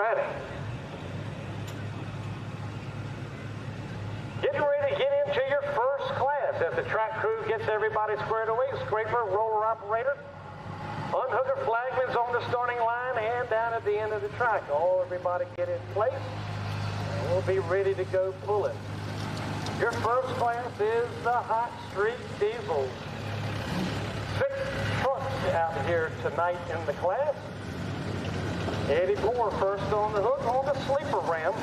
ready. Getting ready to get into your first class as the track crew gets everybody squared away. Scraper, roller operator, unhooker, flagman's on the starting line and down at the end of the track. Everybody get in place. And we'll be ready to go pulling. Your first class is the Hot Street Diesels. 6 trucks out here tonight in the class. Eddie Moore first on the hook on the sleeper ram.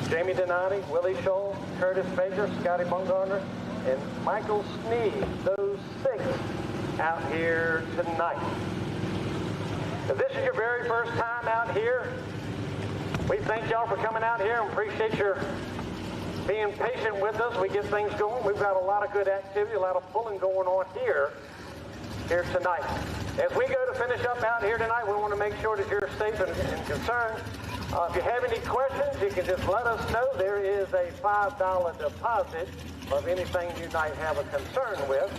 Jamie Donati, Willie Scholl, Curtis Baker, Scotty Bumgarner, and Michael Sneed. Those 6 out here tonight. If this is your very first time out here, we thank y'all for coming out here and appreciate your being patient with us. We get things going. We've got a lot of good activity, a lot of pulling going on here tonight. As we go to finish up out here tonight, we want to make sure that you're safe and concerned. If you have any questions, you can just let us know. There is a $5 deposit of anything you might have a concern with,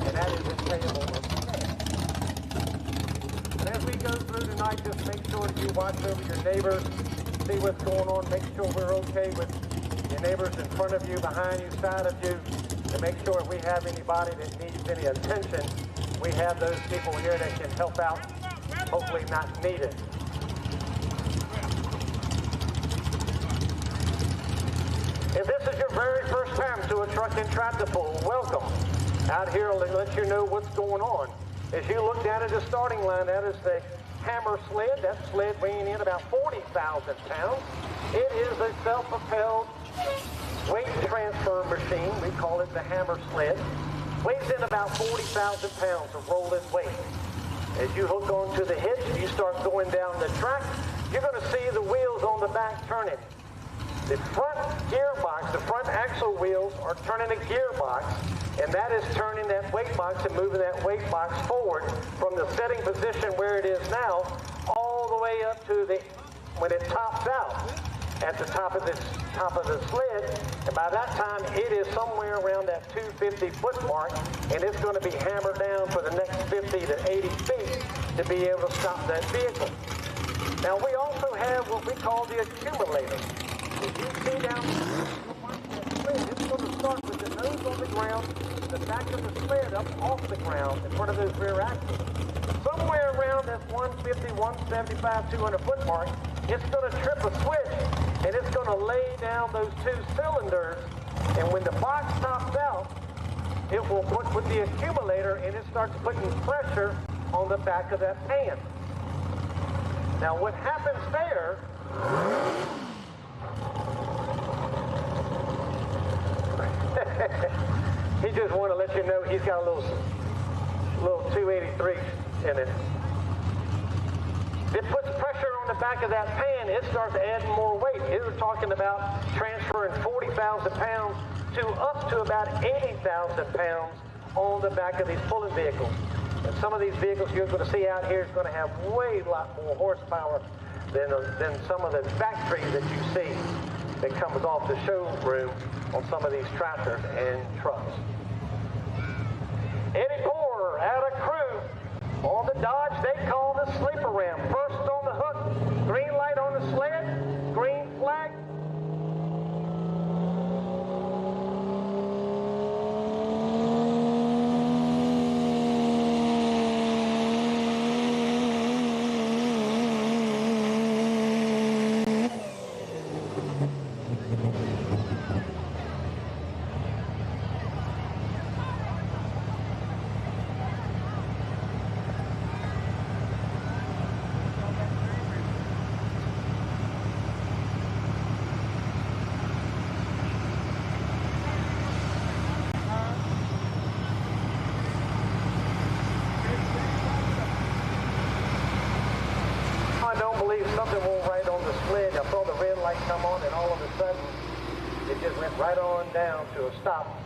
and that is payable in cash. And as we go through tonight, just make sure that you watch over your neighbors, see what's going on, make sure we're okay with your neighbors in front of you, behind you, side of you, and make sure if we have anybody that needs any attention, we have those people here that can help out, hopefully not needed. If this is your very first time to a truck and tractor pull, welcome. Out here, I'll let you know what's going on. As you look down at the starting line, that is the hammer sled. That sled weighing in about 40,000 pounds. It is a self-propelled weight transfer machine. We call it the hammer sled. Weighs in about 40,000 pounds of rolling weight. As you hook onto the hitch, you start going down the track, you're going to see the wheels on the back turning. The front gearbox, the front axle wheels are turning a gearbox, and that is turning that weight box and moving that weight box forward from the setting position where it is now all the way up to when it tops out at the top of the sled. And by that time, it is somewhere around that 250 foot mark, and it's going to be hammered down for the next 50 to 80 feet to be able to stop that vehicle. Now, we also have what we call the accumulator. If you see down the sled, it's going to start with the nose on the ground, the back of the sled up off the ground in front of those rear axles. Somewhere around that 150, 175, 200 foot mark, it's going to trip a switch, and it's going to lay down those 2 cylinders, and when the box tops out, it will put with the accumulator, and it starts putting pressure on the back of that pan. Now, what happens there, he just want to let you know he's got a little 283 in it. It puts pressure on the back of that pan. It starts adding more weight. We're talking about transferring 40,000 pounds to up to about 80,000 pounds on the back of these pulling vehicles. And some of these vehicles you're going to see out here is going to have way lot more horsepower than some of the factories that you see that comes off the showroom on some of these tractors and trucks. Eddie Moore out of crew on the Dodge they call the sleeper ram. First on the hook, green light on the sled, green flag. Something went right on the sled. I saw the red light come on, and all of a sudden, it just went right on down to a stop.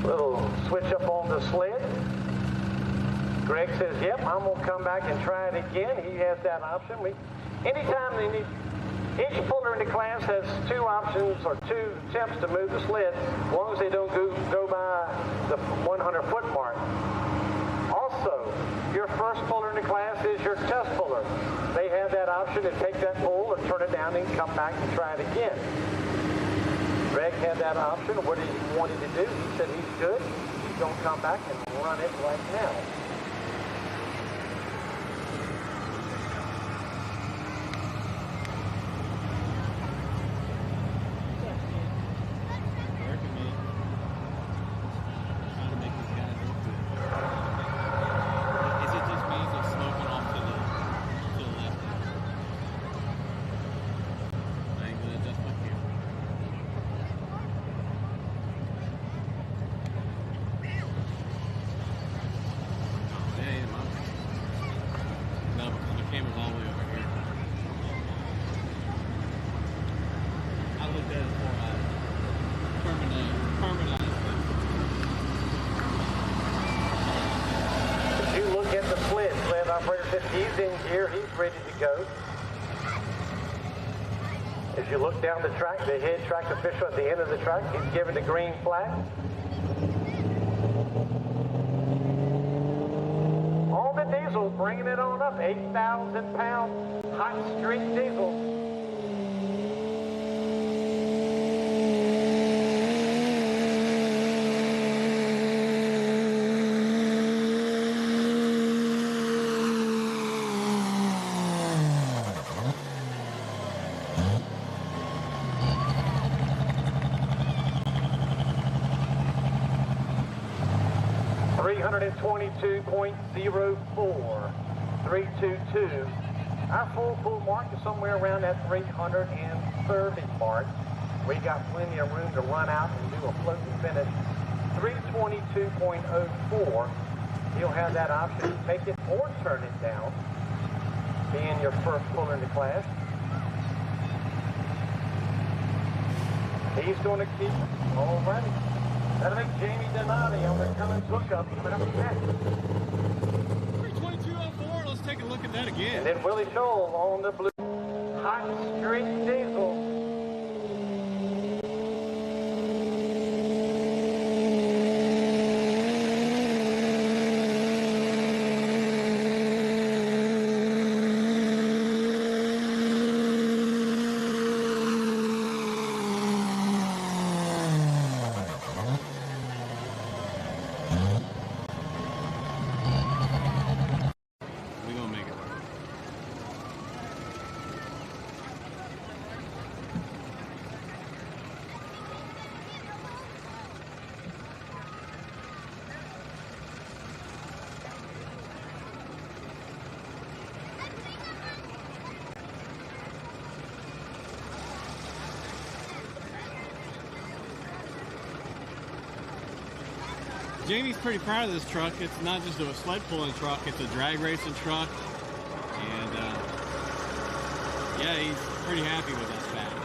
Little switch up on the sled. Greg says, yep, I'm going to come back and try it again. He has that option. Anytime each puller in the class has two options or two attempts to move the sled, as long as they don't go by the 100-foot mark. Also, your first puller in the class is your test puller. They have that option to take that pole and turn it down and come back and try it again. Greg had that option. What he wanted to do, he said he's good. He's going to come back and run it right now. He's in gear, he's ready to go. As you look down the track, the head track official at the end of the track, he's giving the green flag. All the diesel, bringing it on up, 8,000 pound hot street diesel. 322.04, 322. Our full mark is somewhere around that 330 mark. We got plenty of room to run out and do a floating finish. 322.04. You'll have that option to take it or turn it down, being your first puller in the class. He's going to keep all ready. That'll make Jamie Donati on the Cummins hookup coming up next. 322.04, let's take a look at that again. And then Willie Scholl on the blue hot street diesel. Jamie's pretty proud of this truck. It's not just a sled pulling truck, it's a drag racing truck. And yeah, he's pretty happy with this package.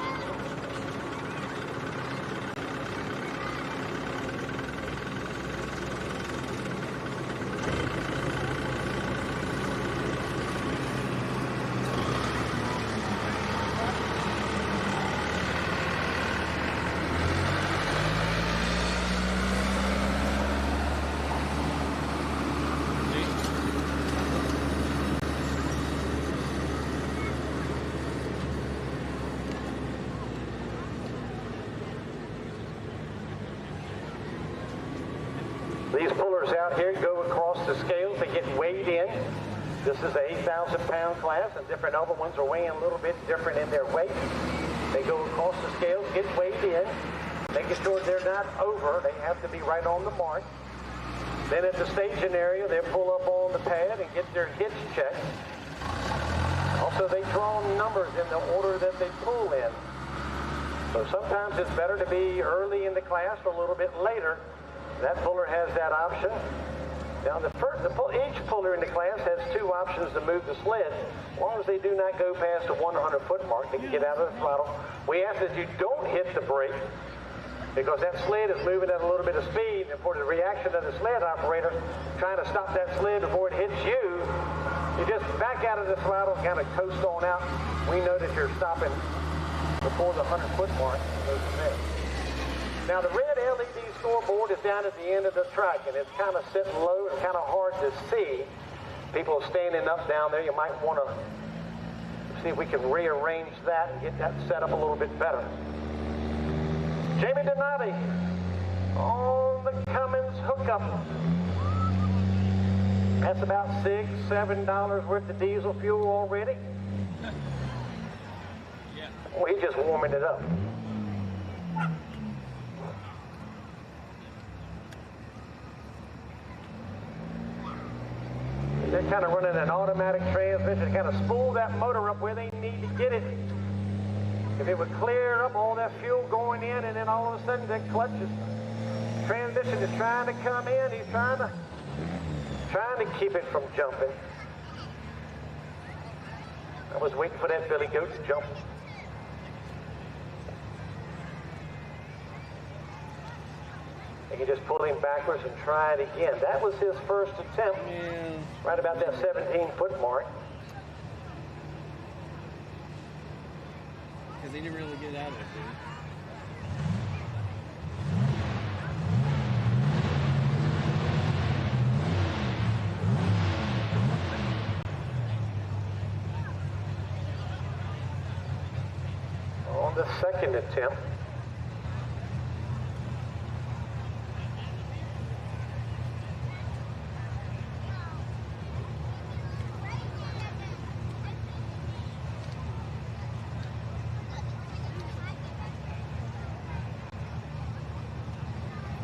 These pullers out here go across the scales. They get weighed in. This is an 8,000 pound class, and different other ones are weighing a little bit different in their weight. They go across the scales, get weighed in. making sure they're not over. They have to be right on the mark. Then at the staging area, they pull up on the pad and get their hitch checked. Also, they draw numbers in the order that they pull in. So sometimes it's better to be early in the class or a little bit later. That puller has that option. Now, each puller in the class has two options to move the sled. As long as they do not go past the 100-foot mark, they can get out of the throttle. We ask that you don't hit the brake, because that sled is moving at a little bit of speed, and for the reaction of the sled operator trying to stop that sled before it hits you, you just back out of the throttle, kind of coast on out. We know that you're stopping before the 100-foot mark. Now, the red LED scoreboard is down at the end of the track, and it's kind of sitting low and kind of hard to see. People are standing up down there. You might want to see if we can rearrange that and get that set up a little bit better. Jamie Donati on the Cummins hookup. That's about $6, $7 worth of diesel fuel already. Yeah. Well, he's just warming it up. They're kind of running an automatic transmission to kind of spool that motor up where they need to get it. If it would clear up all that fuel going in, and then all of a sudden that clutch transmission is trying to come in. He's trying to keep it from jumping. I was waiting for that billy goat to jump. You can just pull him backwards and try it again. That was his first attempt, right about that 17-foot mark. Because he didn't really get out of it, did he? On the second attempt,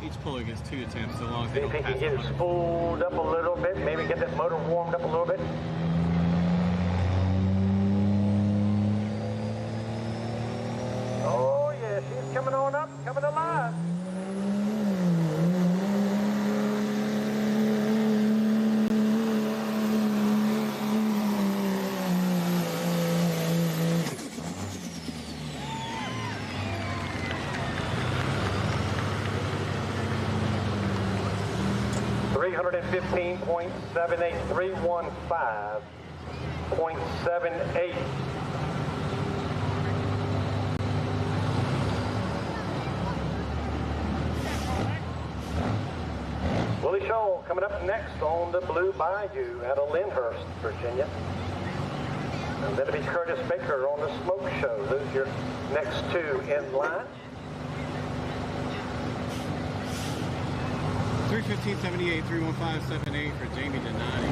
Each puller gets 2 attempts, so long as they see don't if he pass can get it 100. spooled up a little bit, maybe get that motor warmed up a little bit. Oh yeah, she's coming on up, coming alive. .78, 315.78. Willie Shaw coming up next on the Blue Bayou out of Lyndhurst, Virginia. And then it'll be Curtis Baker on the Smoke Show. Those are your next two in line. 315.78, 315.78 for Jamie Donati.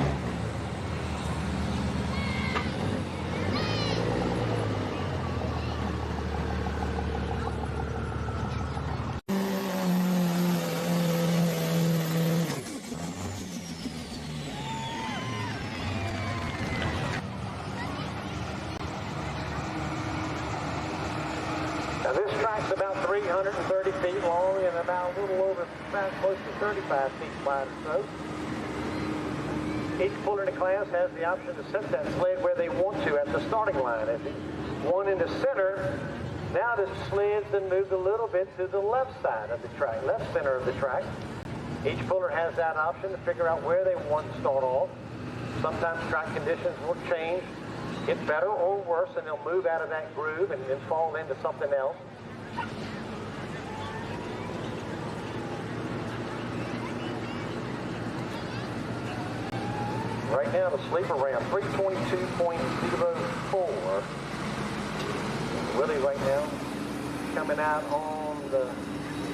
Now this track's about 330 feet long and about a little over, about close to 35 feet wide or so. Each puller in the class has the option to set that sled where they want to at the starting line. If it's one in the center, now the sled's been moved a little bit to the left side of the track, left center of the track. Each puller has that option to figure out where they want to start off. Sometimes track conditions will change, get better or worse, and they'll move out of that groove and then fall into something else. Right now, the sleeper ran 322.04. Willie right now coming out on the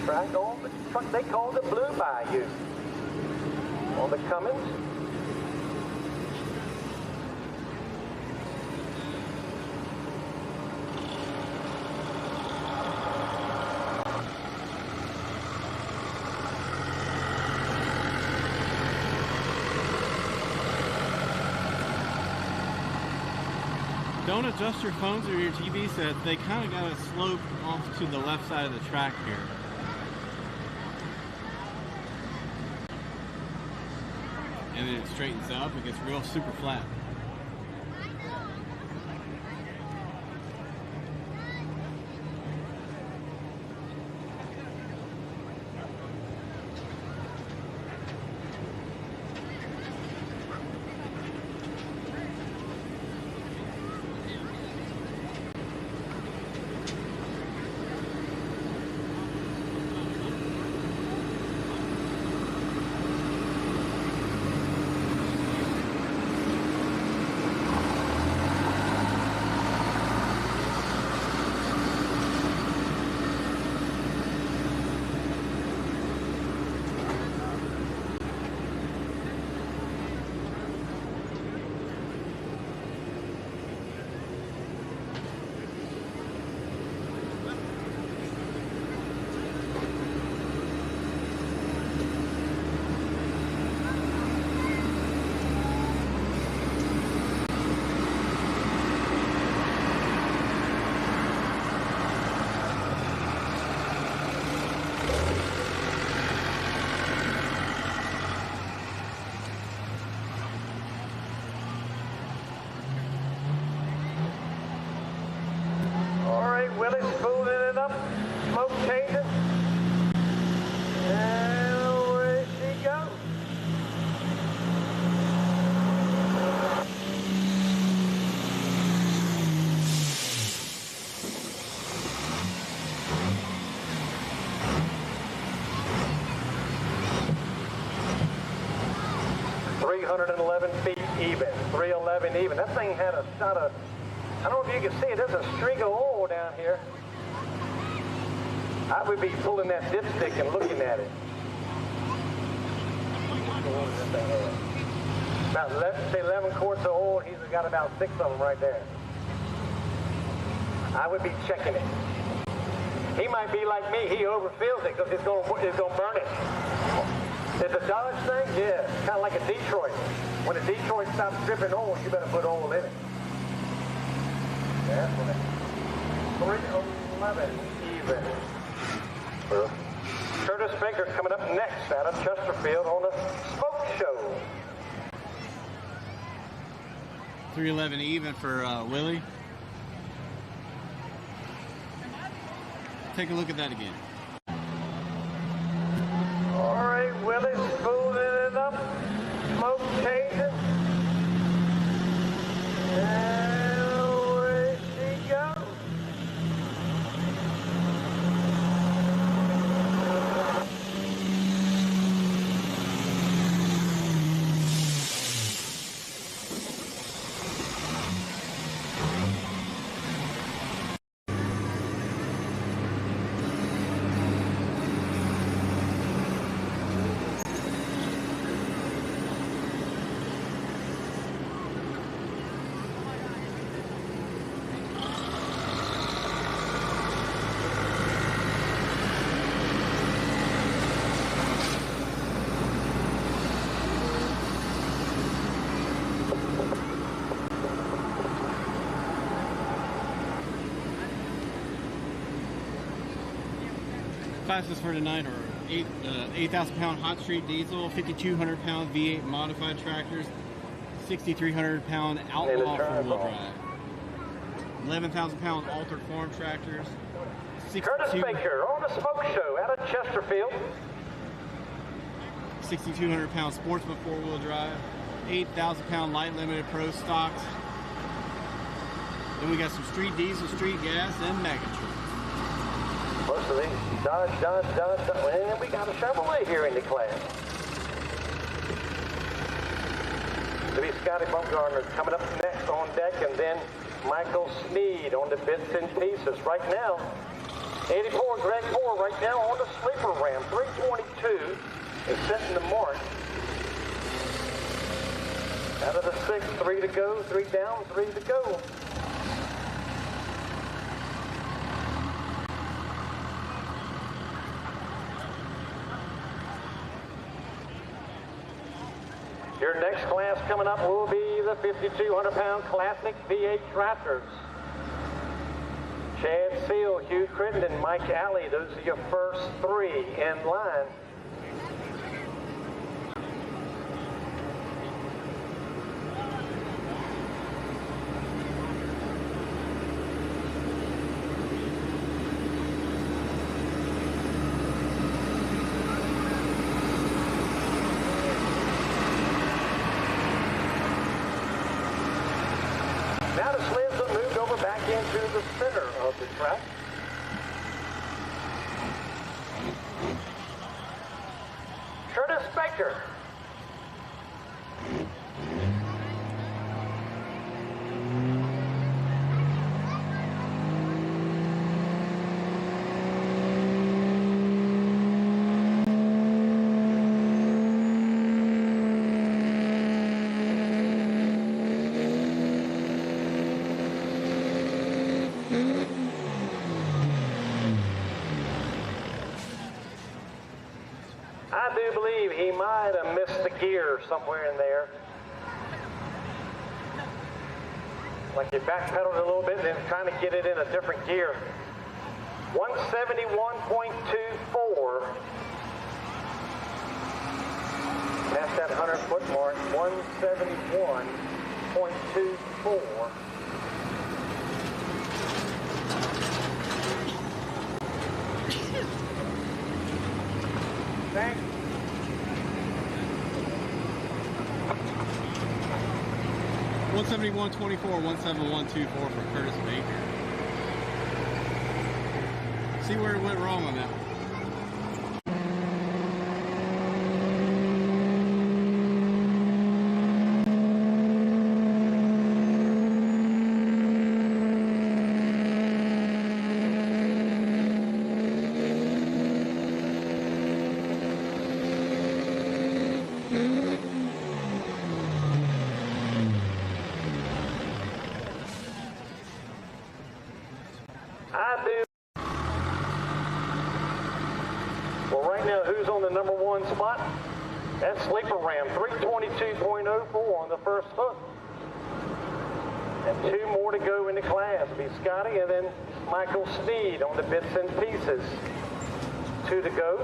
track on the truck they call the Blue Bayou on the Cummins. don't adjust your phones or your TV sets, they kind of got to slope off to the left side of the track here. And then it straightens up, it gets real super flat. Willie's spooling it up, smoke changing, and away she goes. .311 even, 311 even. That thing had a shot of, I don't know if you can see it, there's a streak of oil down here. I would be pulling that dipstick and looking at it. About 11 quarts of oil, he's got about 6 of them right there. I would be checking it. He might be like me, he overfills it because it's going to burn it. It's a Dodge thing? Yeah, kind of like a Detroit. When a Detroit stops dripping oil, you better put oil in it. That's what it is. 311 even. Curtis Baker coming up next out of Chesterfield on the Smoke Show. 311 even for Willie. Take a look at that again. All right, Willie's spooling it up, smoke changing, and away she goes. Classes for tonight are 8,000 pound hot street diesel, 5,200 pound V8 modified tractors, 6,300 pound Outlaw 4-wheel drive, 11,000 pound altered form tractors, Curtis Baker on the Smoke Show out of Chesterfield. 6,200 pound Sportsman 4-wheel drive, 8,000 pound light limited pro stocks. Then we got some street diesel, street gas, and mega trucks. Most of these Dodge, and then we got a Chevrolet here in the class. To be Scotty Bumgarner coming up next on deck, and then Michael Sneed on the bits and pieces. Right now, 84 Greg Moore right now on the sleeper ram. 322 is setting the mark. Out of the 6, 3 to go, 3 down, 3 to go. Your next class coming up will be the 5,200-pound classic V8 tractors. Chad Seal, Hugh Crittenden, Mike Alley, those are your first three in line. Now the sleds have moved over back into the center of the track. Curtis Baker. I do believe he might have missed the gear somewhere in there. Like he backpedaled a little bit and then trying to get it in a different gear. 171.24. Past that 100-foot mark, 171.24. Thanks. 171.24, 171.24 for Curtis Baker. See where it went wrong on that one. I do. Well, right now, who's on the number one spot? That's Sleeper Ram, 322.04 on the first hook. And two more to go in the class. Be Scotty and then Michael Steed on the bits and pieces. Two to go.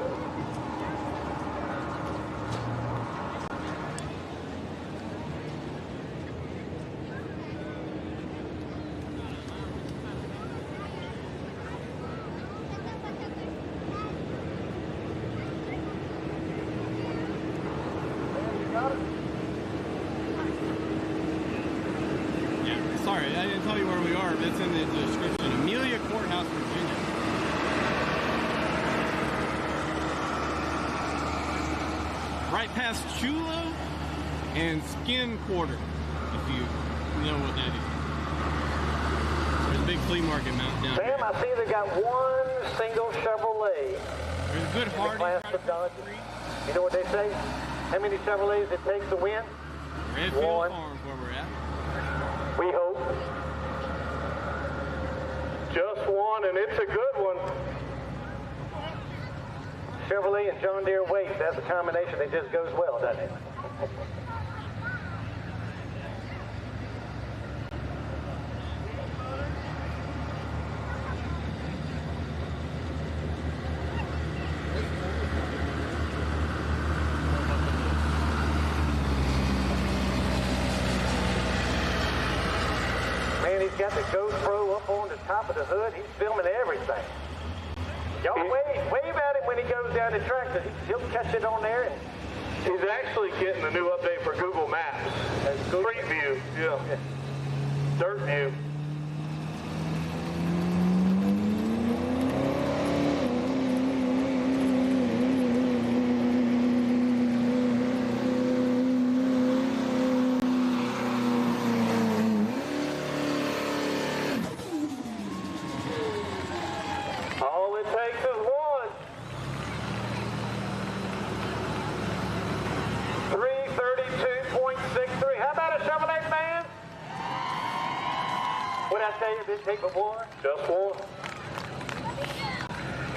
Yeah, sorry, I didn't tell you where we are. That's in the description. Amelia Courthouse, Virginia. Right past Chulo and Skin Quarter, if you know what that is. There's a big flea market mountain down there. Sam, I see they got one single Chevrolet. There's a good Hardy. Class of Dodge. You know what they say? How many Chevrolets it takes to win? Redfield One. Farms, where we're at. We hope. Just one, and it's a good one. Chevrolet and John Deere weight, that's a combination that just goes well, doesn't it? Man, he's got the GoPro up on the top of the hood. He's filming everything. Y'all wave at him when he goes down the track. He'll catch it on there. And he's actually getting the new update for Google Maps. Street view, yeah. Dirt view. all it takes is one. 332.63. How about a Chevrolet fan? What did I say? It didn't take but one? Just one.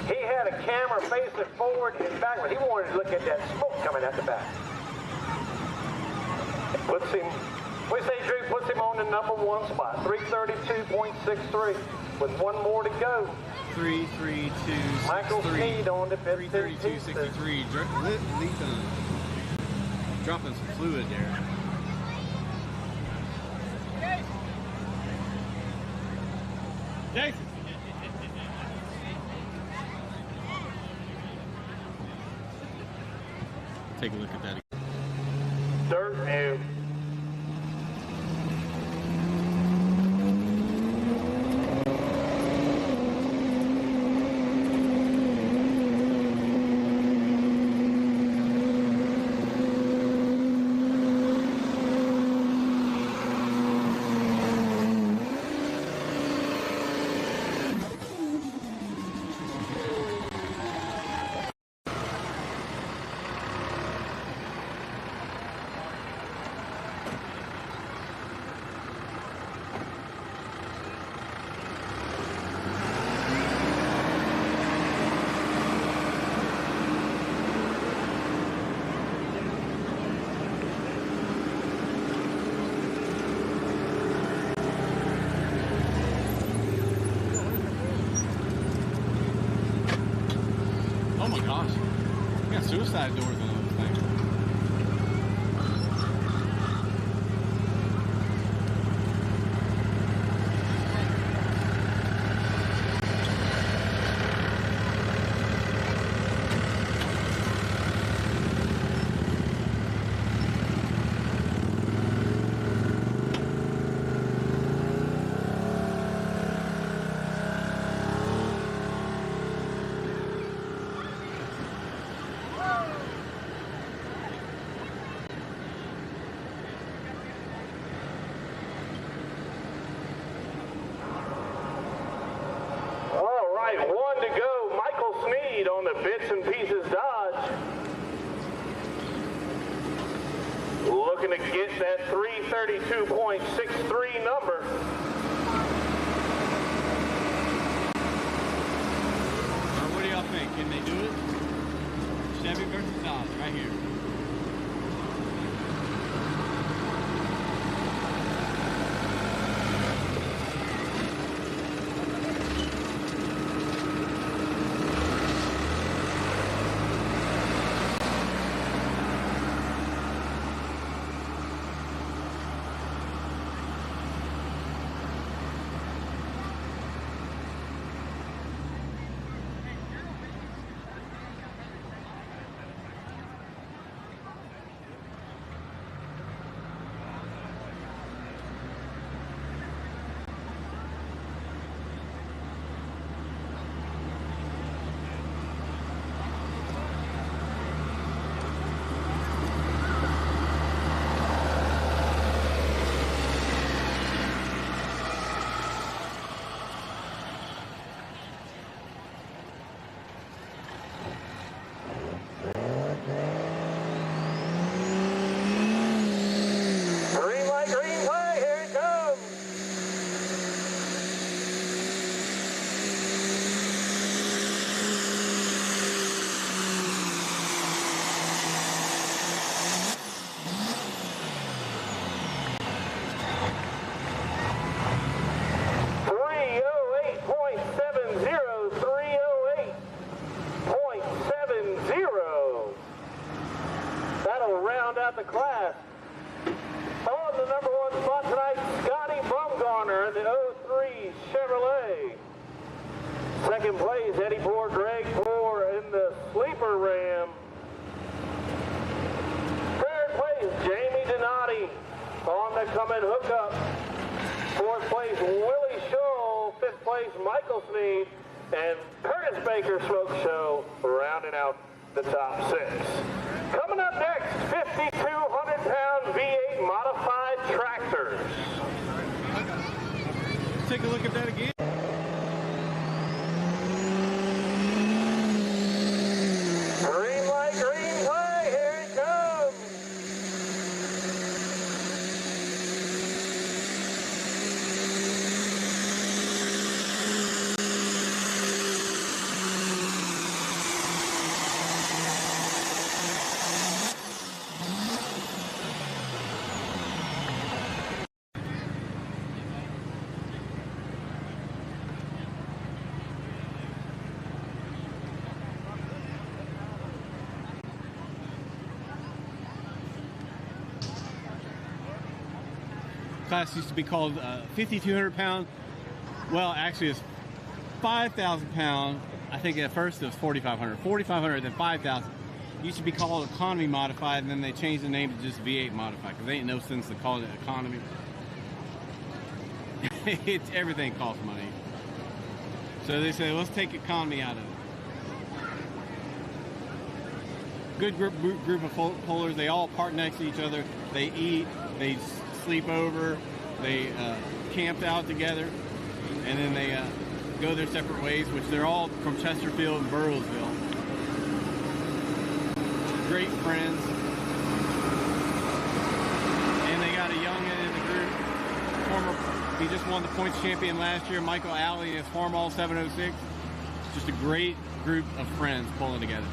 He had a camera facing forward and backward. He wanted to look at that smoke coming out the back. It puts him We say Drew puts him on the #1 spot, 332.63. With one more to go. 332.63. Michael Sneed on the 332.63. Dropping some fluid there. Jason. Take a look at that. Dirt view. Oh my gosh. We got suicide doors on those things. One to go. Michael Sneed on the Bits and Pieces Dodge. Looking to get that 332.63 number. What do y'all think? Can they do it? Chevy versus Dodge, right here. The class. On the #1 spot tonight, Scotty Bumgarner in the 03 Chevrolet. Second place, Eddie Poor, Greg Poor in the Sleeper Ram. Third place, Jamie Donati on the come-in hookup. Fourth place, Willie Shull. Fifth place, Michael Sneed. And Curtis Baker Smoke Show rounding out the top 6. Coming up next, 5,200-pound V8 modified tractors. Take a look at that again. Green light, green flag, here it comes. class used to be called 5,200 pound. Well, actually, it's 5,000 pound. I think at first it was 4,500. 4,500, then 5,000. Used to be called economy modified, and then they changed the name to just V8 modified because there ain't no sense to call it economy. Everything costs money. So they say, let's take economy out of it. Good group of pullers. They all park next to each other. They eat. They sleep over. They camped out together, and then they go their separate ways. Which they're all from Chesterfield and Burrowsville. Great friends, and they got a youngin in the group. He just won the points champion last year. Michael Alley is Farmall 706. Just a great group of friends pulling together.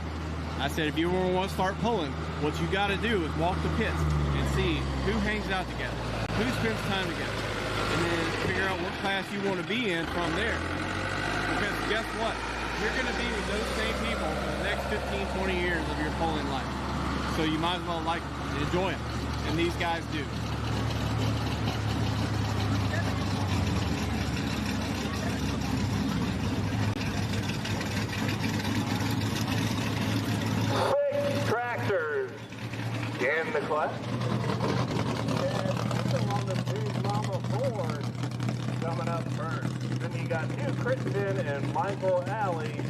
I said, if you want to start pulling, what you got to do is walk the pits and see who hangs out together, who spends time together, and then figure out what class you want to be in from there. Because guess what? You're going to be with those same people for the next 15, 20 years of your pulling life. So you might as well enjoy them. And these guys do. In the class. And on the Big Mama Ford coming up first. Then you got Hugh Crittenden and Michael Alley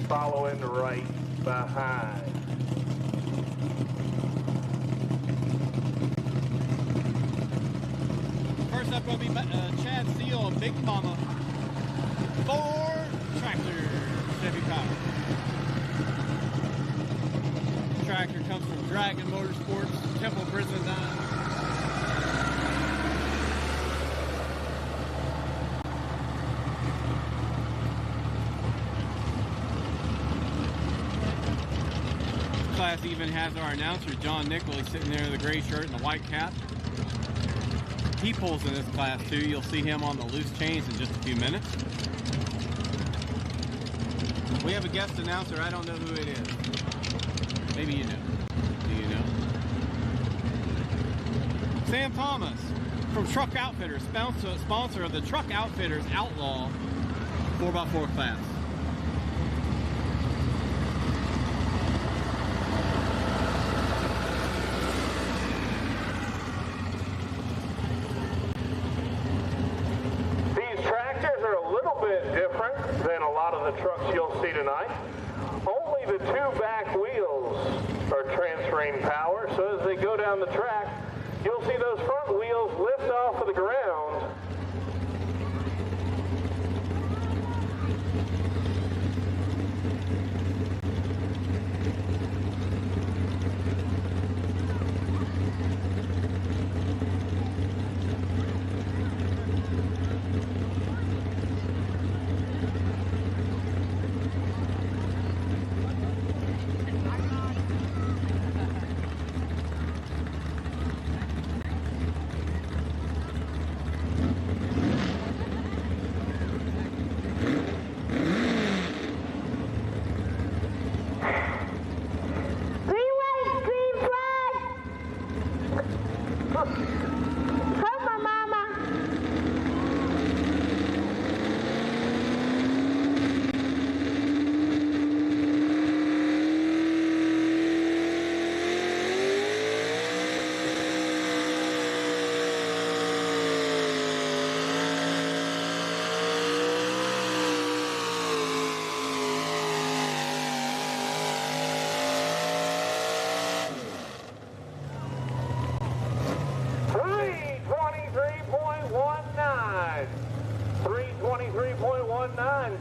following right behind. First up going to be Chad Steele and Big Mama Ford tractor, Chevy power. Tractor comes from Dragon Motorsports, Temple Prison 9. This class even has our announcer, John Nickley, sitting there in the gray shirt and the white cap. He pulls in this class too. You'll see him on the loose chains in just a few minutes. We have a guest announcer. I don't know who it is. Maybe you know. Do you know? Sam Thomas from Truck Outfitters, sponsor of the Truck Outfitters Outlaw 4x4 class. These tractors are a little bit different than a lot of the trucks you'll see tonight. Only the two back wheels are transferring power, so as they go down the track, you'll see those front wheels lift off of the ground.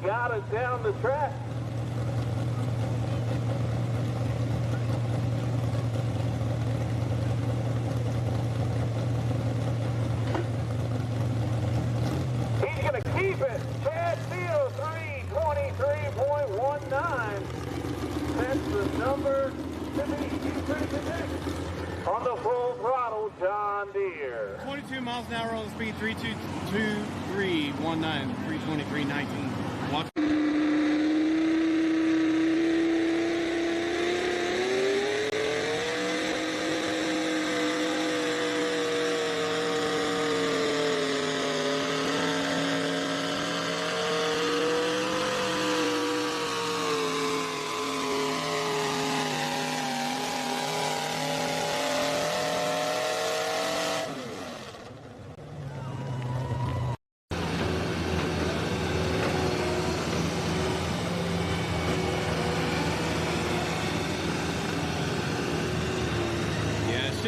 Got it down the track. He's going to keep it. Chad Steele, 323.19. That's the number to be on the full throttle John Deere. 22 miles an hour on the speed, 323.19, 323.19. Watch.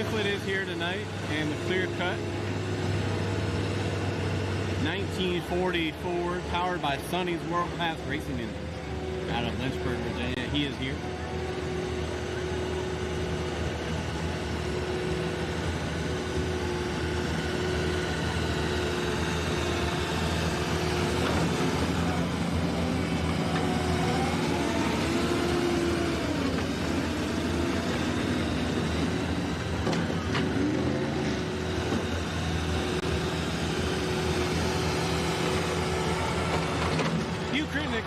booklet is here tonight, and the clear cut 1940 Ford, powered by Sonny's World Class Racing Engine out of Lynchburg, Virginia. He is here.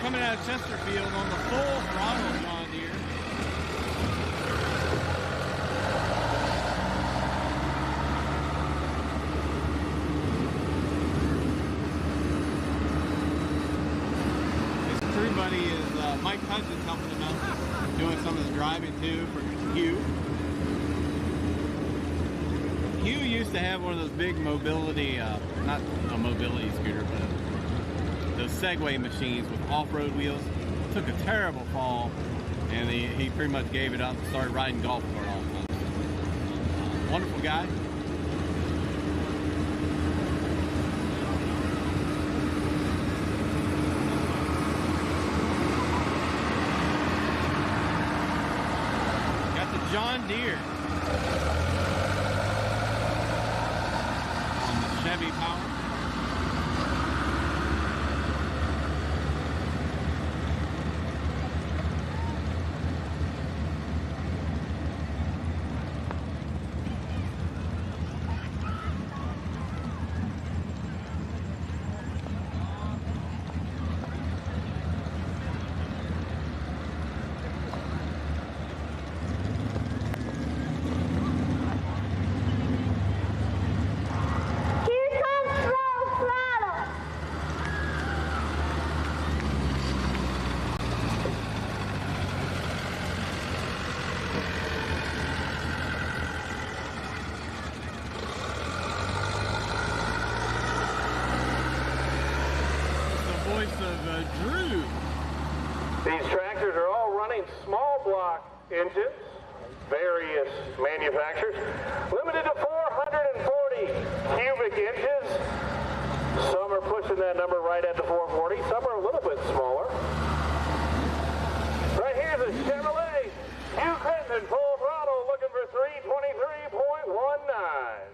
Coming out of Chesterfield on the full throttle John Deere. His crew buddy is Mike Hudson's helping him out, doing some of his driving too for Hugh. Hugh used to have one of those big mobility, not a mobility scooter, but those Segway machines with off-road wheels. Took a terrible fall, and he pretty much gave it up and started riding golf cart all the time. Wonderful guy. Got the John Deere on the Chevy Power. Drew. These tractors are all running small block engines, various manufacturers, limited to 440 cubic inches. Some are pushing that number right at the 440, some are a little bit smaller. Right here's a Chevrolet Hugh Crittenden, full throttle, looking for 323.19.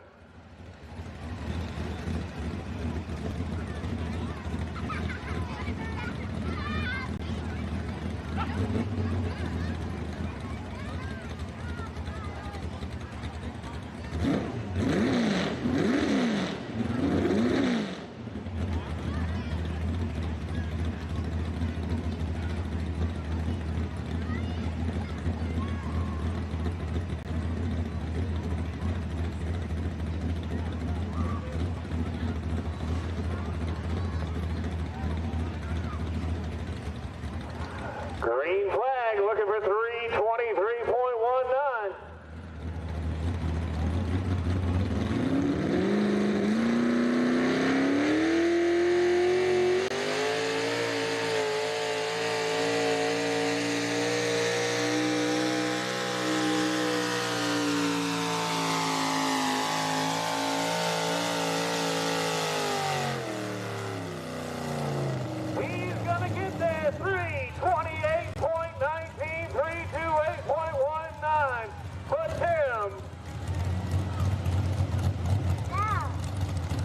Green flag, looking for 323.19. He's gonna get there, 328.19, 328.19. Put him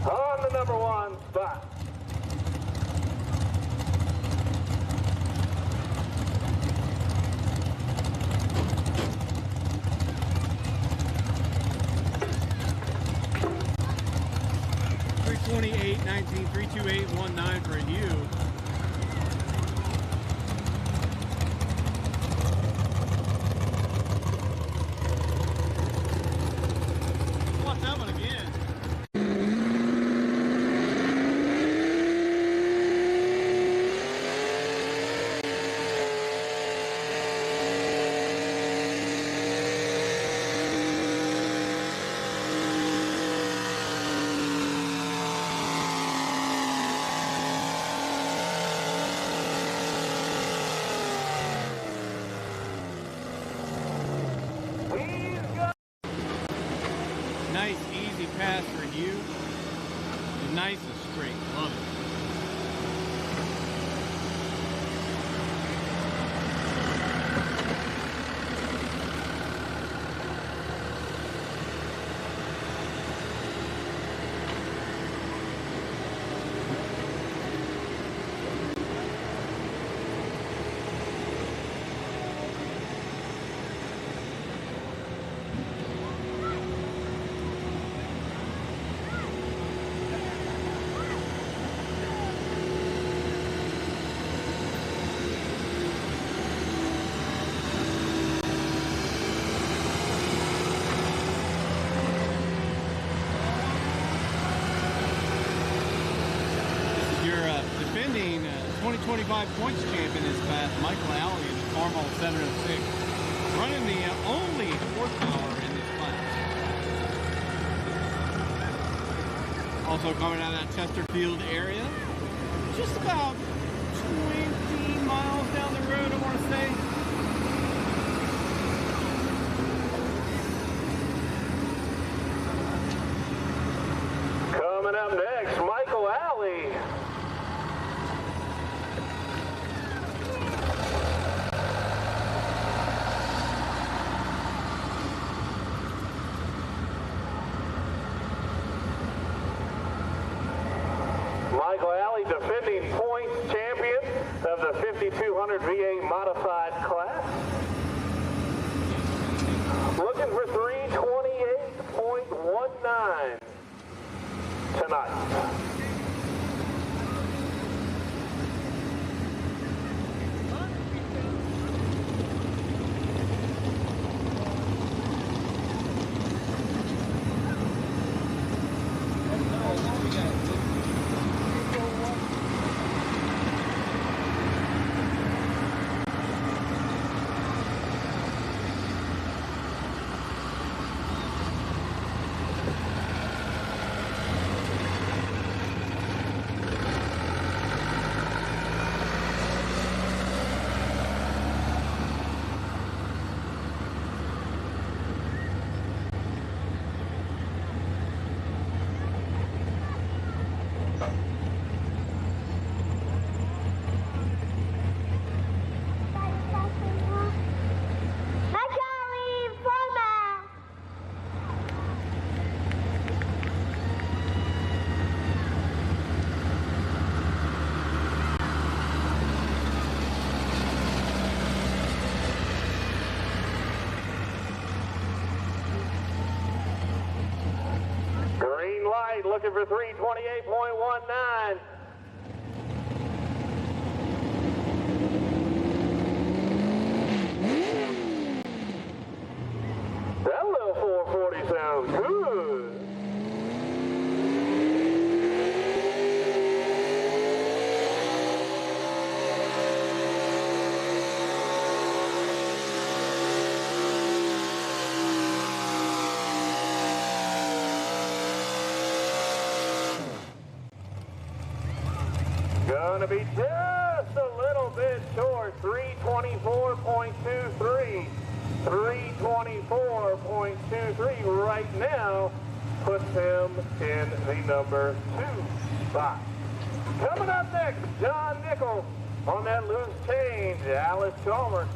on the number one spot. $328.19, $328.19 for you. Watch that one again. 25 points champion is Michael Alley in the Farmall 706, running the only horsepower in this class. Also coming out of that Chesterfield area, just about 20 miles down the road, I want to say. Coming up next, Michael Alley. Michael Alley, defending points champion of the 5200 V8 modified class. Looking for 328.19 tonight. Looking for 328.19. That little 440 sounds good. Gonna be just a little bit short, 324.23. 324.23 right now puts him in the number 2 spot. Coming up next, John Nichols on that loose change, Alice Chalmers.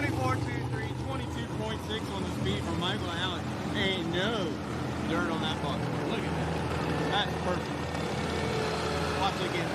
322.6 on the speed from Michael Allen. Ain't no dirt on that box. Look at that. That's perfect. Watch it again.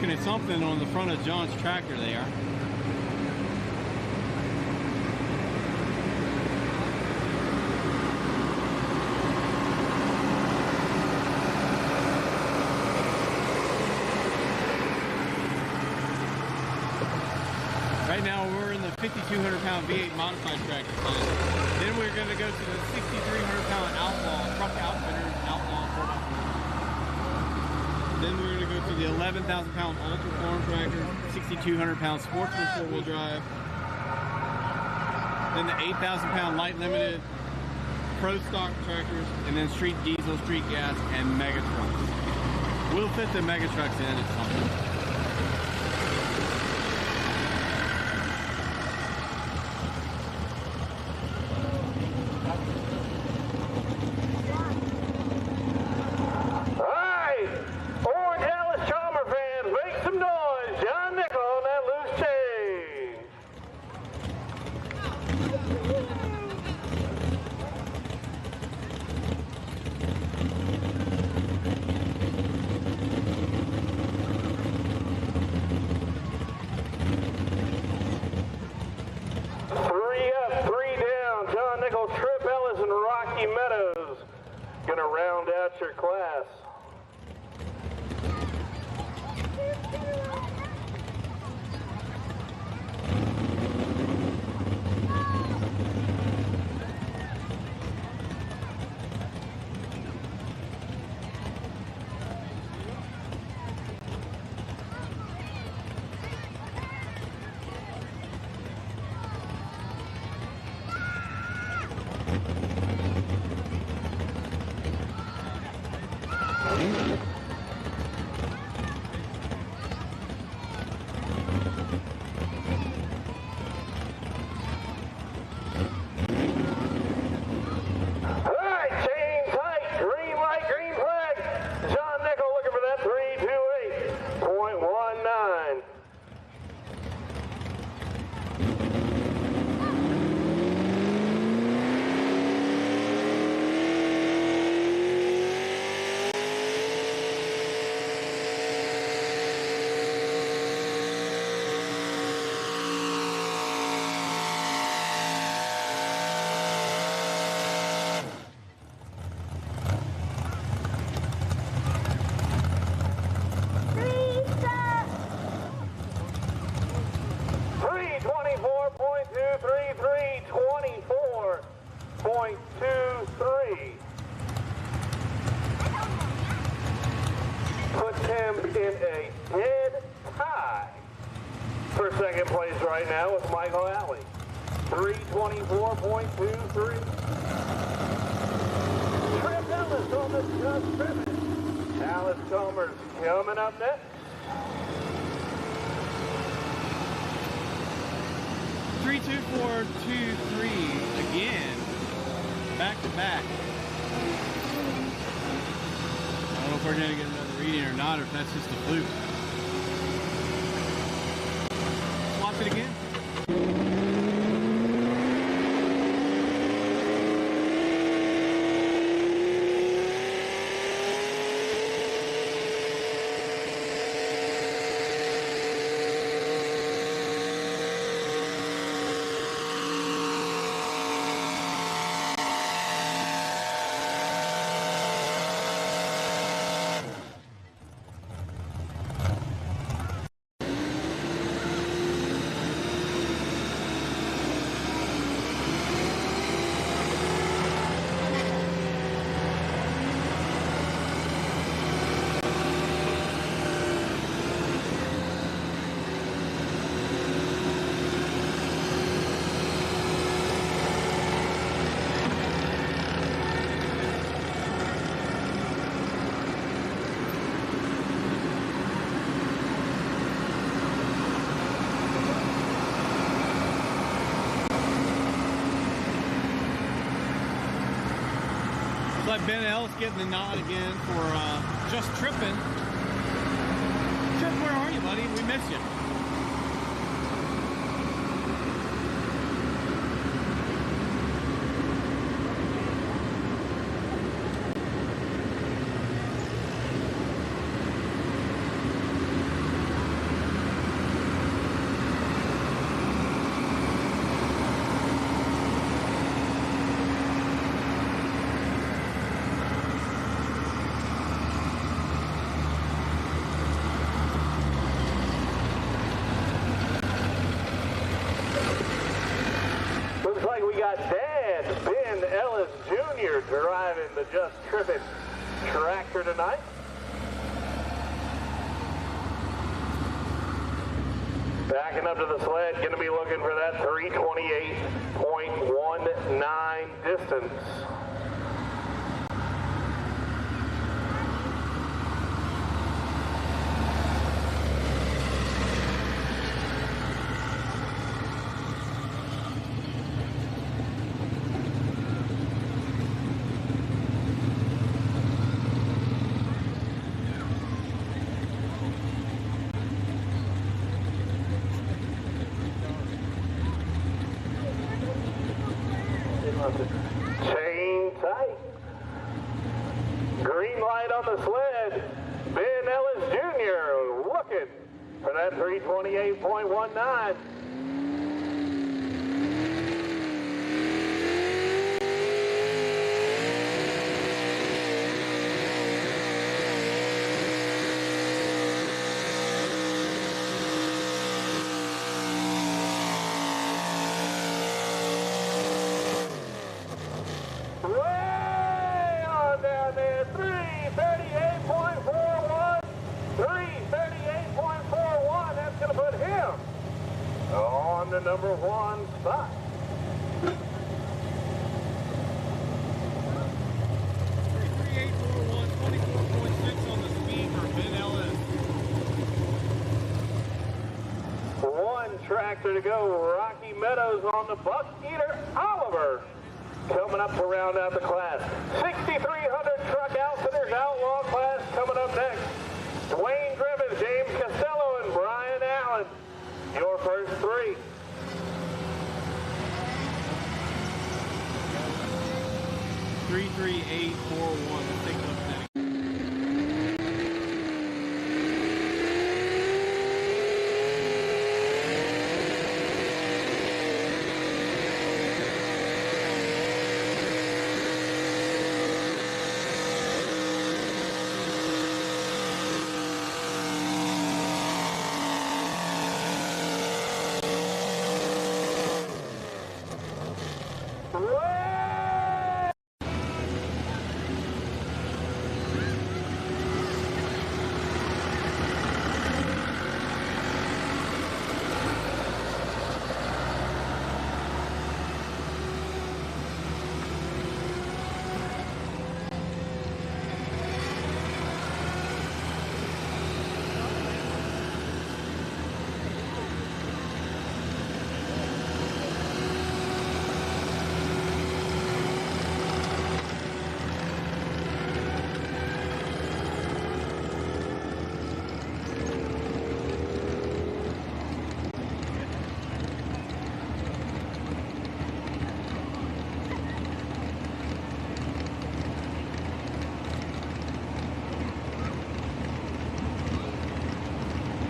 looking at something on the front of John's tractor there. Right now we're in the 5,200 pound V8 modified tractor class. Then we're going to go to the 6,300 pound Outlaw, truck outfitters, Outlaw 4x4. Then we're going to go to the 11,000 pound Ultra Farm tractor, 6,200 pound Sportsman 4-wheel drive. Then the 8,000 pound light limited Pro stock tractors, and then street diesel, street gas, and mega trucks. We'll fit the mega trucks in at some point. Gonna round out your class. Puts him in a dead tie for second place right now with Michael Alley. 324.23. Trip Ellis on the just driven. Alice Comer's coming up next. 32423 again, back to back. I don't know if we're going to get another reading or not, or if that's just a fluke. Swap it again. Like Ben Ellis getting the nod again for just tripping. Trip, where are you, buddy? We miss you. got Dad, Ben Ellis Jr. driving the Just Trippin' tractor tonight. Backing up to the sled, going to be looking for that 328.19 distance. Chain tight. Green light on the sled. Ben Ellis Jr. looking for that 328.19. Way on down there, 338.41, 338.41, that's going to put him on the number one spot. 338.41, 24.6 on the speed for Ben Ellis. One tractor to go, Rocky Meadows on the Buck Eater, Oliver. Coming up to round out the class. 6,300 truck outfitters Outlaw class coming up next. Dwayne Griffith, James Costello, and Brian Allen. Your first three. 33841. Let's take a look at that.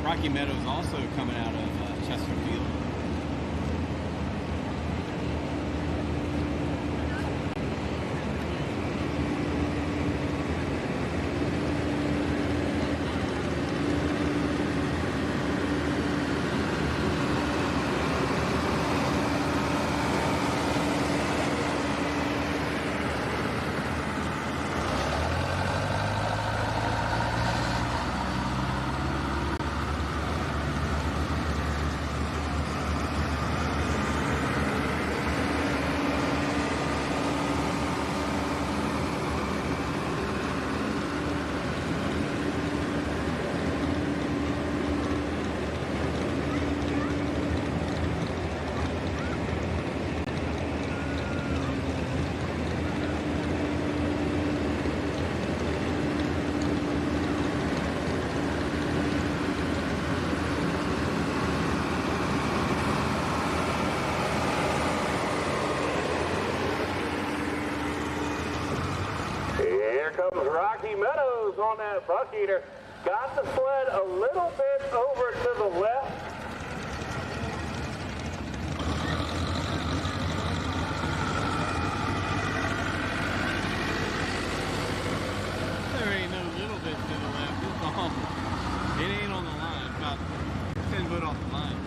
Rocky Meadows also coming out of Chesterfield. Comes Rocky Meadows on that Buck Eater. Got the sled a little bit over to the left. There ain't no little bit to the left. It's all. It ain't on the line. About 10 foot off the line.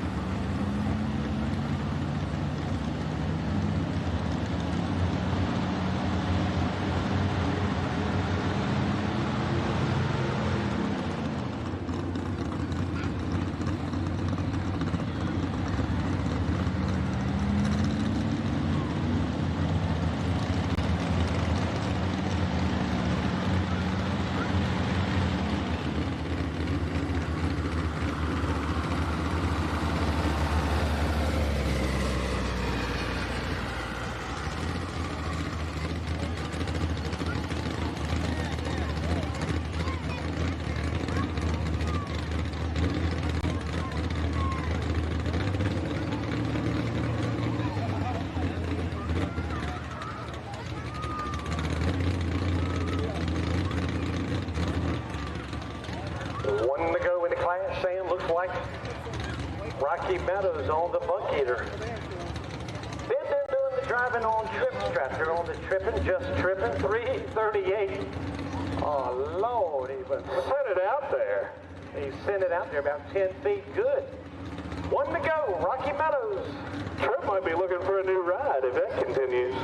quiet, Sam. Looks like Rocky Meadows on the buck eater. Been there doing the driving on trips tractor, on the tripping, just tripping, 338. Oh, Lord, he was sent it out there. He sent it out there about 10 feet. Good. One to go, Rocky Meadows. Trip might be looking for a new ride if that continues.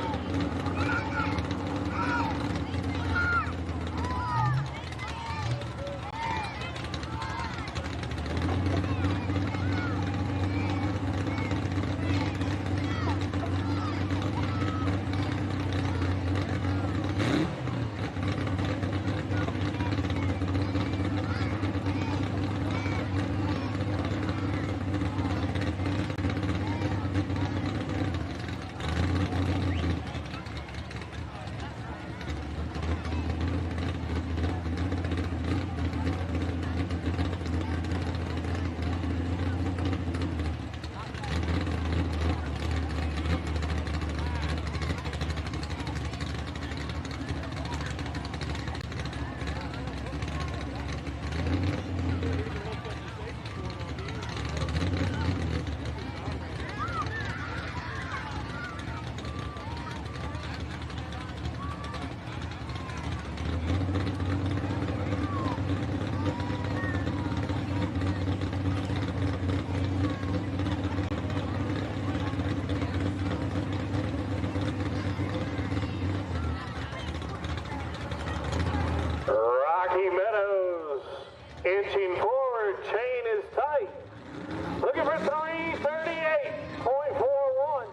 Rocky Meadows inching forward, chain is tight. Looking for 338.41.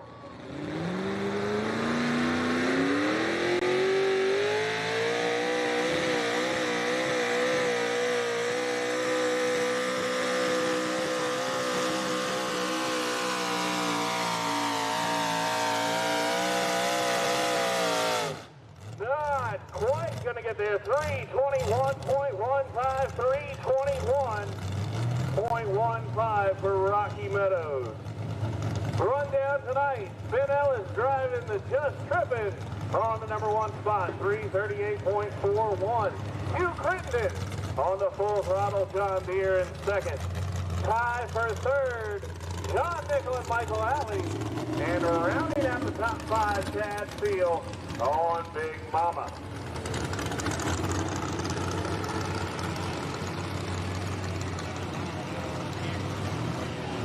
Not quite going to get there. 321.15, 321.15 for Rocky Meadows. Rundown tonight, Ben Ellis driving the Just Trippin' on the number 1 spot, 338.41. Hugh Crittenden on the Full Throttle John Deere in second. Tie for third, John Nickel and Michael Alley. And rounding out the top 5, Chad Steele on Big Mama.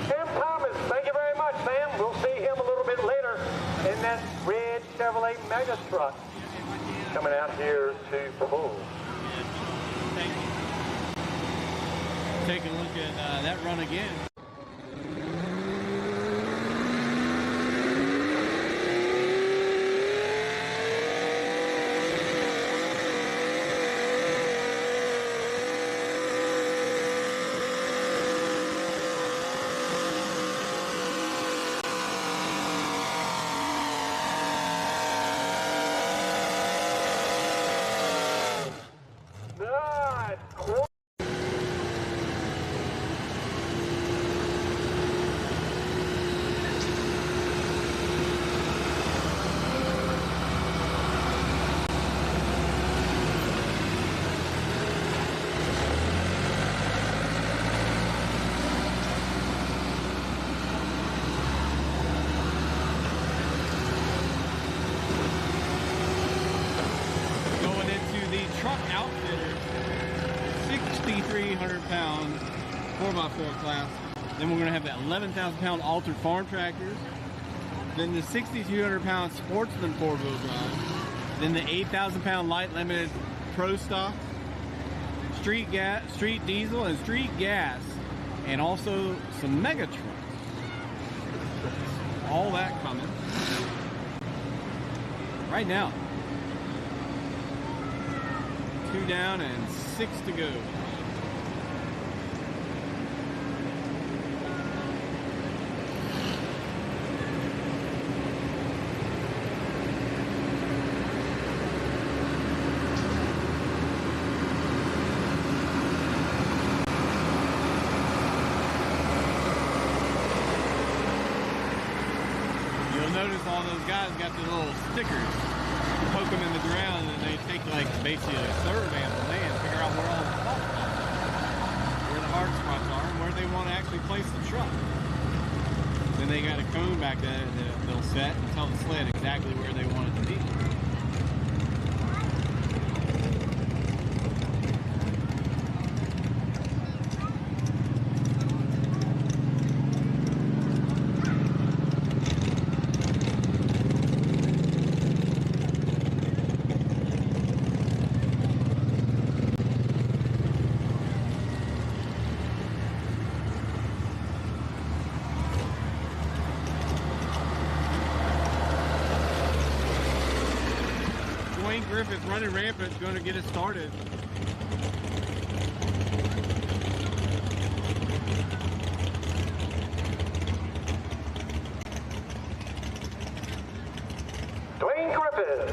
Sam Thomas, thank you very much, Sam. We'll see him a little bit later in that red Chevrolet Mega truck coming out here to pull. Take a look at that run again. Truck Outfitter 6,300 pound 4x4 class. Then we're going to have that 11,000 pound altered farm tractors. Then the 6,200 pound Sportsman 4-wheel drive. Then the 8,000 pound light limited Pro Stock, street diesel, and street gas, and also some mega trucks. All that coming right now. 2 down and 6 to go. You'll notice all those guys got the little stickers. Poke them in the ground, and they take like basically a survey of the land, figure out where all the faults are, where the hard spots are and where they want to actually place the truck. Then they got a cone back that they'll set and tell the sled exactly where they want it to be. Griffith running rampant is going to get it started. Dwayne Griffith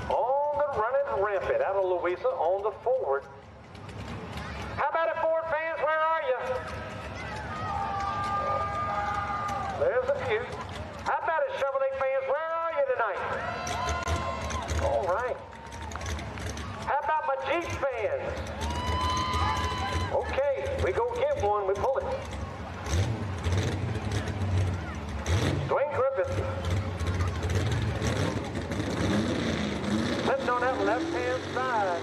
on the running rampant out of Louisa on the Ford. How about it, Ford fans? Where are you? There's a few. How about it, Chevrolet fans? Where are you tonight? All right. How about my Jeep fans? Okay, we go get one, we pull it. Dwayne Griffith. Sitting on that left-hand side.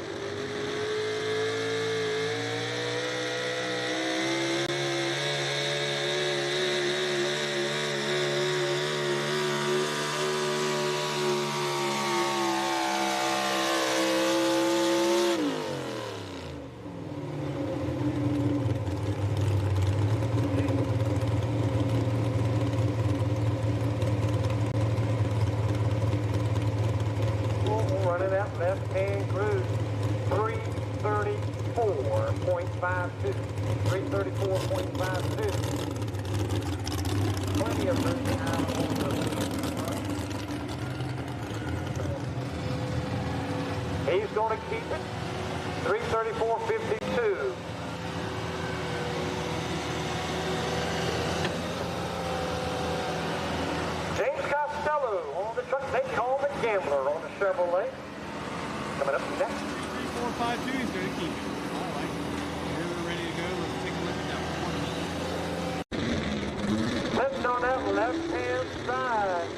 Left-hand cruise, 334.52. 334.52. Plenty of room out on the He's going to keep it. 334.52. James Costello on the truck. They call the Gambler on the Chevrolet. Coming up next. 3452 is going to keep it. All right. Here we're ready to go. Let's take a look at that one. Sitting on that left-hand side.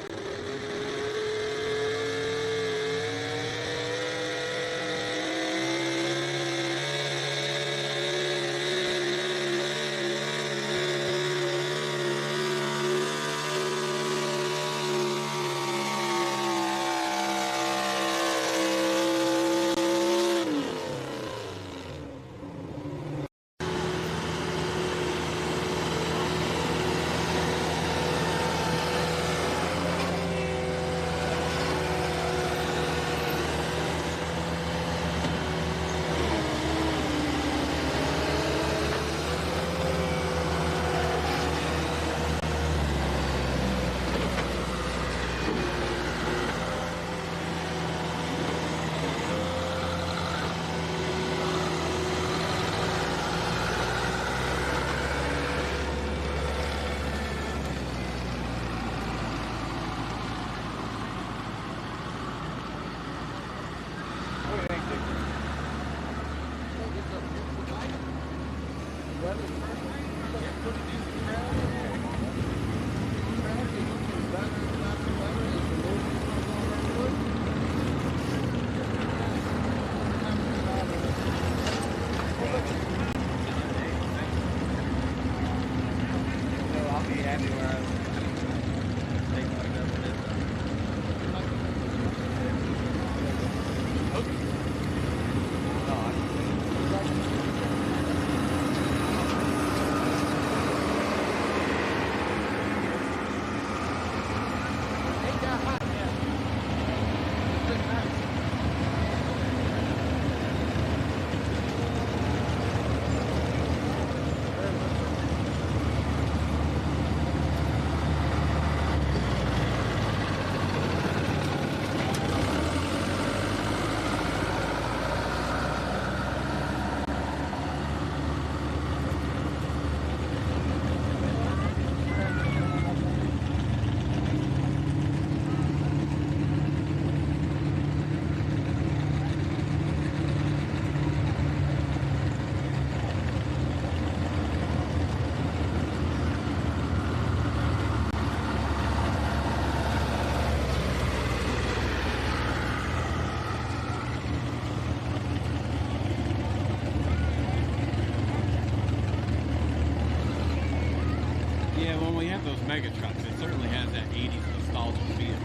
mega trucks. It certainly has that 80s nostalgia feel.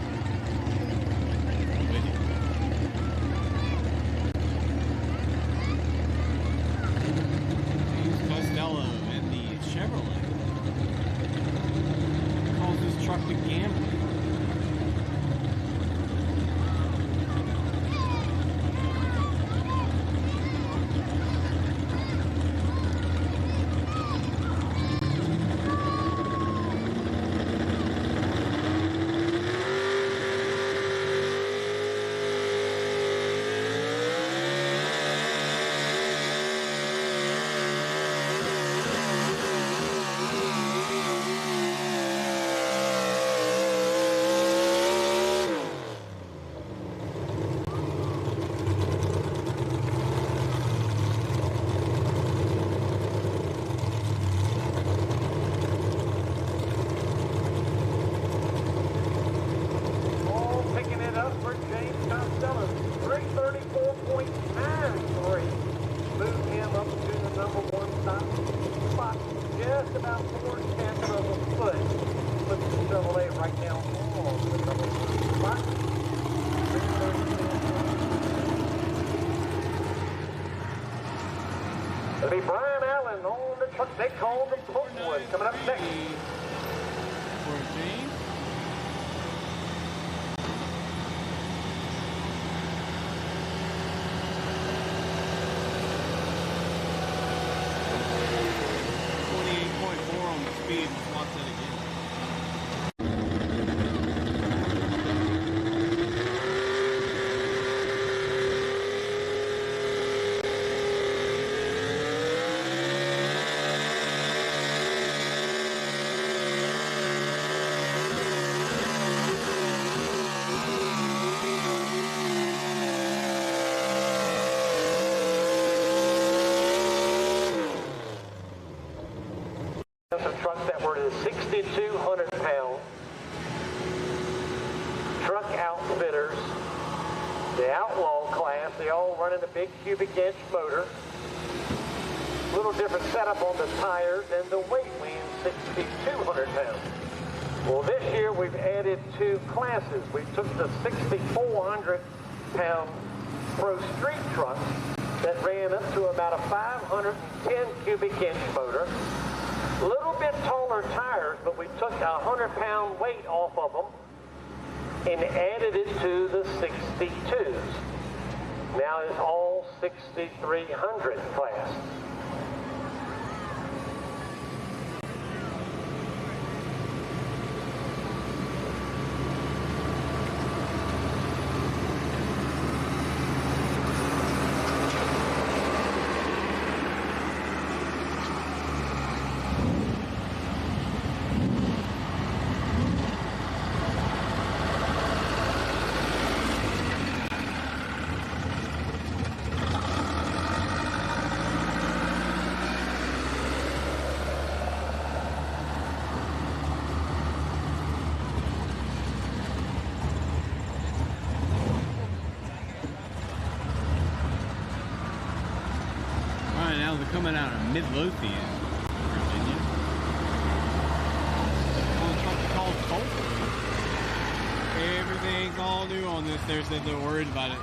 I'm with you. James Costello and the Chevrolet calls this truck the Gambler. It'll be Brian Allen on the truck they call the Sportsman coming up next. For James. On the speed, watch that again. Some trucks that were 6,200 pounds. Truck outfitters, the Outlaw class, they all running a big cubic inch motor. A little different setup on the tires and the weight weighing 6,200 pounds. Well, this year we've added two classes. We took the 6,400 pound Pro Street trucks that ran up to about a 510 cubic inch motor. A little bit taller tires, but we took a 100-pound weight off of them and added it to the 62s. Now it's all 6,300 class. Coming out of Midlothian, Virginia. On a truck called Colt. Everything's all new on this. They said they're worried about it.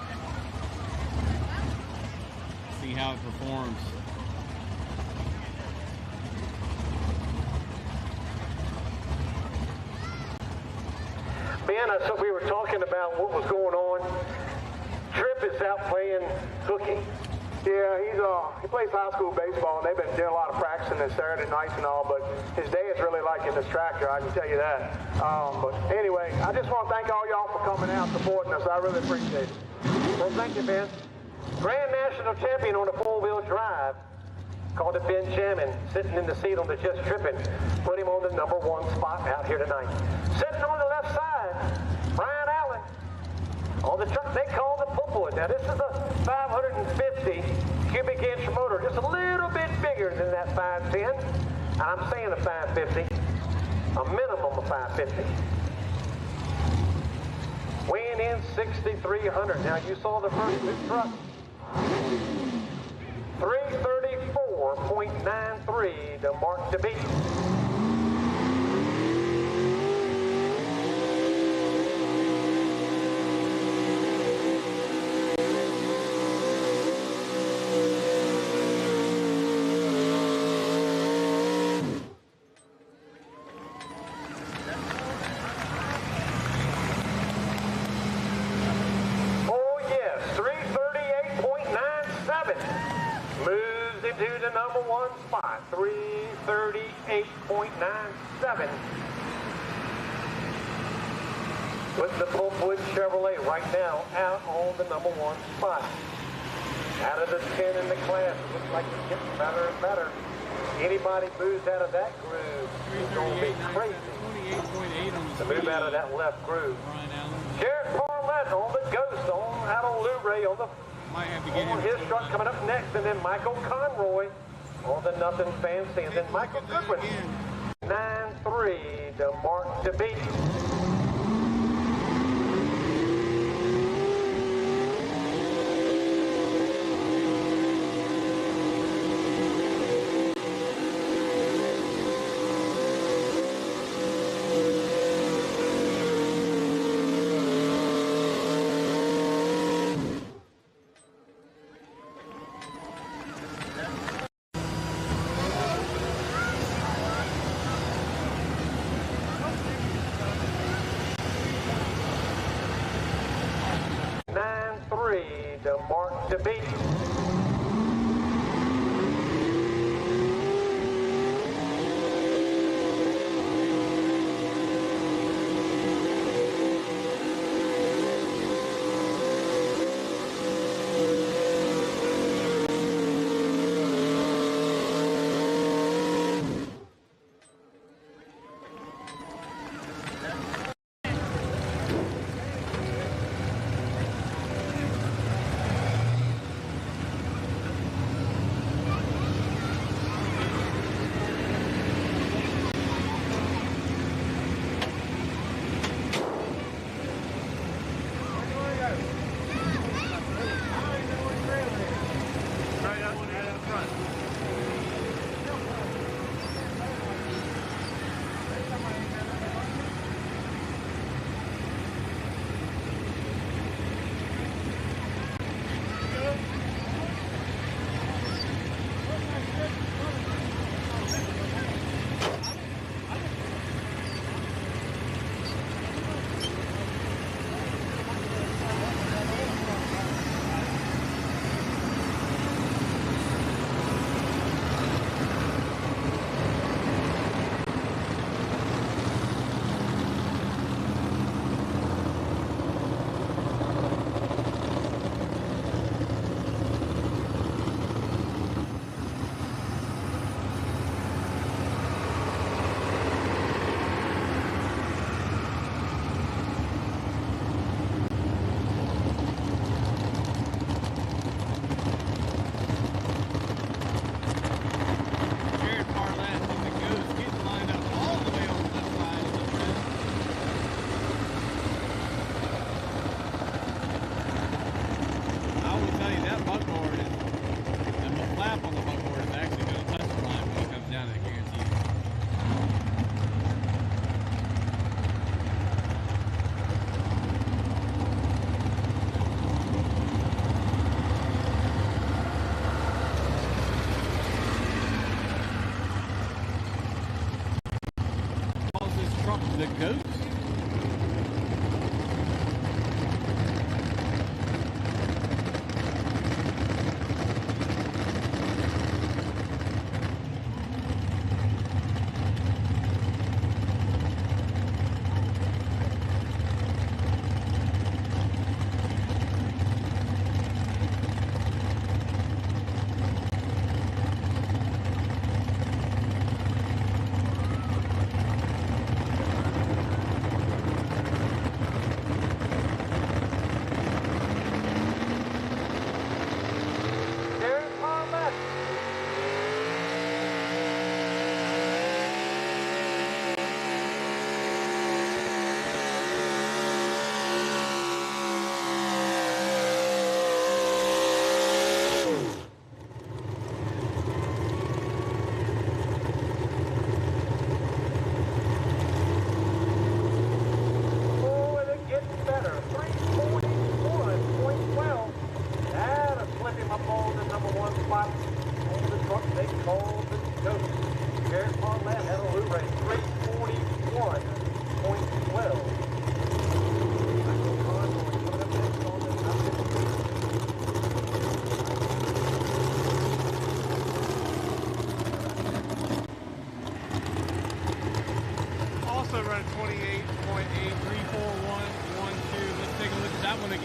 See how it performs. Ben, so we were talking about what was going on. Tripp is out playing hooky. Yeah, he plays high school baseball, and they've been doing a lot of practicing this Saturday nights and all, but his dad's really liking this tractor, I can tell you that. But anyway, I just want to thank all y'all for coming out and supporting us. I really appreciate it. Well, thank you, Ben. Grand National Champion on a four-wheel drive. Called it Ben Jamin, sitting in the seat on the Just Trippin'. Put him on the #1 spot out here tonight. Sitting on the left side, Brian Allen. On the truck they call the Pulpwood. Now this is a 550 cubic inch motor, just a little bit bigger than that 510. And I'm saying a 550, a minimum of 550. Weighing in 6,300. Now you saw the first big truck. 334.93 to mark the beat. into the number one spot, 3:38.97. With the Pulpwood Chevrolet right now out on the number one spot. Out of the 10 in the class, it looks like it's getting better and better. Anybody moves out of that groove, it's going to be crazy. 28.8 on the To move out of that left groove. Brian Allen. Jared Parlett on the Ghost out on Luray on Might have to get him. his truck coming up next, and then Michael Conroy on the Nothing Fancy, and then Michael Goodwin. 9-3 to mark to beat. The mark to beat.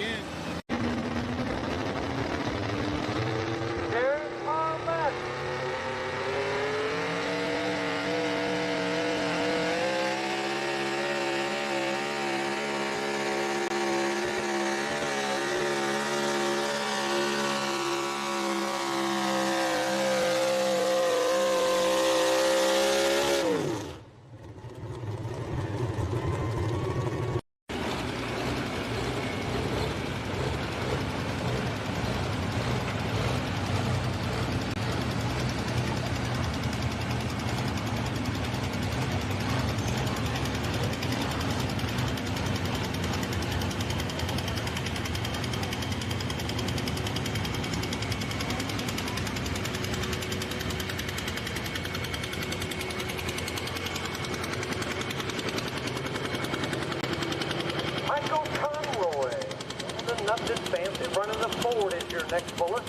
again. Here's our match. Nothing fancy. Running the Ford is your next bullet.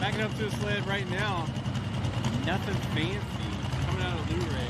Backing up to the sled right now. Nothing fancy coming out of Blu-ray.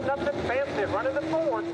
Nothing fancy, running the Ford.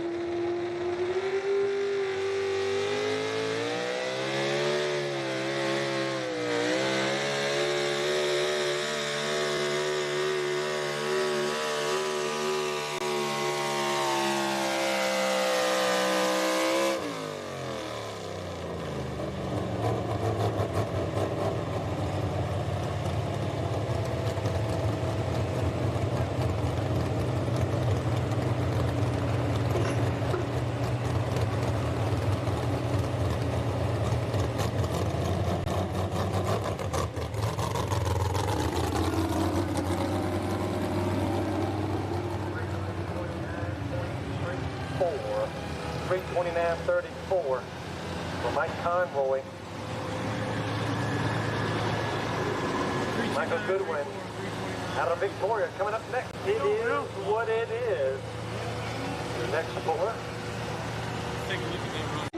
.34, 329.34 for Mike Conroy. Michael Goodwin out of Victoria coming up next. It is what it is. The next bullet. Take a look at that run.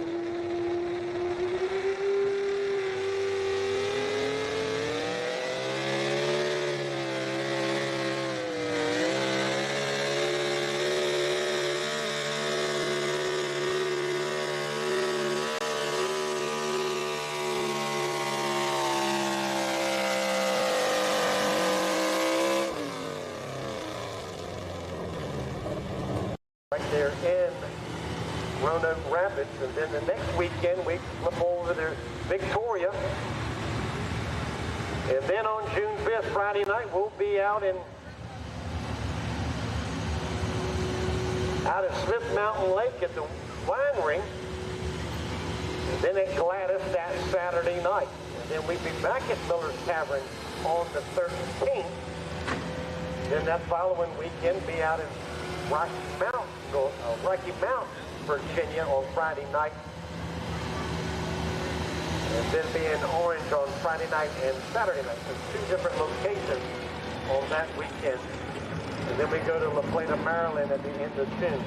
here in Roanoke Rapids. And then the next weekend, we flip over to Victoria. And then on June 5th, Friday night, we'll be out at Smith Mountain Lake at the wine ring. And then at Gladys that Saturday night. And then we'll be back at Miller's Tavern on the 13th. Then that following weekend, be out in Rocky Mount, Virginia on Friday night. And then be in Orange on Friday night and Saturday night. So 2 different locations on that weekend. And then we go to La Plata, Maryland at the end of June.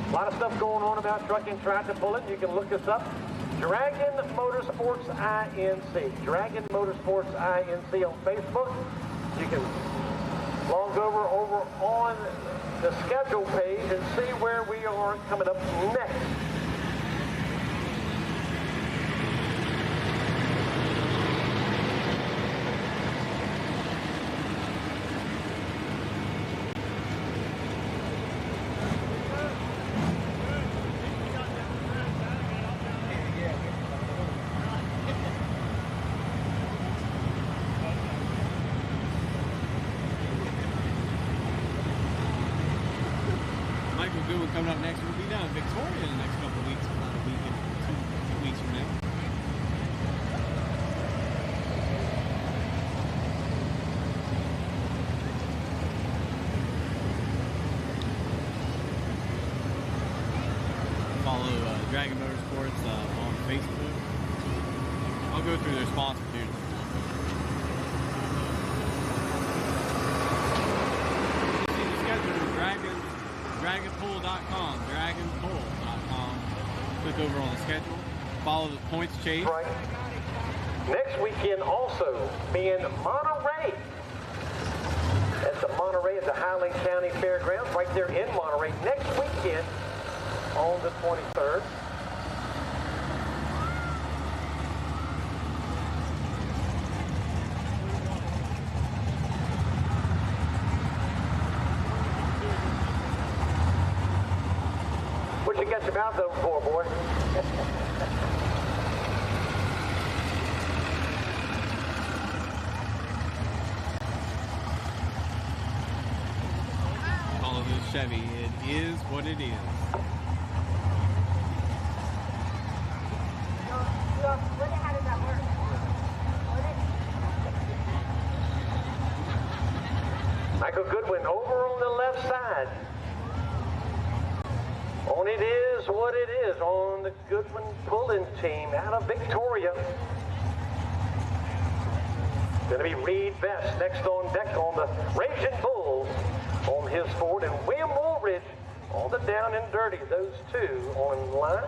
A lot of stuff going on about trucking, tractor pulling. You can look us up. Dragon Motorsports INC. Dragon Motorsports INC on Facebook. You can log over on the schedule page and see where we are coming up next. Coming up next, we'll be down in Victoria in the next couple of weeks, about a week and 2 weeks from now. Follow Dragon Motorsports on Facebook. I'll go through their sponsors here. DragonPool.com. Click over on the schedule. Follow the points chase. Right. Next weekend also be in Monterey. At the Monterey at the Highland County Fairgrounds, right there in Monterey. Next weekend on the 23rd. What you got your mouth open for, boy? Follow this Chevy. It is what it is. How does that work? Michael Goodwin over on the left side. On It Is What It Is on the Goodwin pulling team out of Victoria. Going to be Reed Best next on deck on the Raging Bulls on his Ford, and William Woolridge on the Down and Dirty. Those two on line.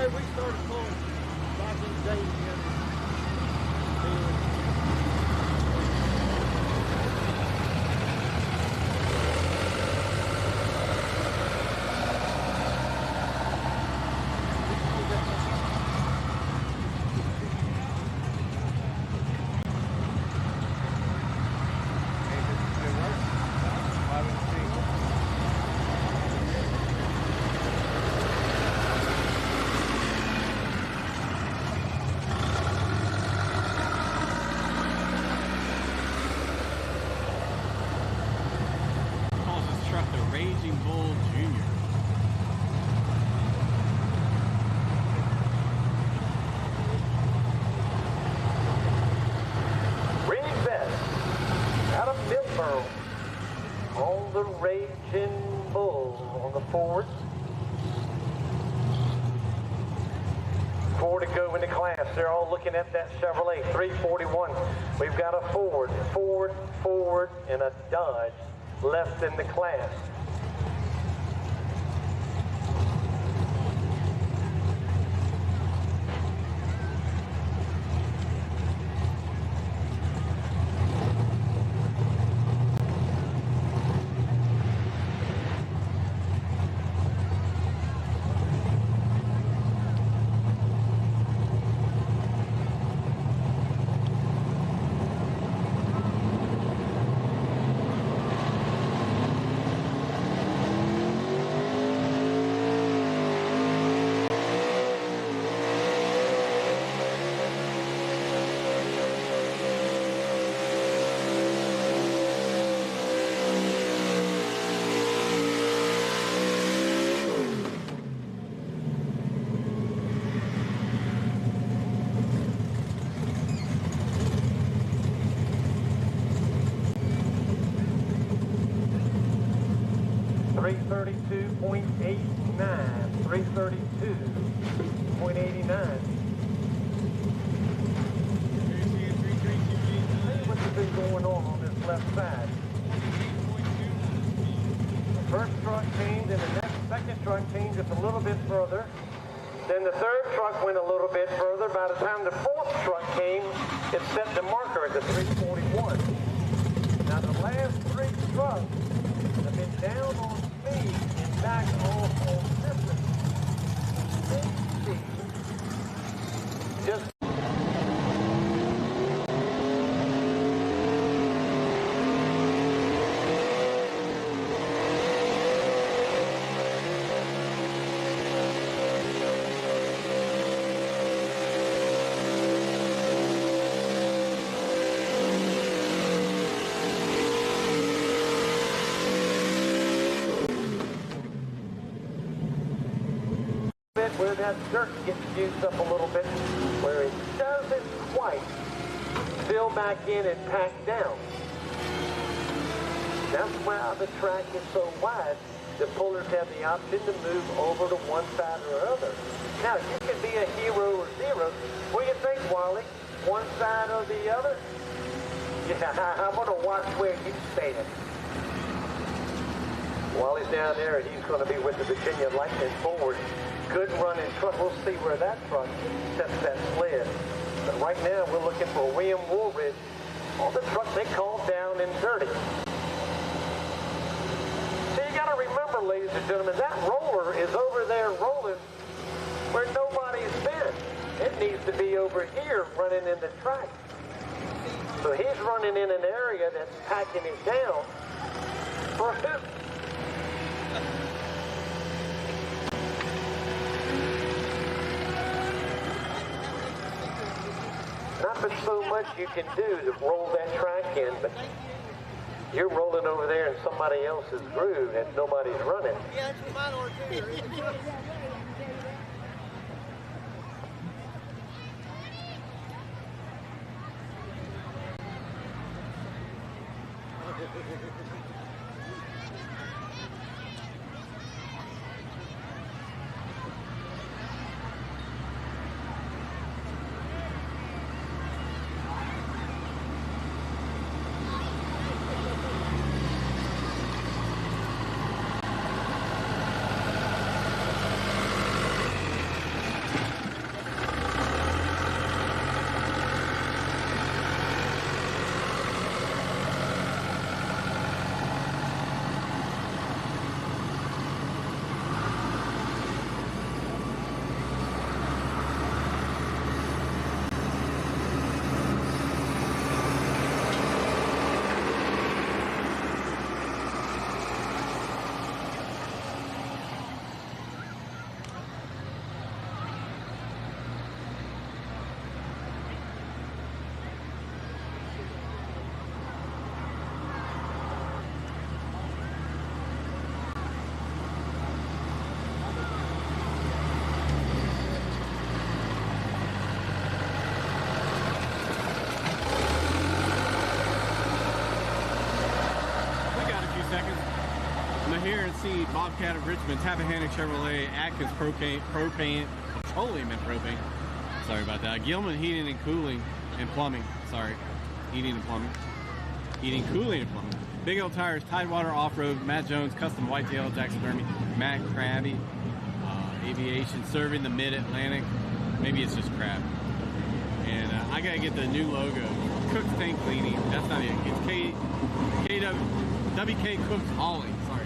way we started pulling back in the day together. Raging Bull Jr. Reed Best out of Millboro on the Raging Bull on the Ford. 4 to go in the class. They're all looking at that Chevrolet 341. We've got a Ford, and a Dodge left in the class. .89, 332.89. What's been going on this left side? The first truck changed, and the second truck changed just a little bit further. Then the third truck went a little bit further. By the time the fourth truck came, it set the marker at the 341. Now the last 3 trucks have been down on speed and back off on distance. Just where that dirt gets used up a little bit, where it doesn't quite fill back in and pack down. That's why the track is so wide. The pullers have the option to move over to one side or other. Now, you can be a hero or zero. What do you think, Wally? One side or the other? Yeah, I'm going to watch where you stand. Wally's down there, and he's going to be with the Virginia Lightning forward. Good running truck. We'll see where that truck sets that sled. But right now, we're looking for William Woolridge on the truck they call down and dirty. So you got to remember, ladies and gentlemen, that roller is over there rolling where nobody's been. It needs to be over here running in the track. So he's running in an area that's packing it down for him. Not but so much you can do to roll that track in, but you're rolling over there in somebody else's groove and nobody's running. Yeah, that's what mine are too. Bobcat of Richmond, Tappahannock Chevrolet, Atkins Petroleum and Propane. Sorry about that. Gilman Heating and Cooling and Plumbing. Sorry. Heating and Plumbing. Heating, Cooling and Plumbing. Big L Tires, Tidewater Off-Road, Matt Jones, Custom Whitetail Taxidermy, Matt Krabby, Aviation, serving the Mid-Atlantic. Maybe it's just crab. And I gotta get the new logo. Cook's Tank Cleaning. That's not it. It's WK Cook's Hauling. Sorry.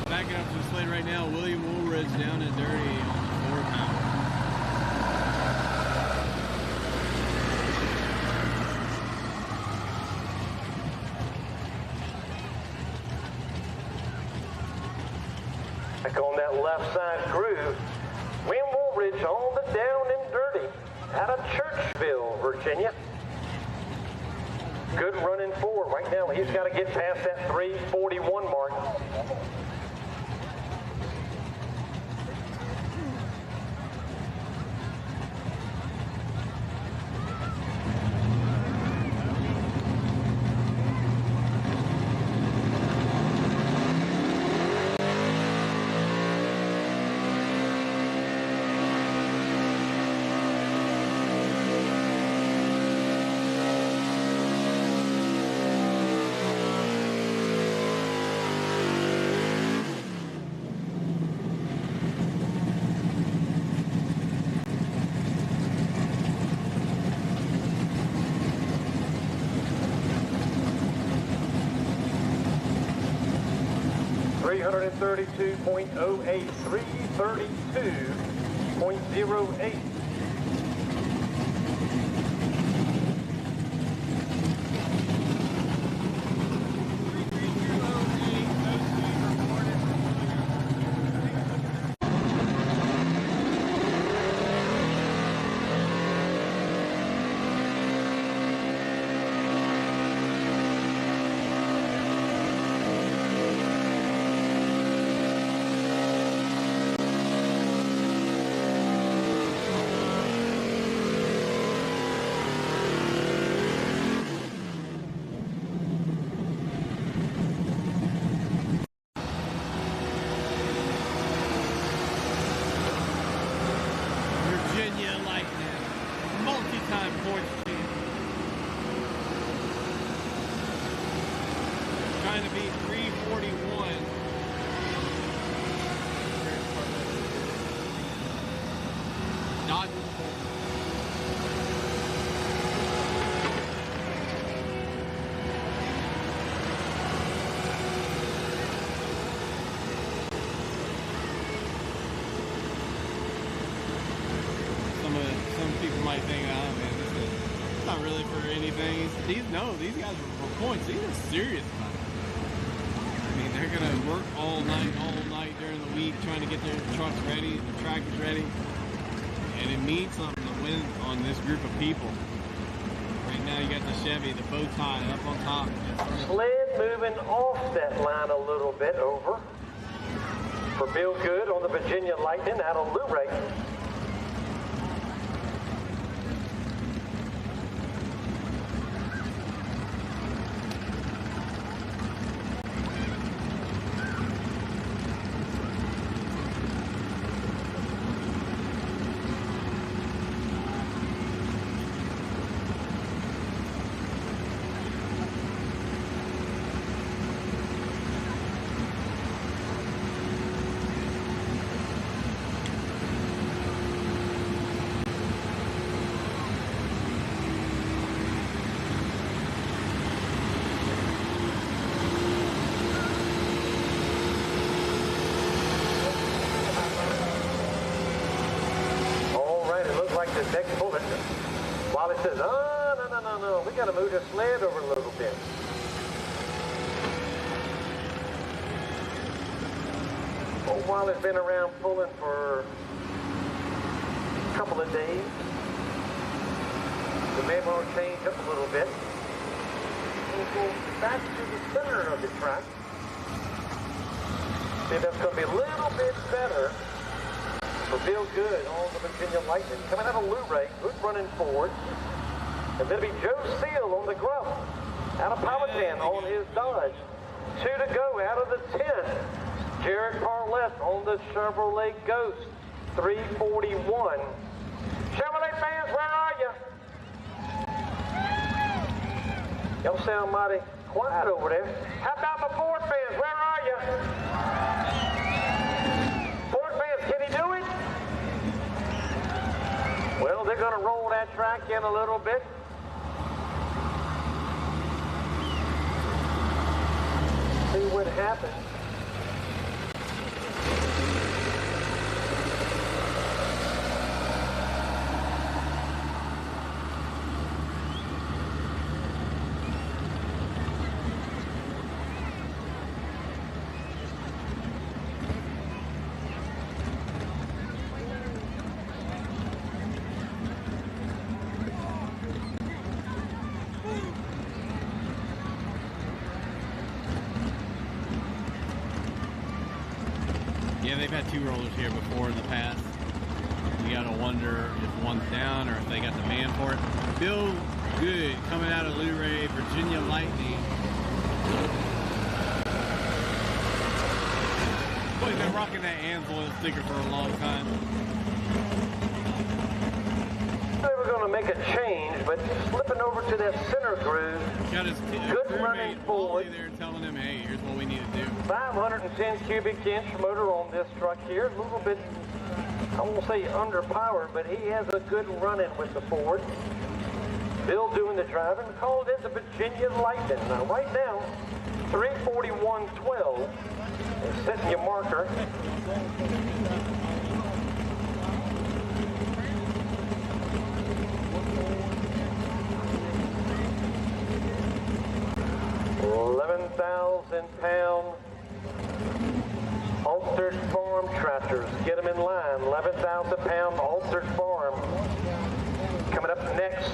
Backing up to the sled right now, William Woolridge down and dirty on the 4-pound. Back on that left side groove, William Woolridge on the down and dirty out of Churchville, Virginia. Good running forward right now. He's got to get past that 341 mark. .08, 332.08. Trying to beat 341. Not some people might think, oh man, this is not really for anything. These guys are for points. These are serious about it. I mean, they're gonna work all night during the week trying to get their trucks ready, their tractors ready, and it means something to win on this group of people. Right now, you got the Chevy, the bow tie up on top. Sled moving off that line a little bit over for Bill Good on the Virginia Lightning out of Luray. The next bullet, while it says, oh, no, we got to move the sled over a little bit. Oh, while it's been around pulling for a couple of days, the may want to change up a little bit. We'll go back to the center of the track. See, that's going to be a little bit better for Bill Good on the Virginia Lightning. Coming out of Luray, good running forward. And then it'll be Joe Seal on the Gruff. Out of Powhatan on his Dodge. 2 to go out of the 10. Jared Parlett on the Chevrolet Ghost. 341. Chevrolet fans, where are you? Y'all sound mighty quiet over there. How about the Ford fans? Where are you? Ford fans, can he do it? Well, they're going to roll that track in a little bit. See what happens. Yeah, they've had 2 rollers here before in the past. You gotta wonder if one's down or if they got the man for it. Bill Good coming out of Luray, Virginia Lightning. Boy, they've been rocking that Ansel sticker for a long time. They were going to make a change, but slipping over to that center groove. Got his Good running forward. there telling him, hey, here's what we need to do. 510 cubic inch motor on this truck here. A little bit, I won't say underpowered, but he has a good run-in with the Ford. Bill doing the driving. Called it the Virginia Lightning. Now, right now, 341.12 is setting your marker. £11,000 altered farm tractors. Get them in line. 11,000 pound altered farm. Coming up next.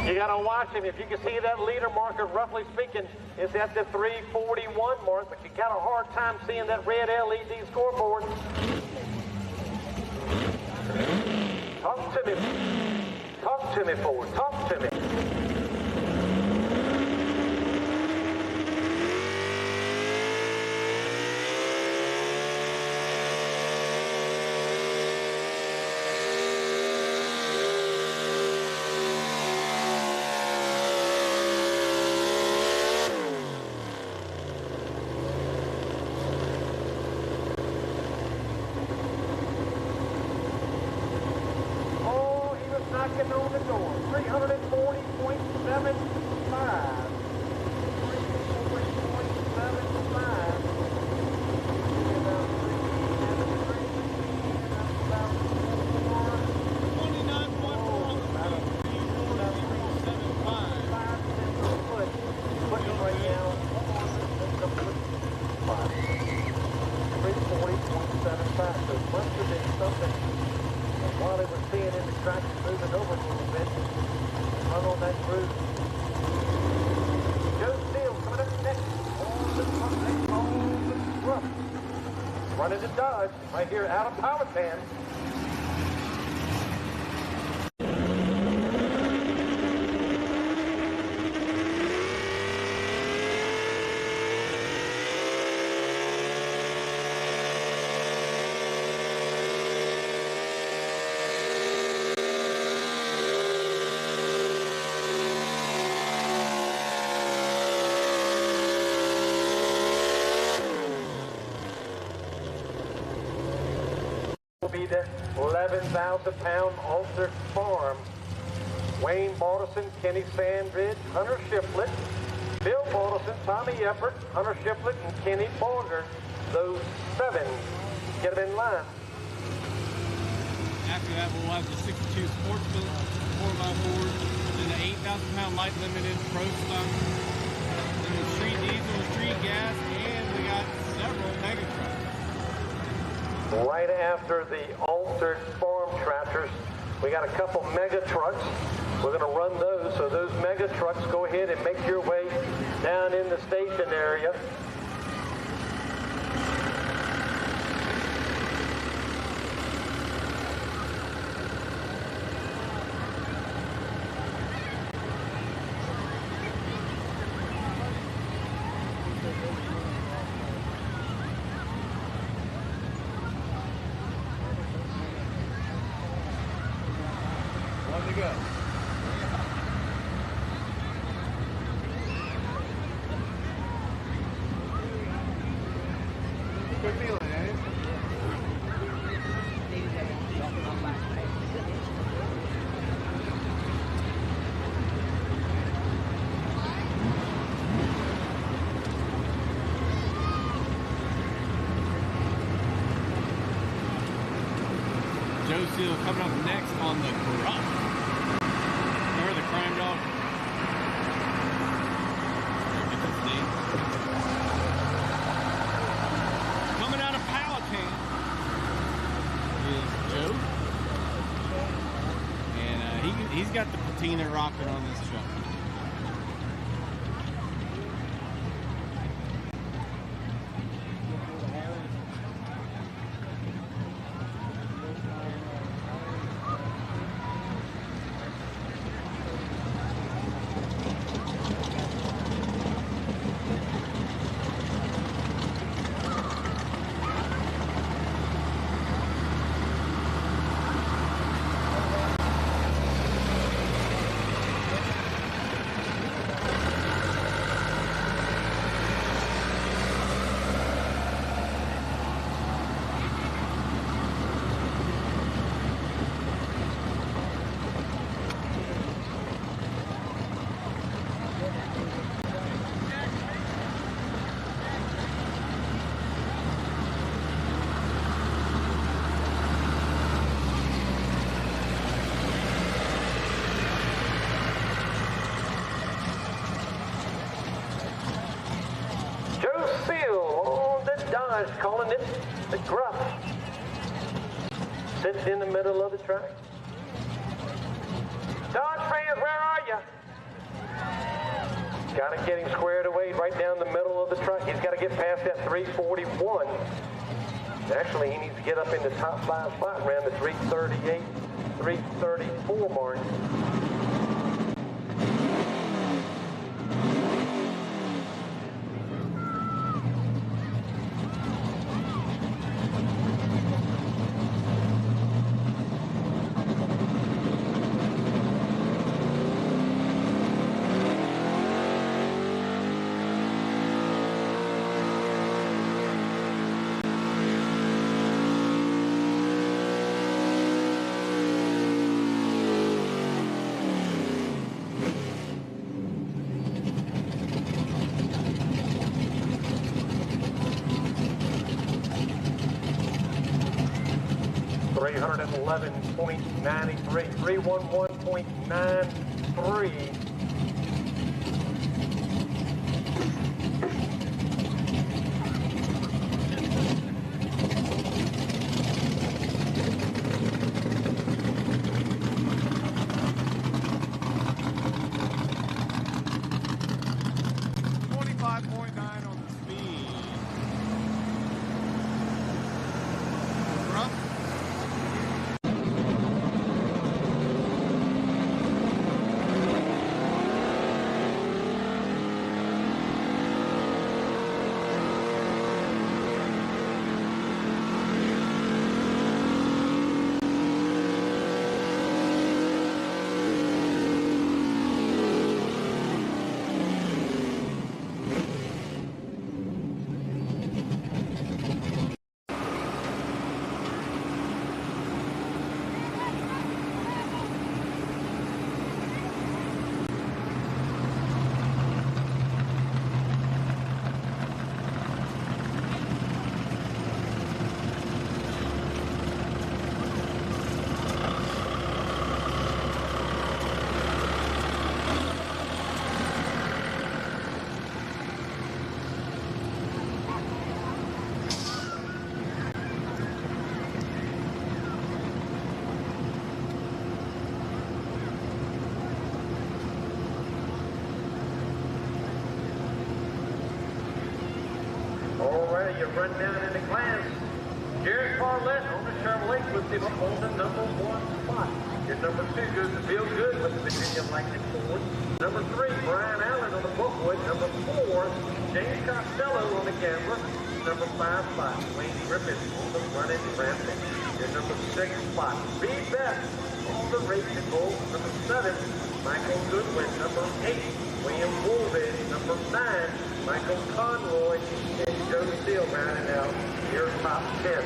You got to watch him. If you can see that leader marker, roughly speaking, is at the 341 mark, but you got a hard time seeing that red LED scoreboard. Talk to me. Talk to me, Ford. Talk to me. Knocking on the door. 340.75. 340.75. So it must have been something. While they were seeing in the track moving over a little bit, run on that groove. Joe Steele coming up next on the Gruff. Running the Dodge right here out of Powhatan. Be the 11,000 pound altered farm Wayne Balderson, Kenny Sandridge, Hunter Shiflett, Bill Balderson, Tommy Eppert, Hunter Shiflett, and Kenny Bolger. Those 7 get them in line. After that, we'll have the 62 Sportsman 4x4, then the 8,000-pound light limited pro stock, then the street diesel, street gas, and we got several mega trucks. Right after the altered farm tractors, we got a couple mega trucks. We're going to run those, so those mega trucks, go ahead and make your way down in the station area. Joe Seal coming up next on the Gruff. Or the Crime Dog. Get this name. Coming out of Powhatan is Joe. And he's got the patina rocket on this truck. Calling it the Gruff. Sitting in the middle of the track. Dodge fans, where are you? Got to get him squared away right down the middle of the track. He's got to get past that 341. Actually, he needs to get up in the top 5 spot around the 338, 334 mark. 311.93, 311.93. Alright, you run down in the class. Jared Parlett on the Chevrolet puts him up on the number 1 spot. Your number 2 goes to Bill Good with the Virginia Lightning Ford. Number 3, Brian Allen on the Bookwood. Number 4, James Costello on the Gambler. Number 5 spot, Wayne Griffith on the running Rampant. Your number 6 spot, B. Beth on the Racing Bull. Number 7, Michael Goodwin. Number 8, William Woolridge. Number 9, Michael Conroy. And Joe Steele rounding out your top 10.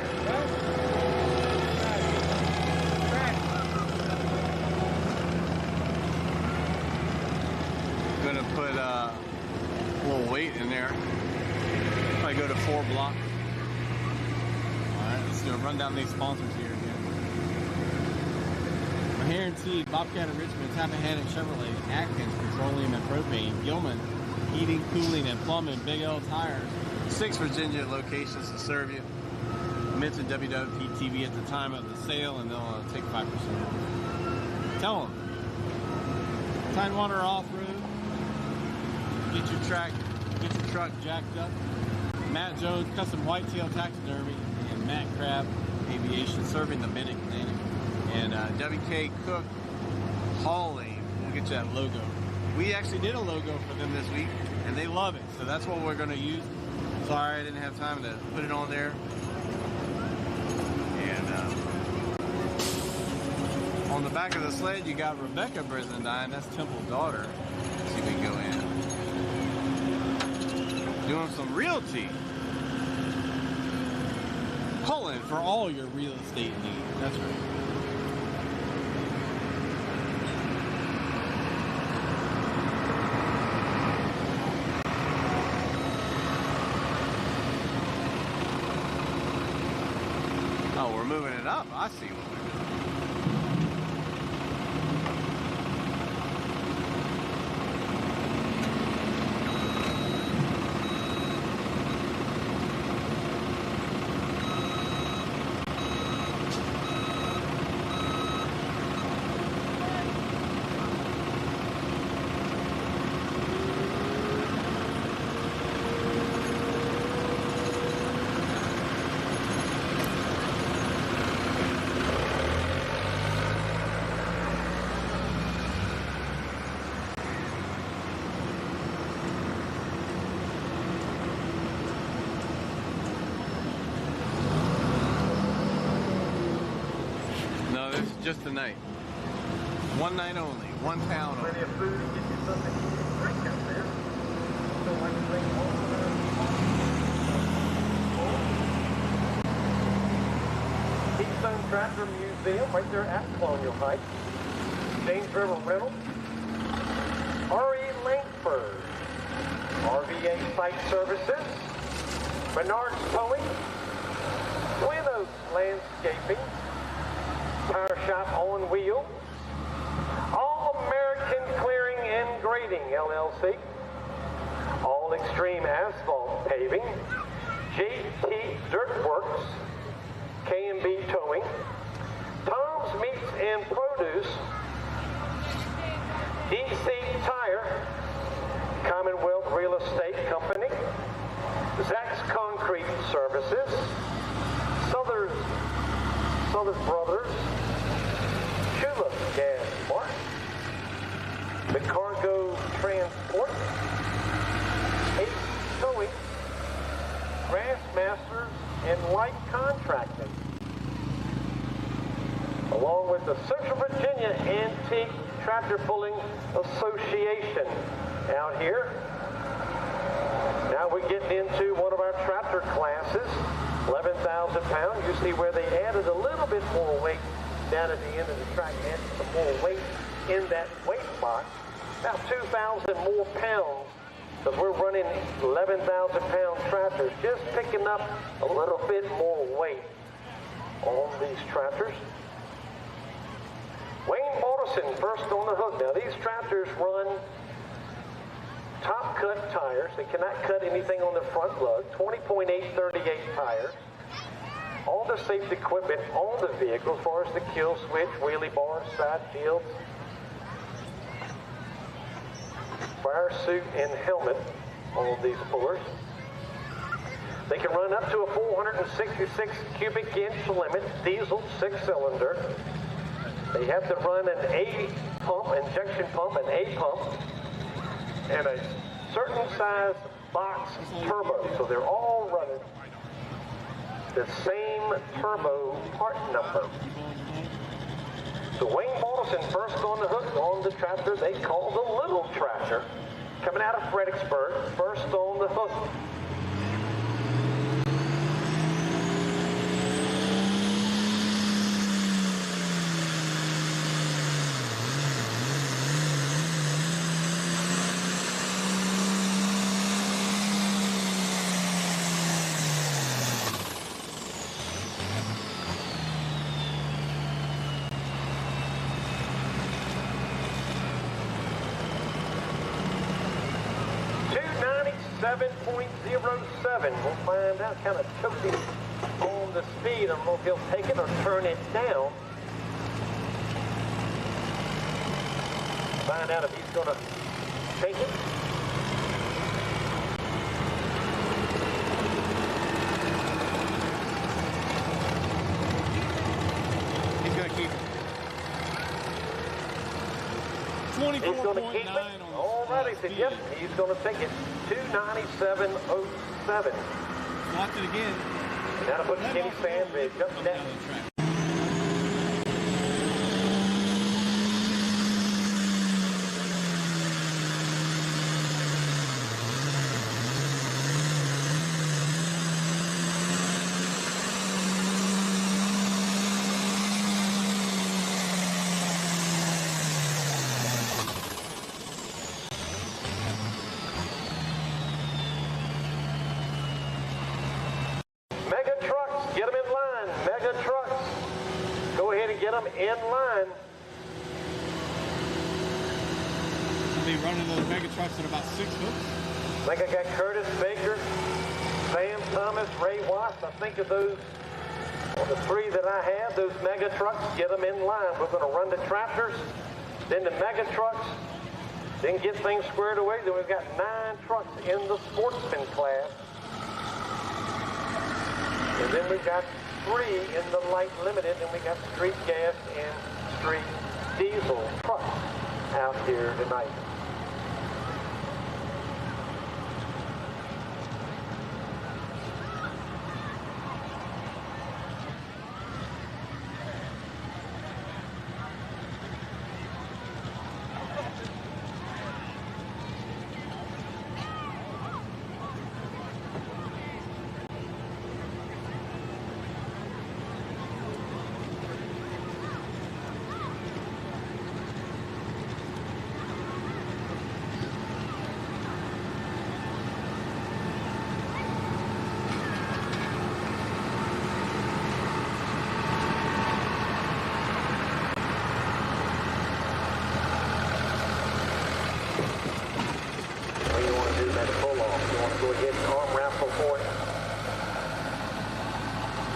Gonna put a little weight in there. Probably go to 4 blocks. Alright, let's do a run down these sponsors here again. Mahare & Tea, Bobcat of Richmond, Tappahannock Chevrolet, Atkins Petroleum and Propane, Gilman Heating, Cooling and Plumbing, Big L Tires. 6 Virginia locations to serve you. Mention WWPTV at the time of the sale and they'll take 5% off. Tell them. Tidewater Off-Road. Get your truck jacked up. Matt Jones, Custom Whitetail Taxidermy, and Matt Crabb Aviation, serving the Mid-Atlantic. And WK Cook Hauling. We'll get you that logo. We actually did a logo for them this week, and they love it. So that's what we're going to use. Sorry, I didn't have time to put it on there. And on the back of the sled, you got Rebecca Brizendine. That's Temple's daughter. Let's see if we can go in. Doing some realty. Cullen for all your real estate needs. That's right. Oh, we're moving it up. I see what we're doing. Just tonight. One night only. One town only. Plenty of food to get you something to eat and drink out there. Don't like to drink all the Keystone Tractor Museum right there at Colonial Heights. James River Rental. R.E. Langford. RVA Site Services. Bernard's Towing. Twin Oaks Landscaping. Tire Shop on Wheels, All American Clearing and Grading LLC, All Extreme Asphalt Paving, JT Dirt Works, K&B Towing, Tom's Meats and Produce, DC Tire, Commonwealth Real Estate Company, Zach's Concrete Services, Southern Brothers, Chula Gas Mart, the Cargo Transport, Ace Towing, Grassmasters, and Light Contracting, along with the Central Virginia Antique Tractor Pulling Association out here. Now we're getting into one of our tractor classes. 11,000 pounds. You see where they added a little bit more weight down at the end of the track, added some more weight in that weight box. About 2,000 more pounds, because we're running 11,000 pound tractors, just picking up a little bit more weight on these tractors. Wayne Morrison first on the hook. Now these tractors run top cut tires. They cannot cut anything on the front lug. 20.838 tires. All the safety equipment on the vehicle, as far as the kill switch, wheelie bars, side shields, fire suit and helmet on these pullers. They can run up to a 466 cubic inch limit, diesel 6-cylinder. They have to run an A pump, injection pump, an A pump, and a certain size box turbo. So they're all running the same turbo part number. So Wayne Balderson first on the hook on the tractor they call the little tractor, coming out of Fredericksburg, first on the hook. We'll find out, kind of choking on the speed. I don't know if he'll take it or turn it down. Find out if he's going to take it. He's going to keep it. 24.9 on the All right, he said, yep, he's going to take it. 297.07. Locked it again. And that'll put Kenny Sandridge up next. In line. We'll be running those mega trucks at about 6 hooks. I think I got Curtis Baker, Sam Thomas, Ray Watts. I think of those, well, the three that I have, those mega trucks, get them in line. We're going to run the tractors, then the mega trucks, then get things squared away. Then we've got 9 trucks in the Sportsman class. And then we've got 3 in the light limited, and we got street gas and street diesel trucks out here tonight.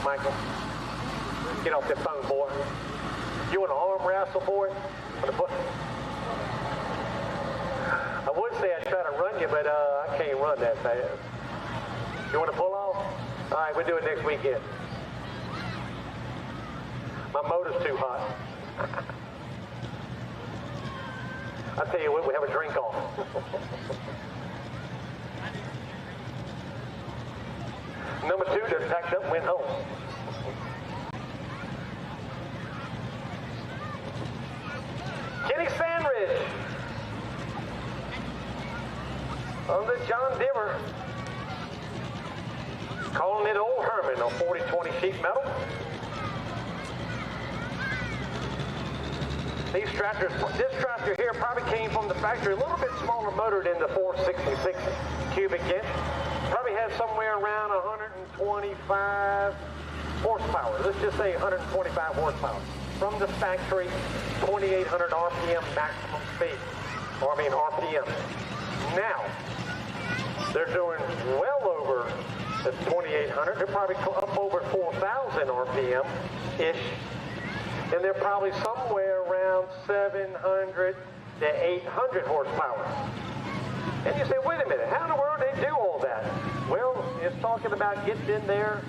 Michael, get off that phone, boy. You want to arm wrestle for it? I would say I'd try to run you, but I can't run that fast. You want to pull off? All right, we'll do it next weekend. My motor's too hot. I tell you what, we have a drink on. Number 2 just packed up and went home. Kenny Sandridge on the John Deere. Calling it Old Herman on 40/20 sheet metal. These tractors, this tractor here probably came from the factory, a little bit smaller motor than the 466 cubic inch. Probably had somewhere around 125 horsepower. Let's just say 125 horsepower. From the factory, 2,800 RPM maximum speed. Or I mean RPM. Now, they're doing well over the 2,800. They're probably up over 4,000 RPM-ish. And they're probably somewhere around 700 to 800 horsepower. And you say, wait a minute, how in the world do they do all that? Well, is talking about getting in there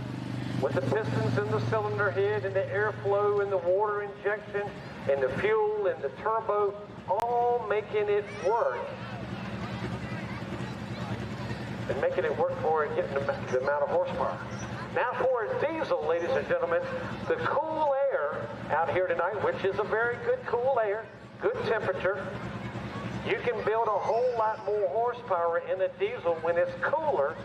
with the pistons in the cylinder head and the airflow and the water injection and the fuel and the turbo, all making it work. And making it work for it, getting the amount of horsepower. Now for a diesel, ladies and gentlemen, the cool air out here tonight, which is a very good cool air, good temperature. You can build a whole lot more horsepower in a diesel when it's cooler,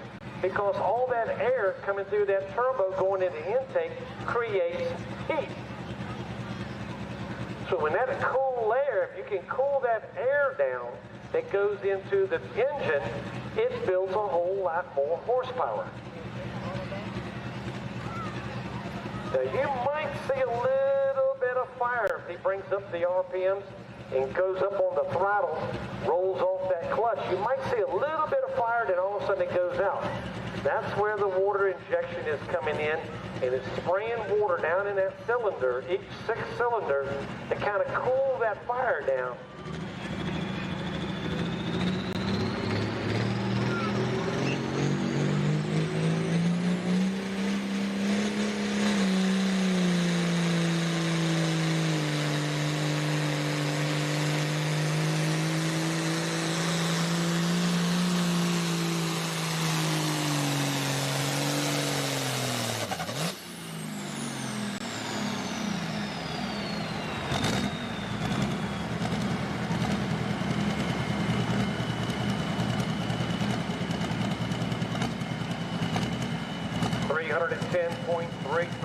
because all that air coming through that turbo going into intake creates heat. So when that cool air, if you can cool that air down that goes into the engine, it builds a whole lot more horsepower. Now you might see a little bit of fire if he brings up the RPMs and goes up on the throttle, rolls off that clutch. You might see a little bit of fire, then all of a sudden it goes out. That's where the water injection is coming in, and it's spraying water down in that cylinder, each 6 cylinders, to kind of cool that fire down.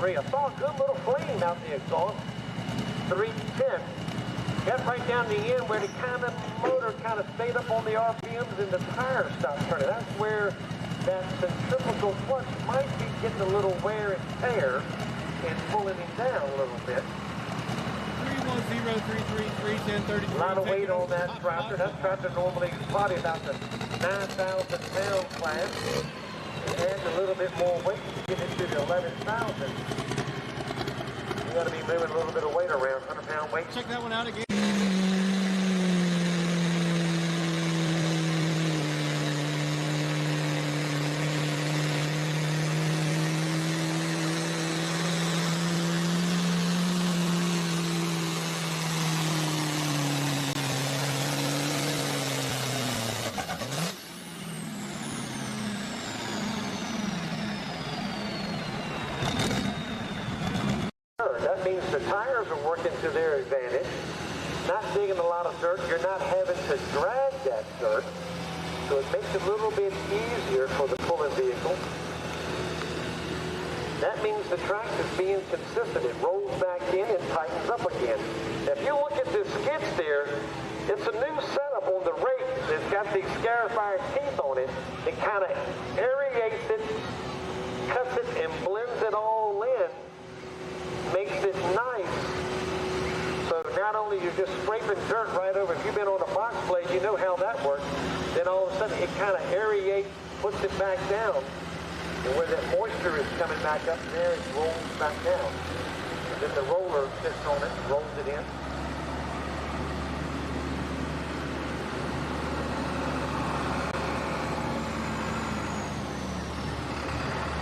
I saw a good little flame out the exhaust. 310. Got right down the end where the kind of motor kind of stayed up on the RPMs and the tires stopped turning. That's where that centrifugal clutch might be getting a little wear and tear and pulling him down a little bit. 310-33-310-33. A lot of weight on that tractor. That tractor normally is probably about the 9,000 pound class. It adds a little bit more weight to get it to the 11,000. You got to be moving a little bit of weight around, 100-pound weight. Check that one out again. That means the tires are working to their advantage. Not digging a lot of dirt. You're not having to drag that dirt. So it makes it a little bit easier for the pulling vehicle. That means the tractor's being consistent. It rolls back in and tightens up again. Now, if you look at this skid steer, it's a new setup on the rake. It's got these scarifier teeth on it. It kind of aerates it, cuts it, and blends it all in. Makes it nice. So not only you're just scraping dirt right over, if you've been on a box blade, you know how that works. Then all of a sudden it kind of aerates, puts it back down. And where that moisture is coming back up there, it rolls back down. And then the roller sits on it, rolls it in.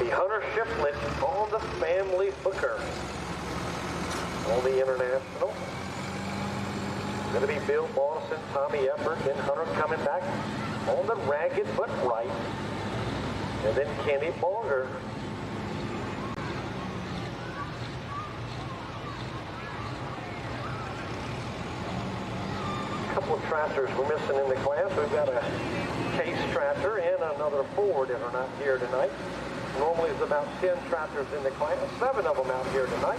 The Hunter Shiplet on the family hooker. On the International. Going to be Bill Morrison, Tommy Effort, then Hunter coming back on the ragged but right. And then Kenny Bonger. A couple of tractors we're missing in the class. We've got a Case tractor and another Ford that are not here tonight. Normally it's about 10 tractors in the class, 7 of them out here tonight.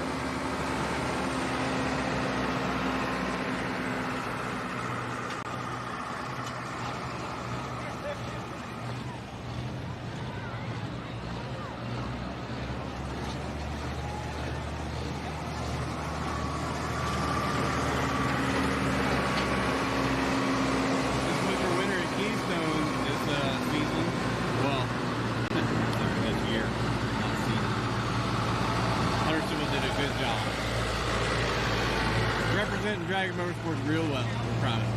Representing Dragon Motorsports real well. We're proud of it.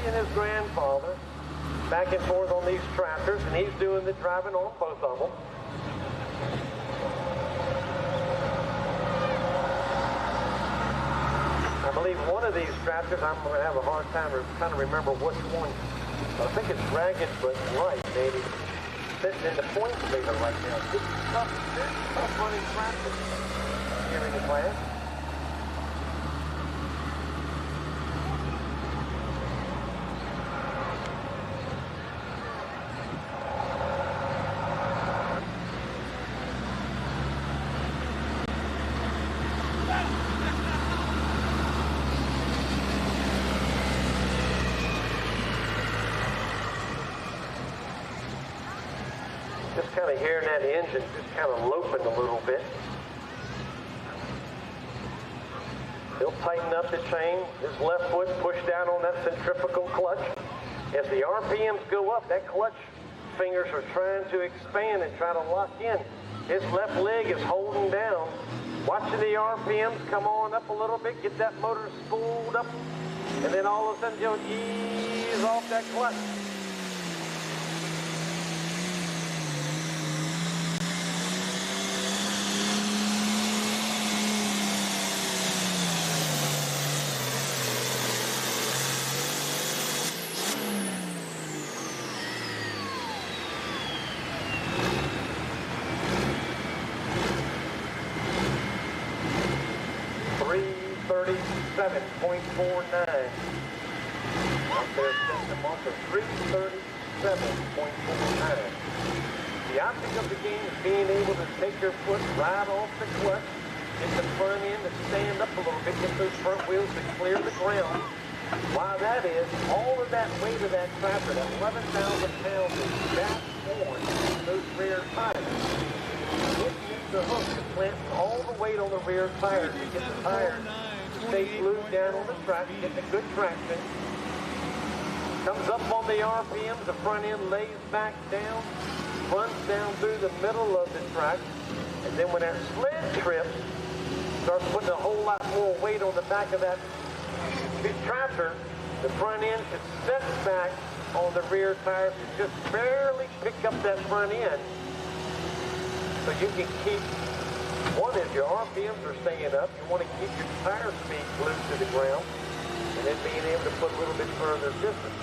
and his grandfather back and forth on these tractors, and he's doing the driving on both of them. I believe one of these tractors, I'm going to have a hard time trying to remember which one. I think it's Dragon, but right, maybe. Sitting in the points leader right now. This is tough running tractor here in the class. Just kind of hearing that engine just kind of loping a little bit. He'll tighten up the chain, his left foot push down on that centrifugal clutch. As the RPMs go up, that clutch fingers are trying to expand and try to lock in. His left leg is holding down. Watching the RPMs come on up a little bit, get that motor spooled up, and then all of a sudden you'll ease off that clutch. .49. Out there setting them off of 337.49. The object of the game is being able to take your foot right off the clutch, get the front end to stand up a little bit, get those front wheels to clear the ground. Why that is, all of that weight of that tractor, that 11,000 pounds is back on those rear tires. It needs the hook to plant all the weight on the rear tires to get the tires stay glued down on the track, get the good traction. Comes up on the RPMs, the front end lays back down, runs down through the middle of the track, and then when that sled trips, starts putting a whole lot more weight on the back of that big tractor, the front end should set back on the rear tires to just barely pick up that front end. So you can keep, one is your RPMs are staying up, you want to keep your tire speed glued to the ground, and then being able to put a little bit further distance.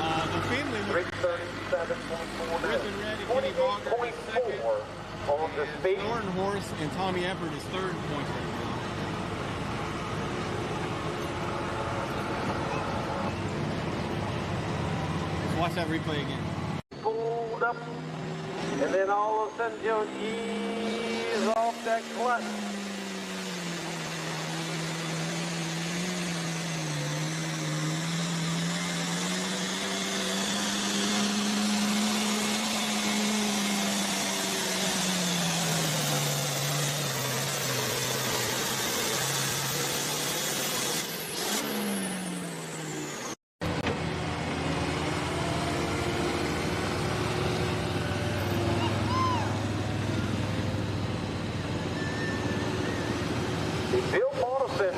The family 337.49. 28.4 on the speed. Thornton Horse and Tommy Everett is third point right now. Let's watch that replay again. Pulled up, and then all of a sudden you'll ease off that clutch.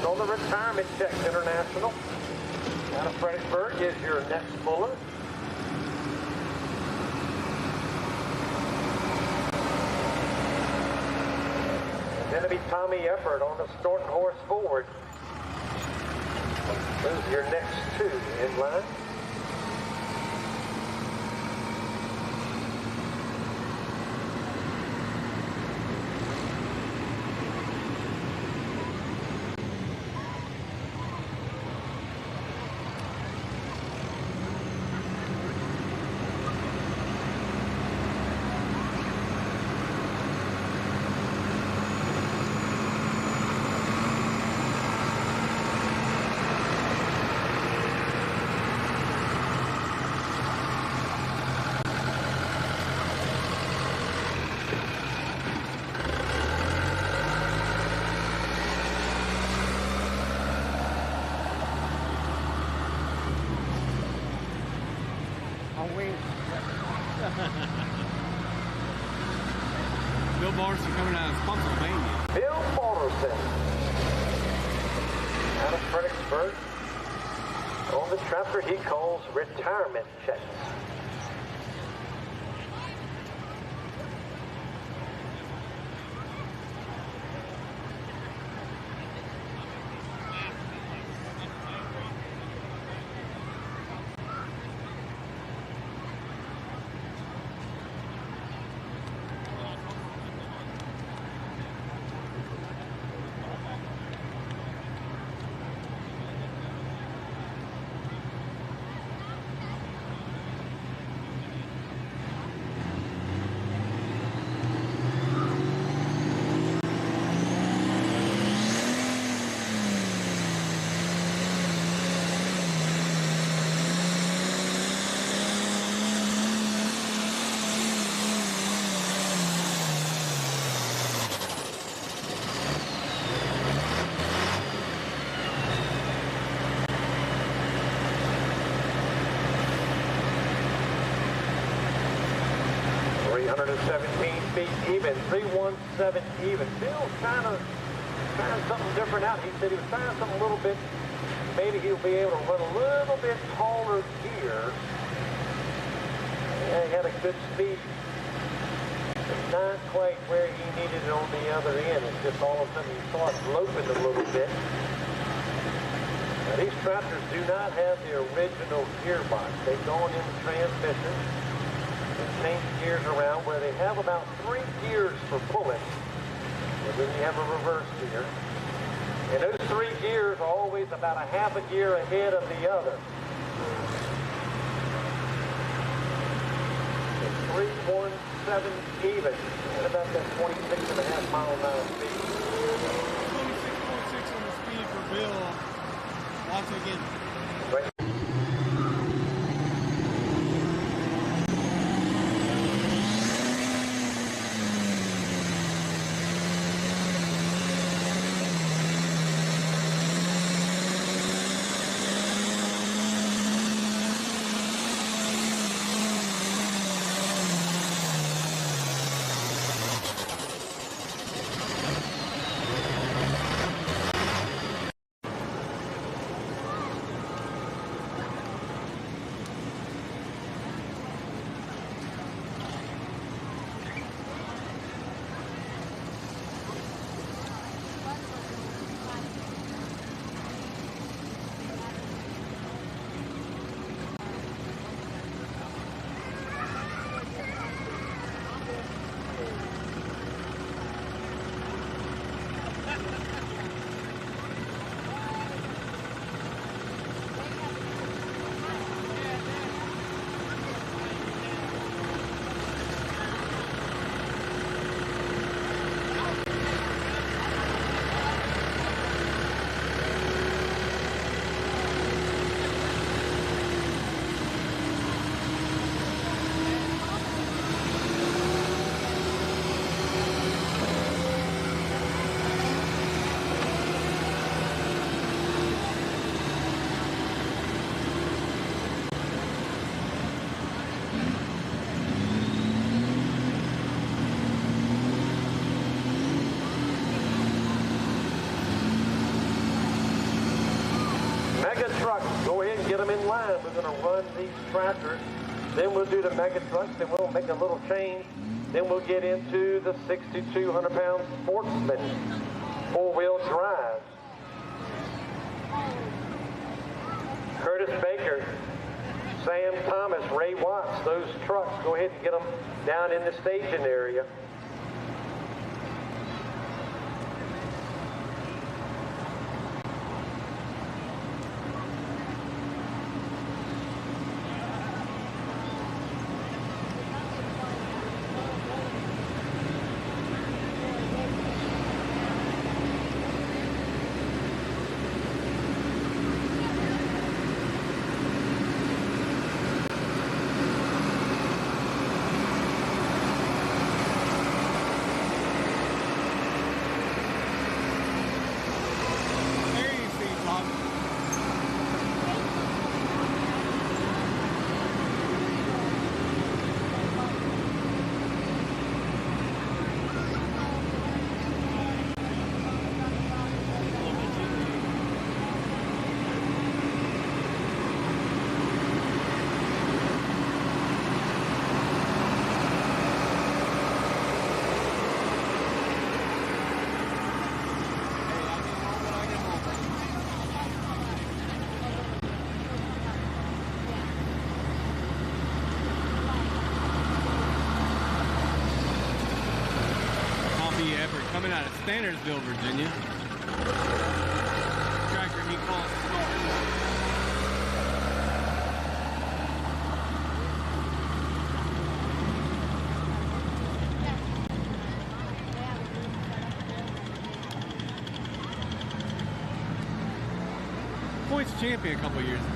On the Retirement Checks International. Out of Fredericksburg is your next puller. Then it'll be Tommy Effort on the Thornton Horse Ford. Those are your next two in line. Bill Morrison coming out of Pennsylvania. Bill Morrison out of Fredericksburg on the the tractor he calls retirement checks. Even 317 even. Bill's trying something different out. He said he was trying something a little bit. Maybe he'll be able to run a little bit taller gear. Yeah, he had a good speed. It's not quite where he needed it on the other end. It's just all of a sudden he starts loping a little bit. Now, these tractors do not have the original gearbox. They've gone in the transmission and change gears around where they have about 3 gears for pulling, and then you have a reverse gear. And those 3 gears are always about a half a gear ahead of the other. It's 317 even, at about that 26.5 mile-an-hour speed. 26.6 on the speed for Bill. Watch it again. Right. Go ahead and get them in line. We're going to run these tractors. Then we'll do the mega trucks. Then we'll make a little change. Then we'll get into the 6,200-pound Sportsman 4-wheel drive. Curtis Baker, Sam Thomas, Ray Watts, those trucks. Go ahead and get them down in the staging area. coming out of Standardsville, Virginia. Tractor he calls Sportsman. Points champion a couple years ago.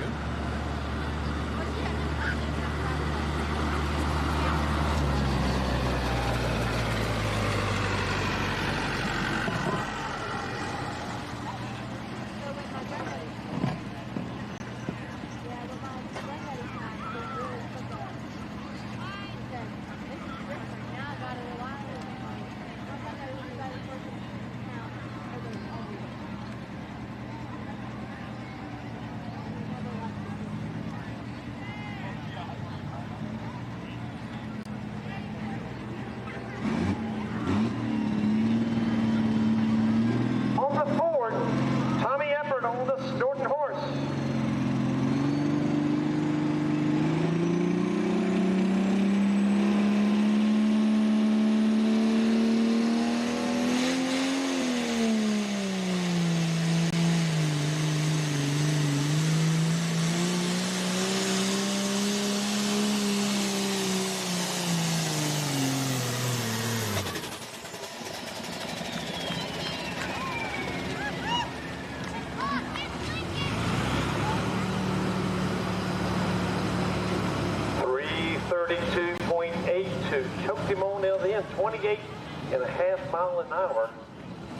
Choked him on the other end, 28.5 miles an hour,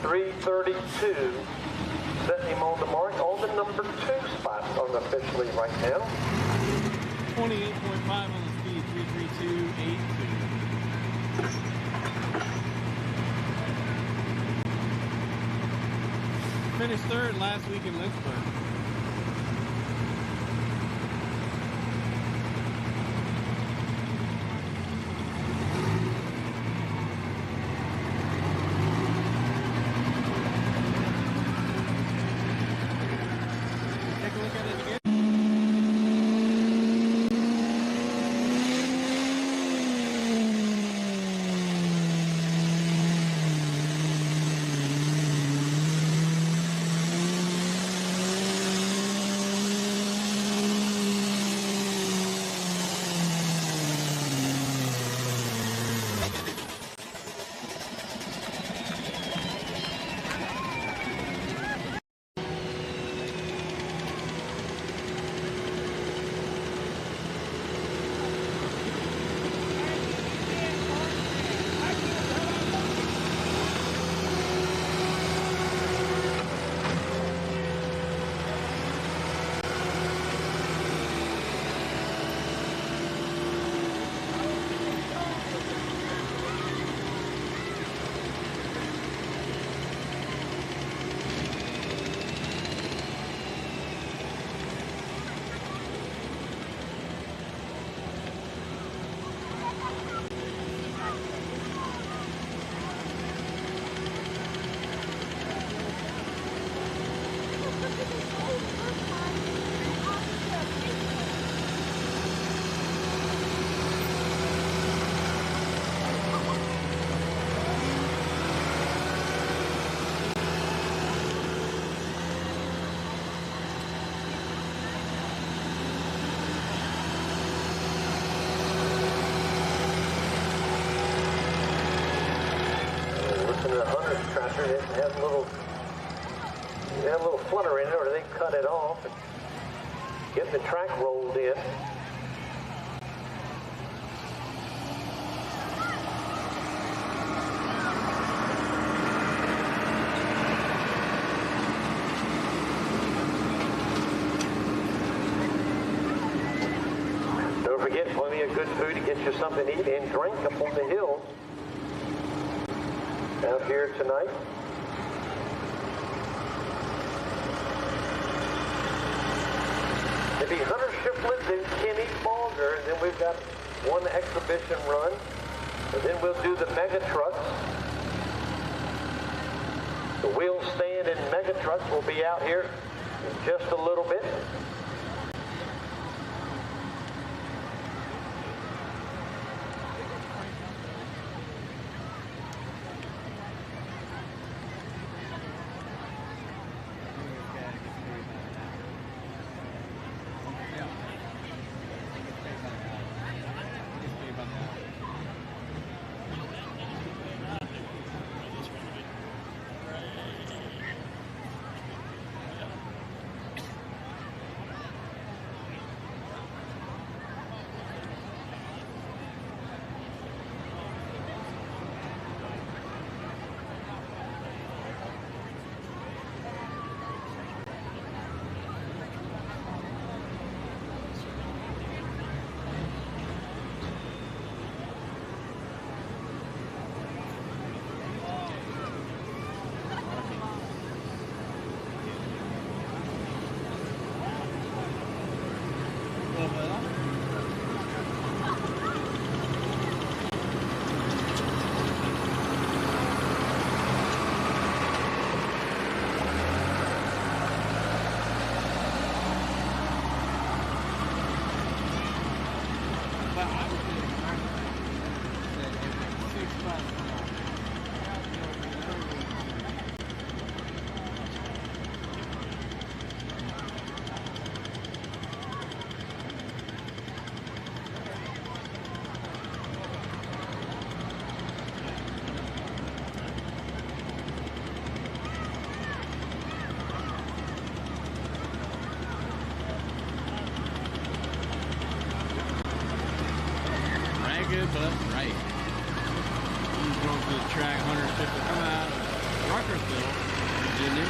332, setting him on the mark on the number 2 spot unofficially right now. 28.5 on the speed, 332.82. Finished third last week in Lynchburg. It has a little flutter in it, or they cut it off and get the track rolled in. Don't forget, plenty of good food to get you something to eat and drink up on the hill out here tonight. Maybe Hunter Shiflett and Kenny Balger, and then we've got one exhibition run, and then we'll do the mega trucks. The wheel stand and mega trucks will be out here in just a little bit. cut right. He's going to the track 150 come out of Ruckersville, Virginia.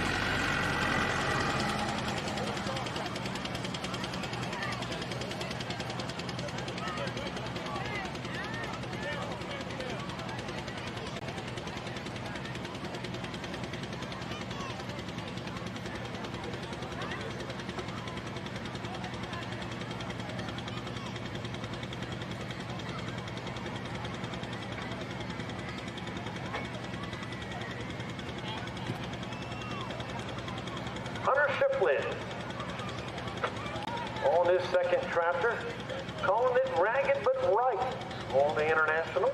On his second tractor, calling it ragged but right on the International.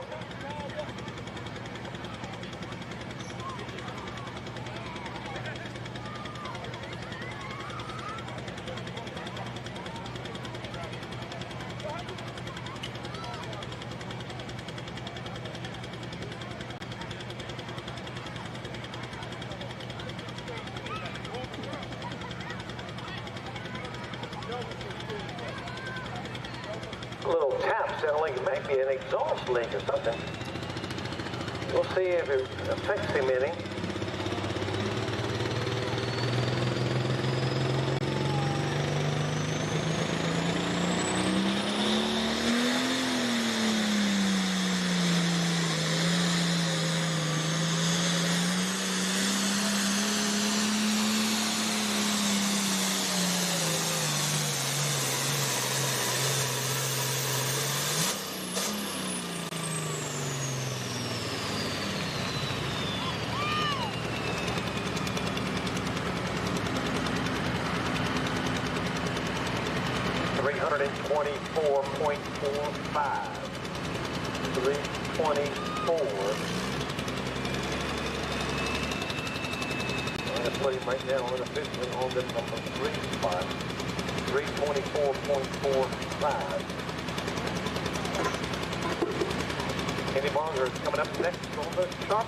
A little tap sounding like it might be an exhaust leak or something. We'll see if it affects him any. .45. 324. I'm going to put him right now unofficially on the number 3 spot. 324.45. Kenny Barger is coming up next on the sharp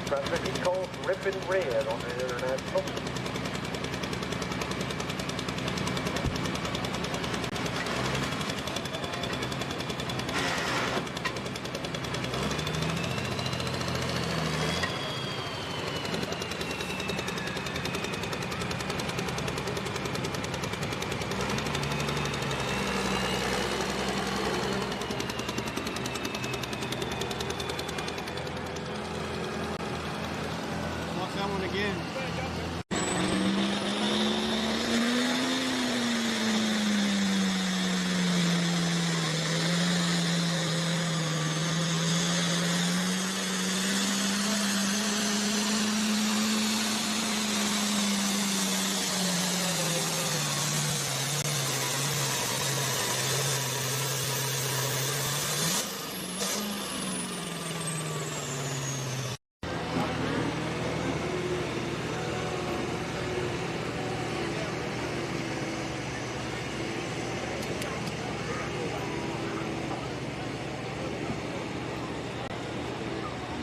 tractor he calls Rippin' Red on the International. That one again.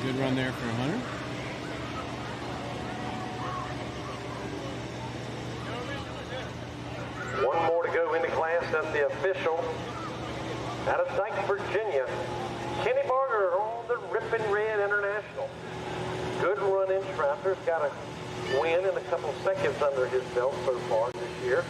Good run there for Hunter. One more to go in the class. That's the official. Out of Dayton, Virginia, Kenny Barger on the Rippin' Red International. Good run in tractors. Got a win and a couple seconds under his belt so far this year.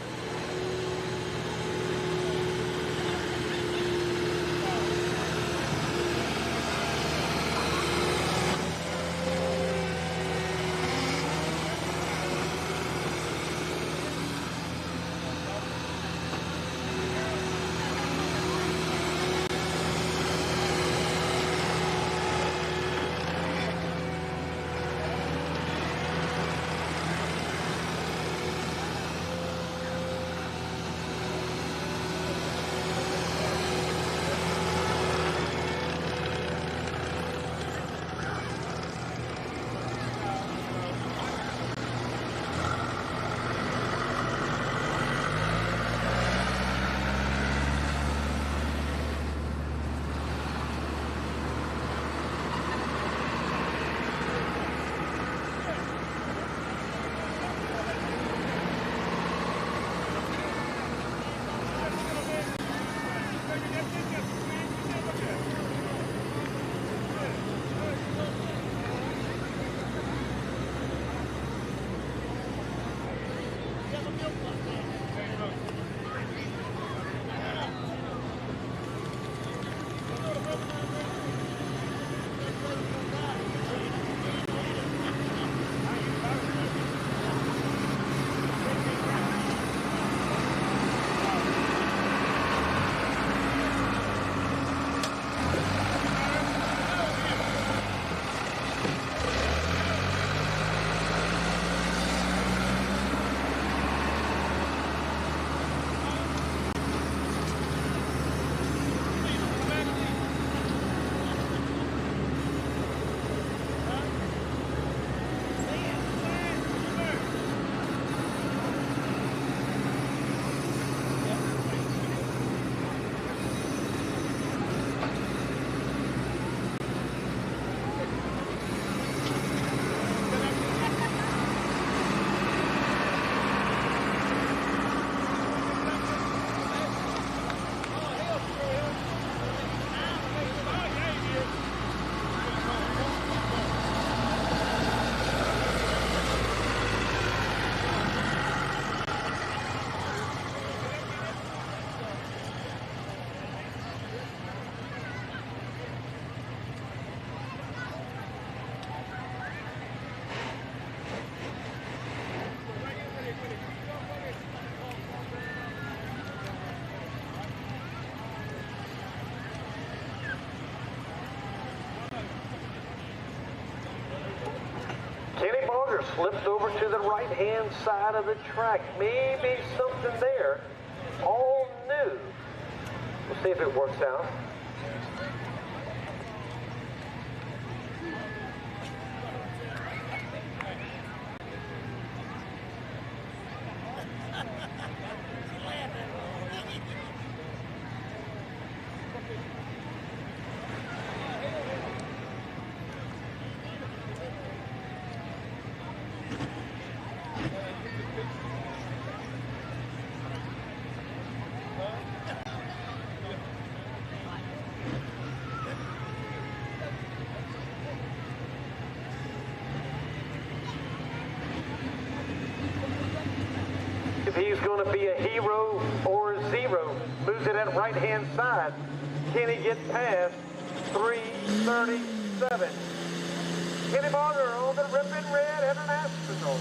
Bogger slips over to the right-hand side of the track. Maybe something there. All new. We'll see if it works out. If he's going to be a hero or a zero, moves it at right-hand side. Can he get past 337? Kenny Bogger on the ripping red international.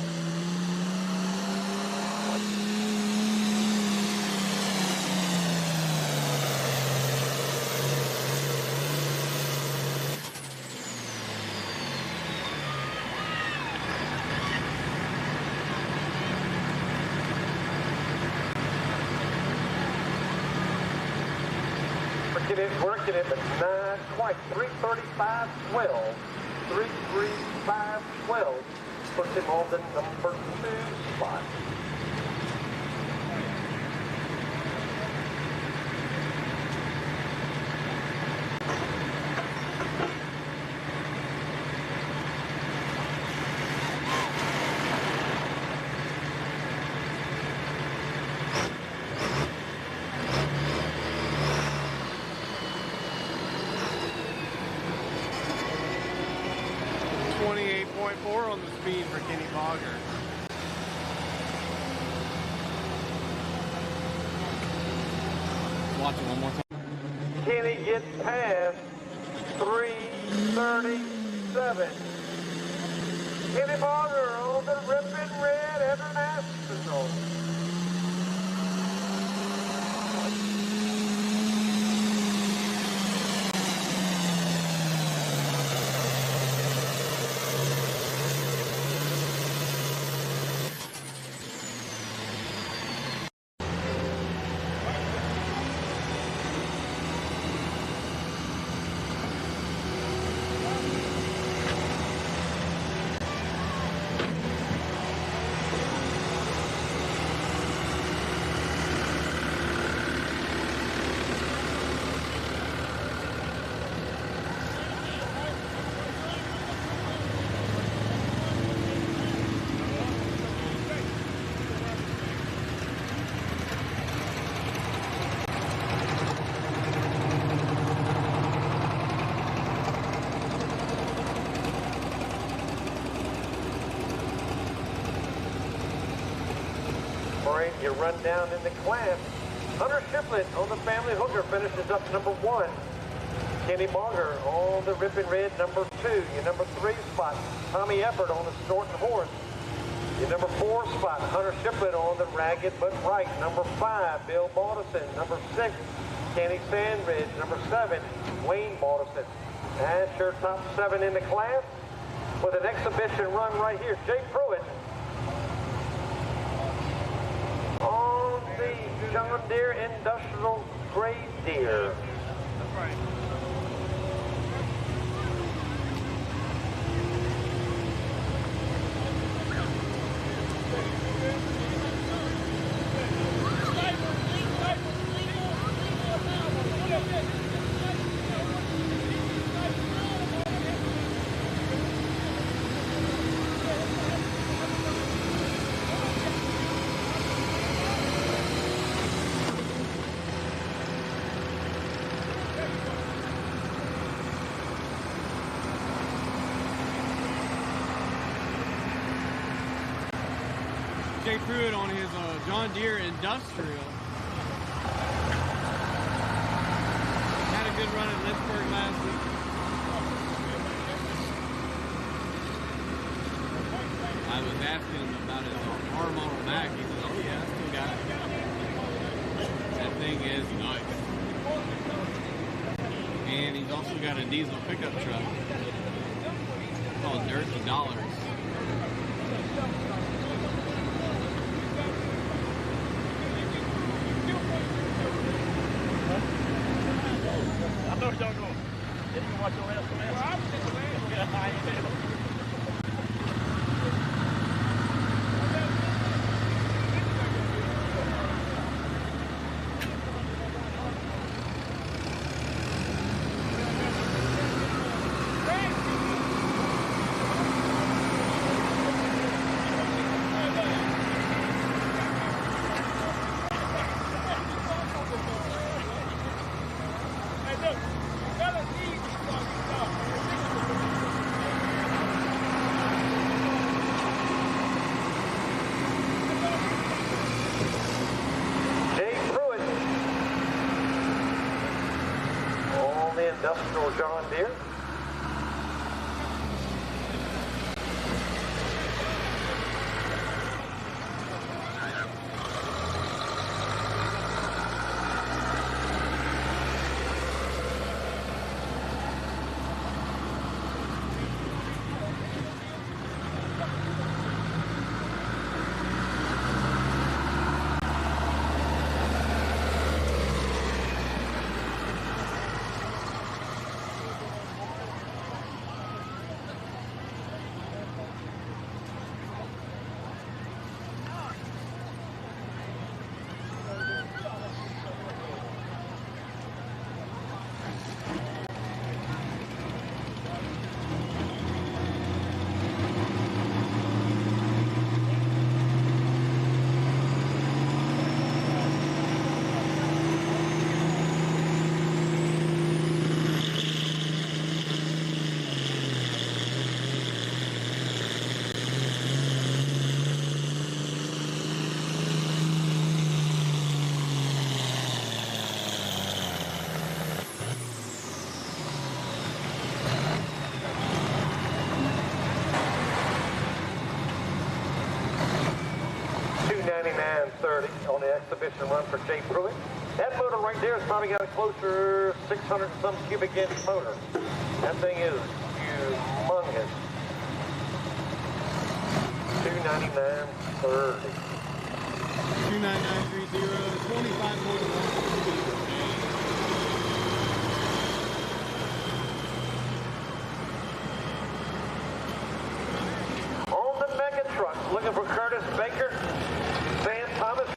Working it, but not quite. 335.12. 335.12 puts him on the number 2 spot. On the speed for Kenny Bogger. Watch it one more time. Can he get past 337? Kenny Bogger on the ripping red international. You run down in the class. Hunter Shiplett on the family hooker finishes up number 1. Kenny Bogger on the ripping red number 2. Your number 3 spot, Tommy Effort on the Storton horse. Your number 4 spot, Hunter Shiplett on the ragged but right. Number 5, Bill Balderson. Number 6, Kenny Sandridge. Number 7, Wayne Balderson. That's your top 7 in the class. With an exhibition run right here, Jay Pruitt on the John Deere Industrial Grade Deer. That's right. Jay Pruitt on his John Deere Industrial. Had a good run at Lynchburg last week. I was asking him about his R model Mac. He said, "Oh yeah, I still got it. That thing is nice." And he's also got a diesel pickup truck called Dirt to Dollars. Didn't you watch the last one? Well, I was in the last. Yeah, I did. Industrial John Deere. On the exhibition run for Jay Pruitt. That motor right there has probably got a closer 600 and some cubic inch motor. That thing is humongous. 299.30. 29930, 25.1. Looking for Curtis Baker, Sam Thomas.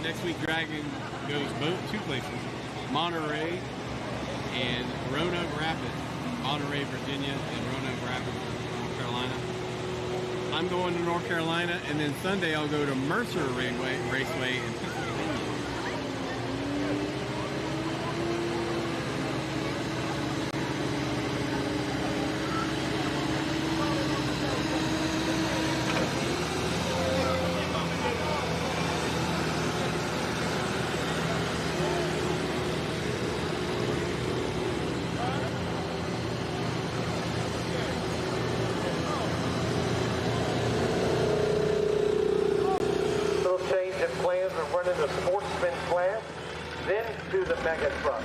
Next week, Dragon goes two places, Monterey and Roanoke Rapids. Monterey, Virginia, and Roanoke Rapids, North Carolina. I'm going to North Carolina, and then Sunday I'll go to Mercer Raceway in Pennsylvania. The Sportsman class, then to the mega truck.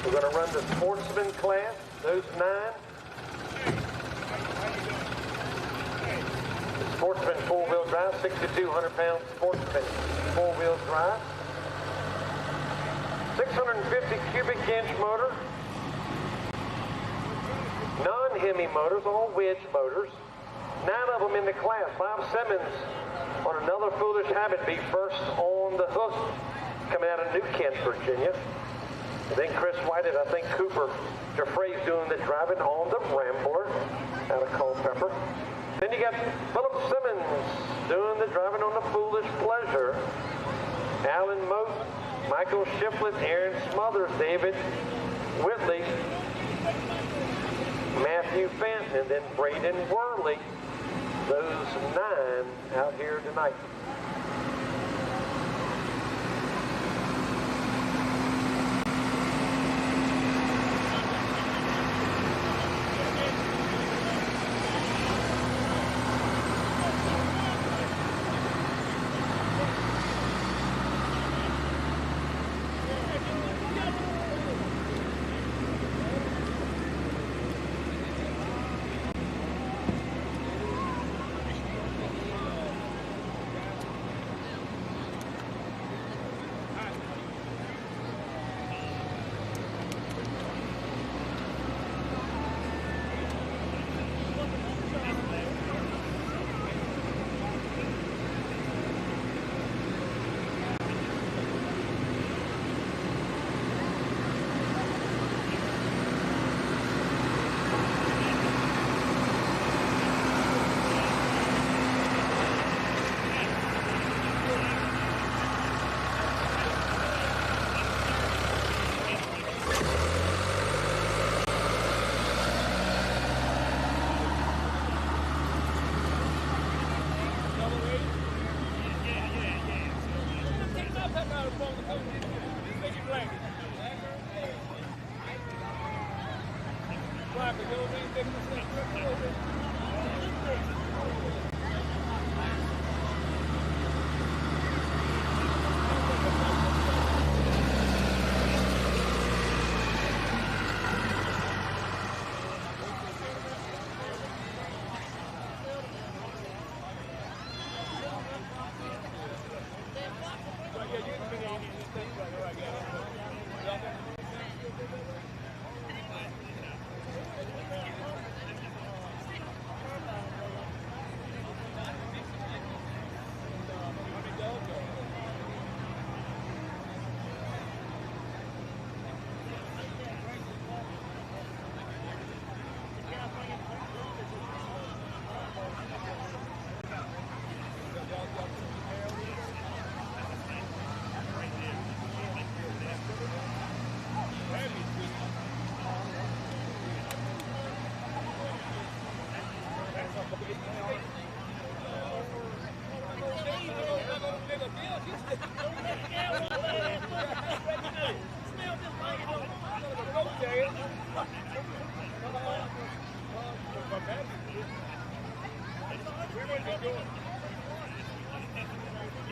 We're going to run the Sportsman class, those 9. The Sportsman 4-wheel drive, 6,200 pound Sportsman 4-wheel drive. 650 cubic inch motor. Non-Hemi motors, all wedge motors. 9 of them in the class. Bob Simmons on Another Foolish Habit be first on the hook coming out of New Kent, Virginia. And then Chris White and I think Cooper Jeffrey's doing the driving on the Rambler out of Culpeper. Then you got Philip Simmons doing the driving on the Foolish Pleasure. Alan Moat, Michael Shiflett, Aaron Smothers, David Whitley, Matthew Fenton, and then Braden Worley. Those 9 land out here tonight.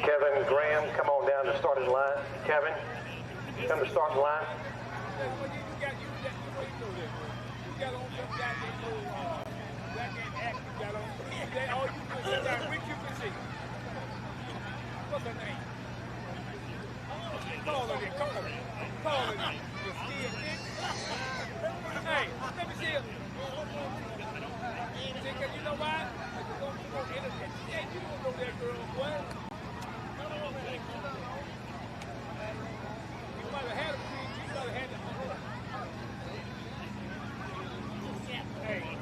Kevin Graham, come on down to starting line. Kevin, come to starting line. What's her name? Call her then. Call her. Call her then. Hey, let me see her. Because you know why? Because you're going to internet. Yeah, you don't know that girl, boy. You might have had a kid. You might have had a Hey.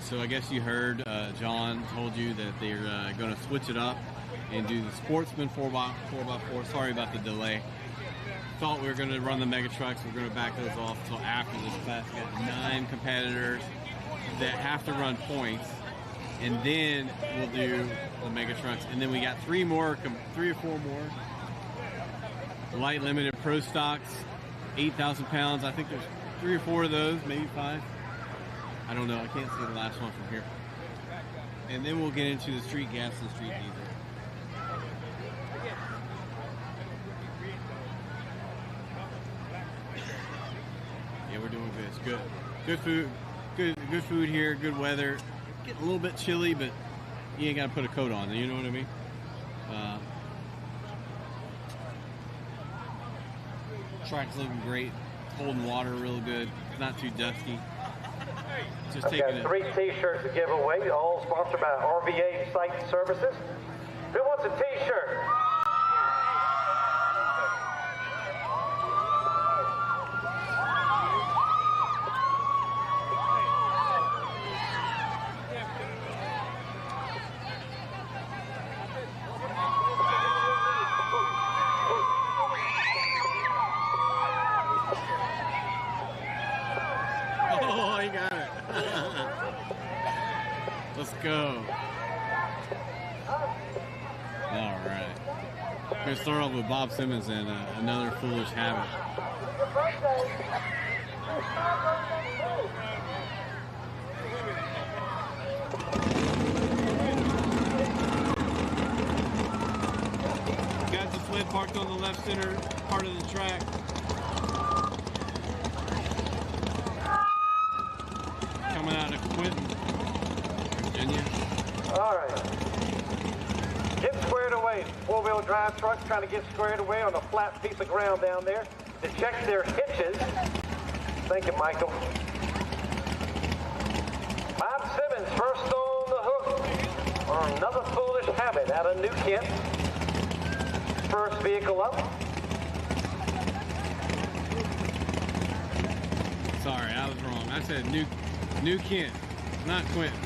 So I guess you heard John told you that they're going to switch it up and do the Sportsman 4x4. Sorry about the delay. Thought we were going to run the mega trucks. We're going to back those off until after this class. We got 9 competitors that have to run points, and then we'll do the mega trucks. And then we got 3 or 4 more light limited pro stocks, 8,000 pounds. I think there's 3 or 4 of those, maybe 5. I don't know. I can't see the last one from here. And then we'll get into the street gas and street diesel. Yeah, we're doing good. It's good. Good food. Good food here. Good weather. Getting a little bit chilly, but you ain't got to put a coat on. You know what I mean? Track's looking great. Holding water real good. Not too dusty. Just I've got 3 T-shirts to give away, all sponsored by RVA Site Services. Who wants a T-shirt? Oh, he got it. Let's go. All right. We're going to start off with Bob Simmons and Another Foolish Habit. Got the sled parked on the left center part of the track. Coming out of Quinton, Virginia. All right. Get squared away. 4-wheel drive trucks trying to get squared away on a flat piece of ground down there to check their hitches. Thank you, Michael. Bob Simmons first on the hook on Another Foolish Habit out of New Kent. First vehicle up. Sorry, I was wrong. I said New Kent, not Quinton.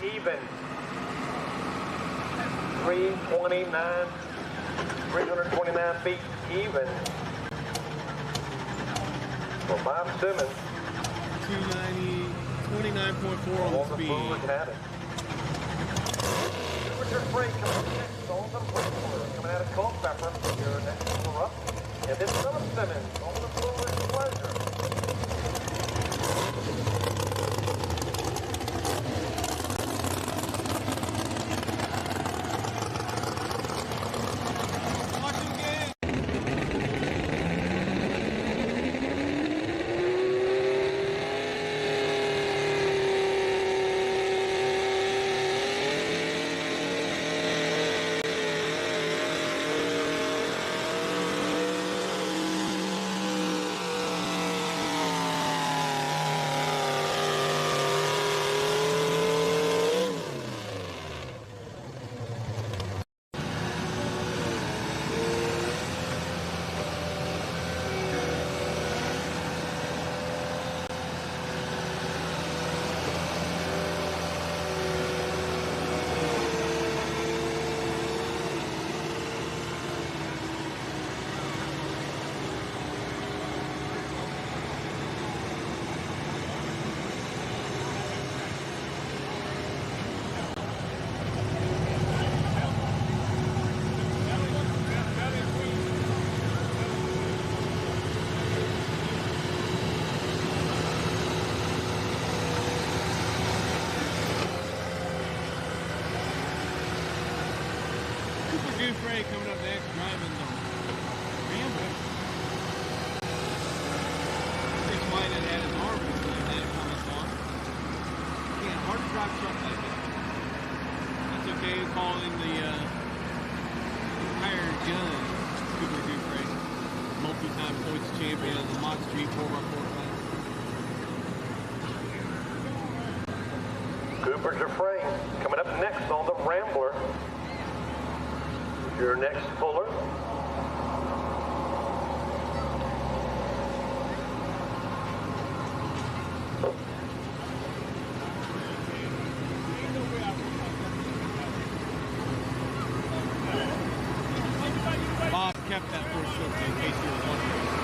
Even. 329 even. 329 feet even. Well, Bob Simmons 29.4 on the speed. had it. Richard Frey coming next on the Rambler, coming out of Culpeper. Your next puller up. And then Philip Simmons on the Blue Ridge Pleasure. Frey coming up next, driving the Rambler. Chris White had his arm and had it coming off. Yeah, hard to drive truck like that. That's okay, we call him the hired gun, Cooper Dufresne. Multi-time points champion of the Mott Street 4x4 class. Cooper Dufresne coming up next on the Rambler. Your next puller. Bob kept that for short in case you were wondering.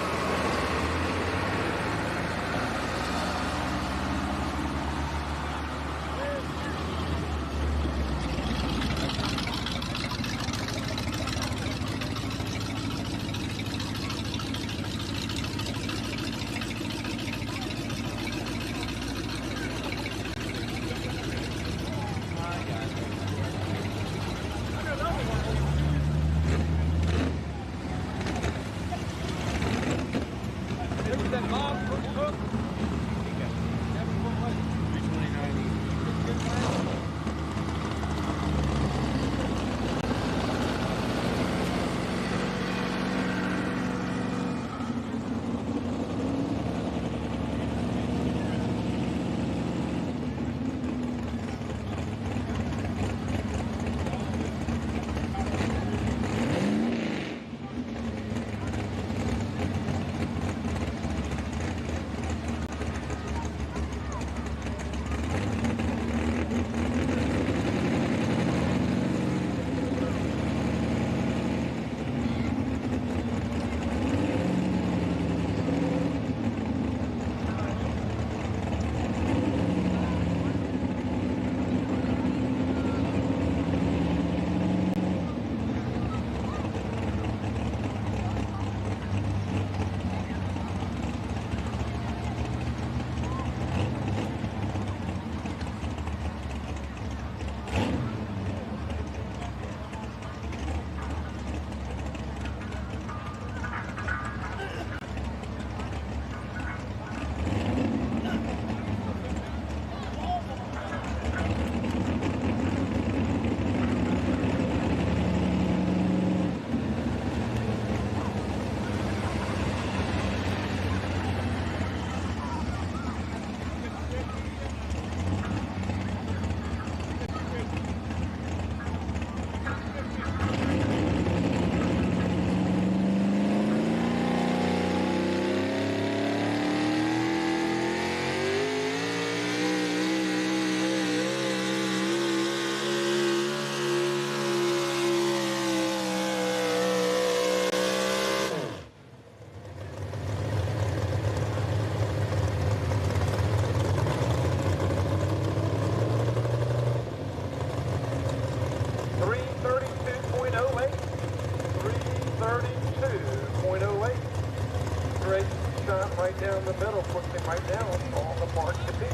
right down the middle, puts him right down on the mark to beat.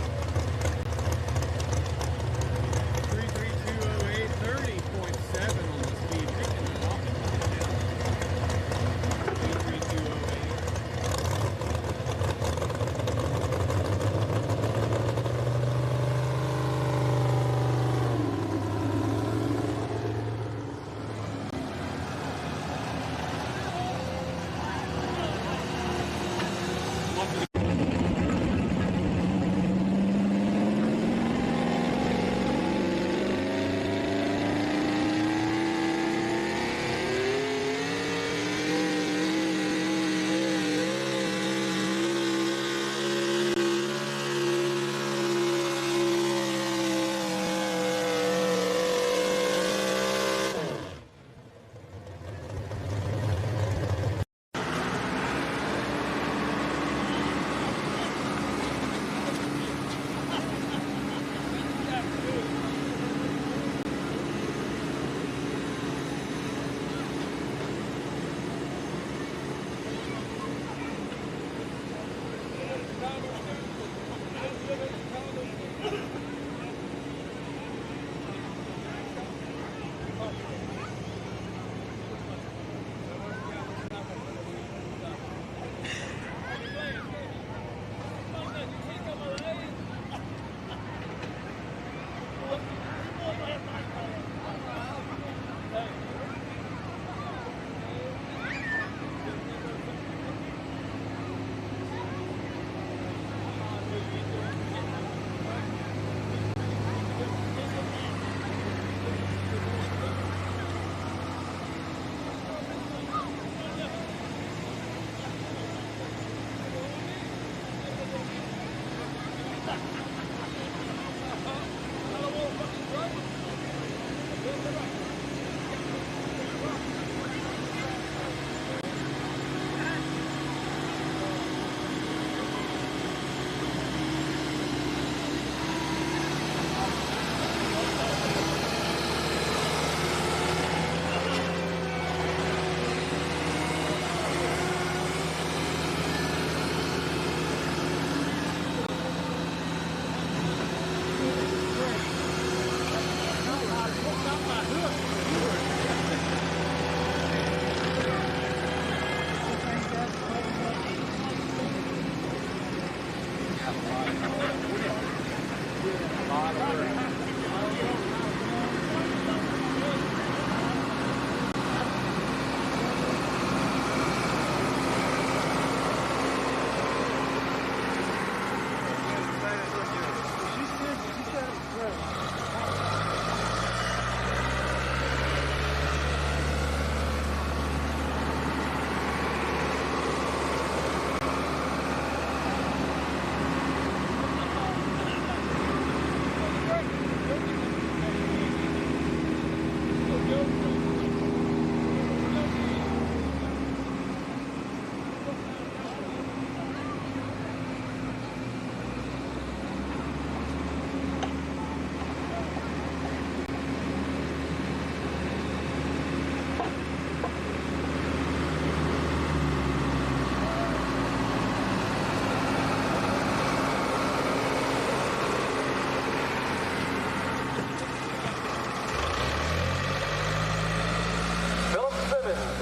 33208, 30.7 on the speed. Picking it off. 33208.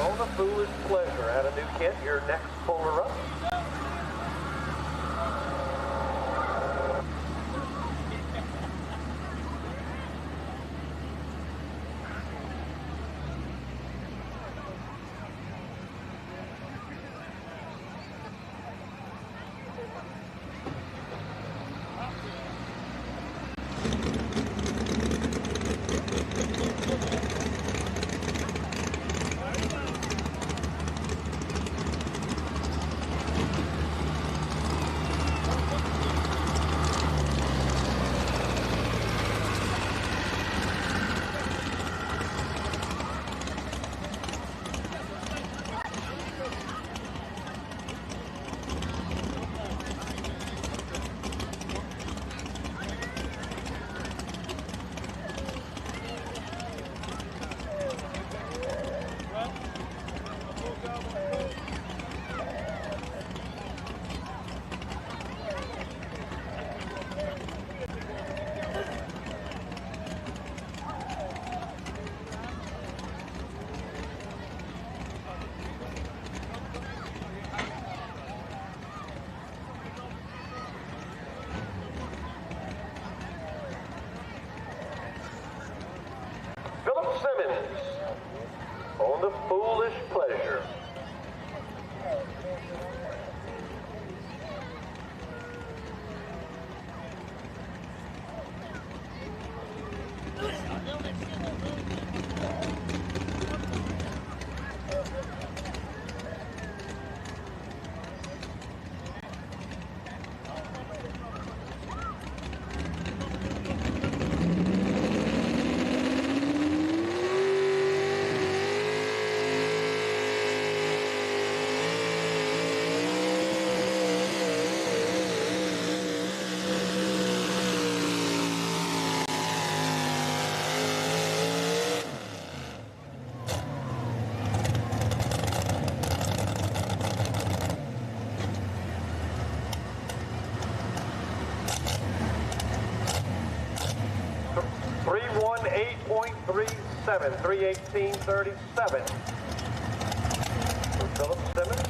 On a foolish pleasure at a new kit, your next puller up. on the Foolish Pleasure. .37, 318.37. For Philip Simmons.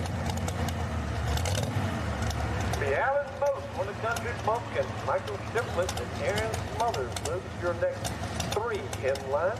The Allen Boat on the Country Bumpkin. Michael Shiplett and Aaron Smothers. Those are your next three in line.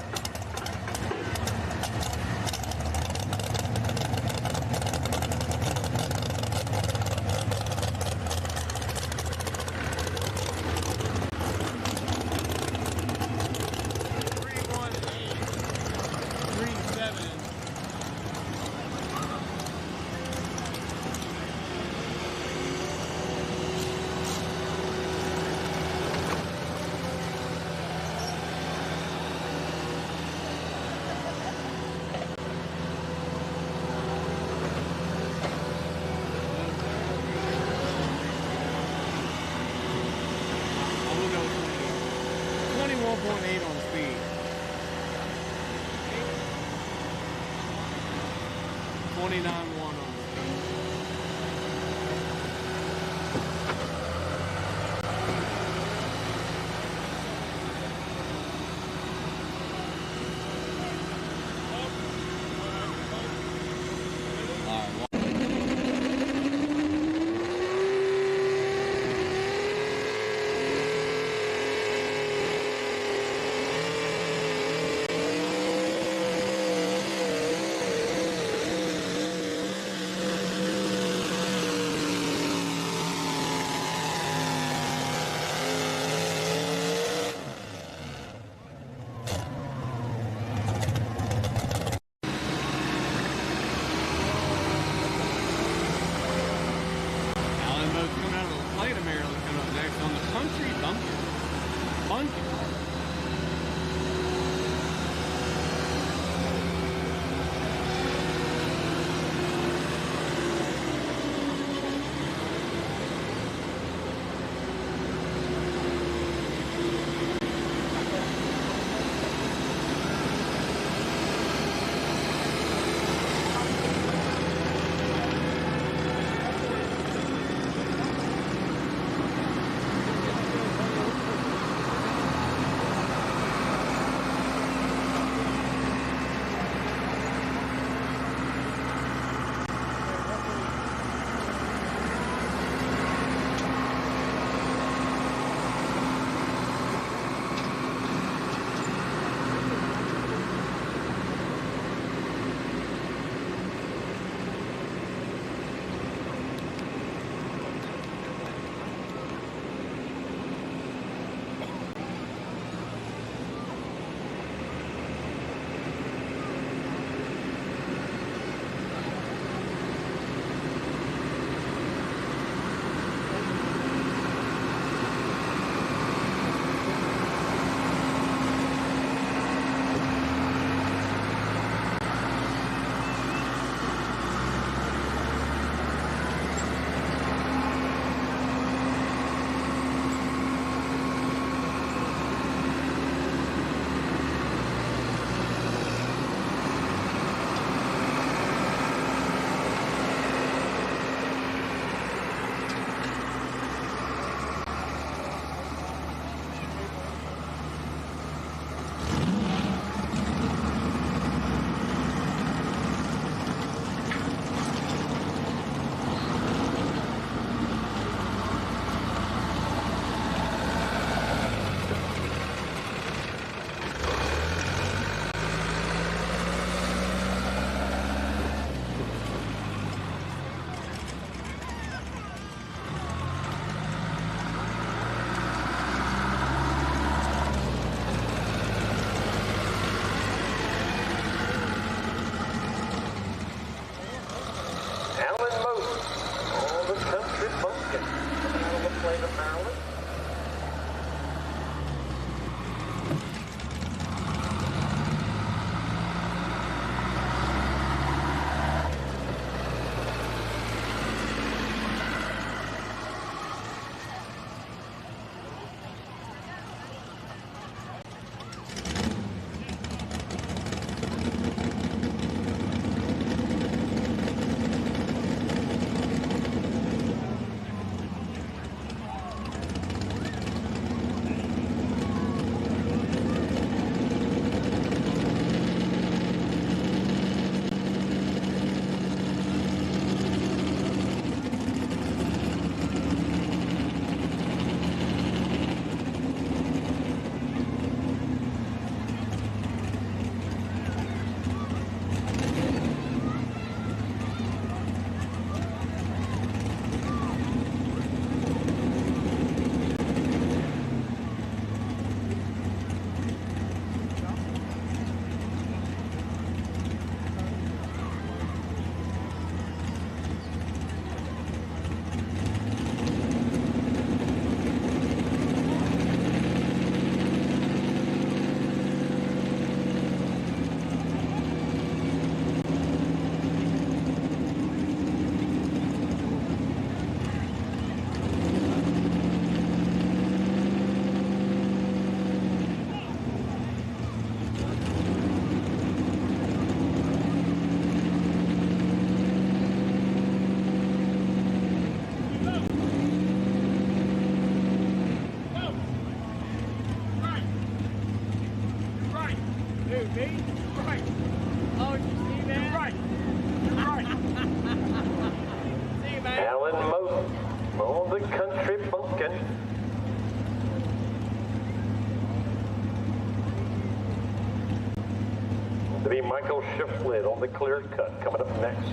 Michael Shiflett on the clear cut coming up next.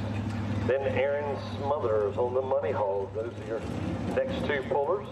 Then Aaron Smothers on the money hog. Those are your next two pullers.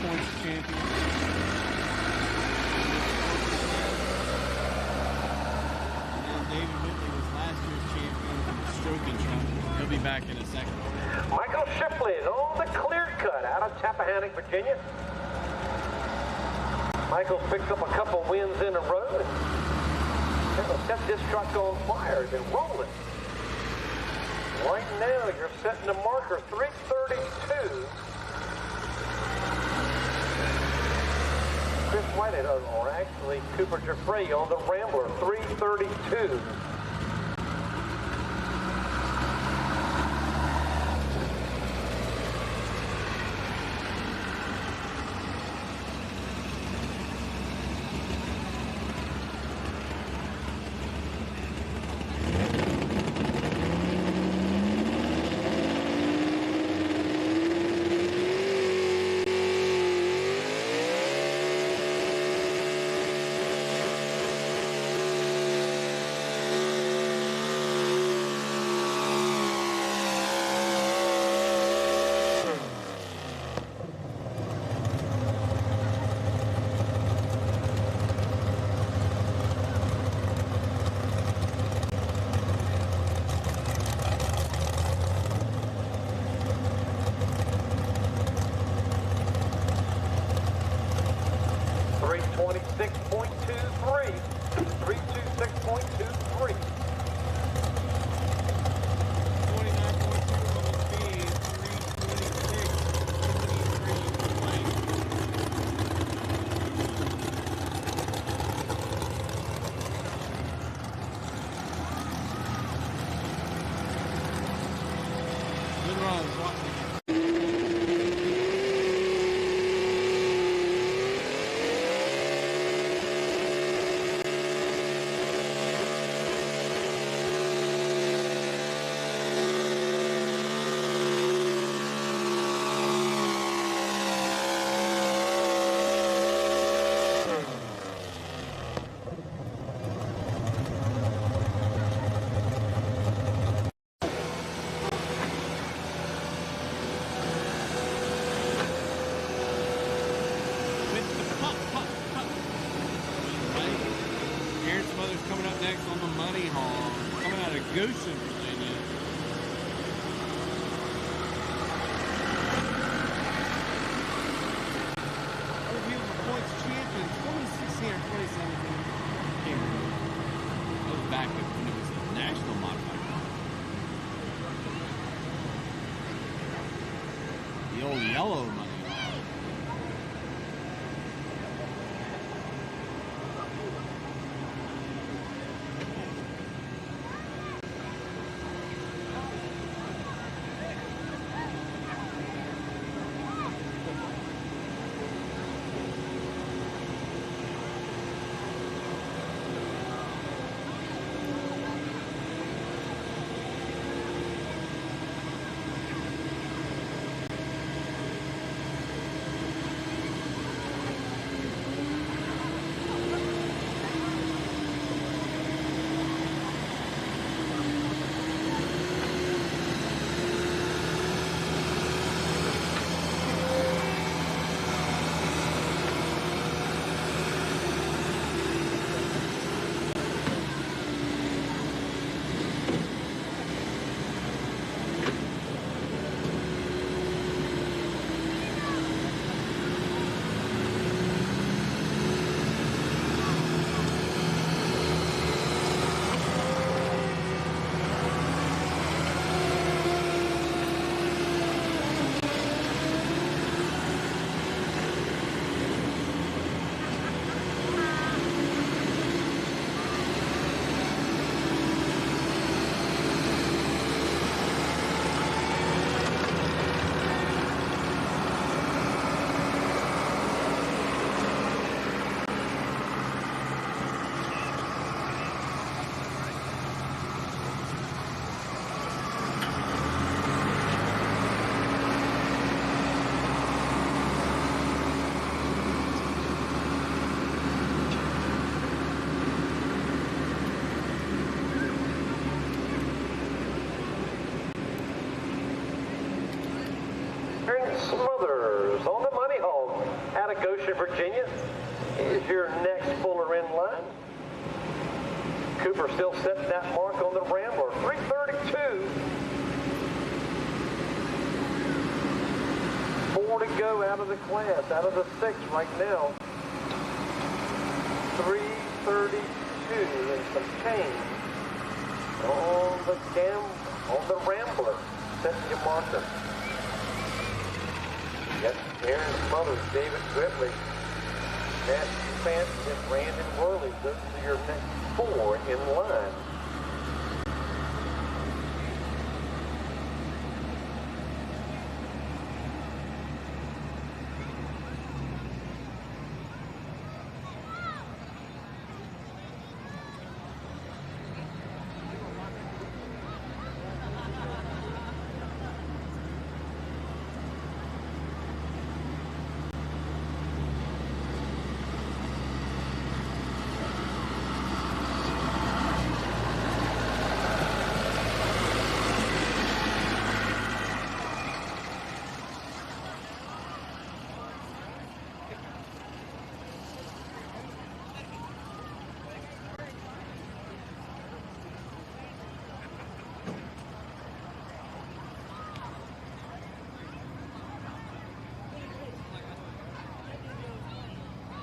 points champion. And David Whitley was last year's champion of the stroking truck. He'll be back in a second. Michael Shipley on the clear cut out of Tappahannock, Virginia. Michael's picked up a couple wins in a row. He'll set this truck on fire and rolling. Right now, you're setting the marker 332. Chris Whitehead, or actually Cooper Jeffrey on the Rambler, 332. Goshen, Virginia. Overview of the points champion, 2016 or 2017. Can't remember. That was back when it was the National Modified. The old yellow money. Hampshire, Virginia is your next puller in line. Cooper still setting that mark on the Rambler. 3:32. 4 to go out of the class, out of the 6 right now. 3:32 and some change on the Rambler. Setting your marker. Yes, Aaron Smothers, David Gritley, Matt Fanton, and Brandon Worley. Those are your next 4 in line.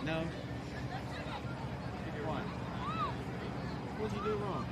No. What? What did you do wrong?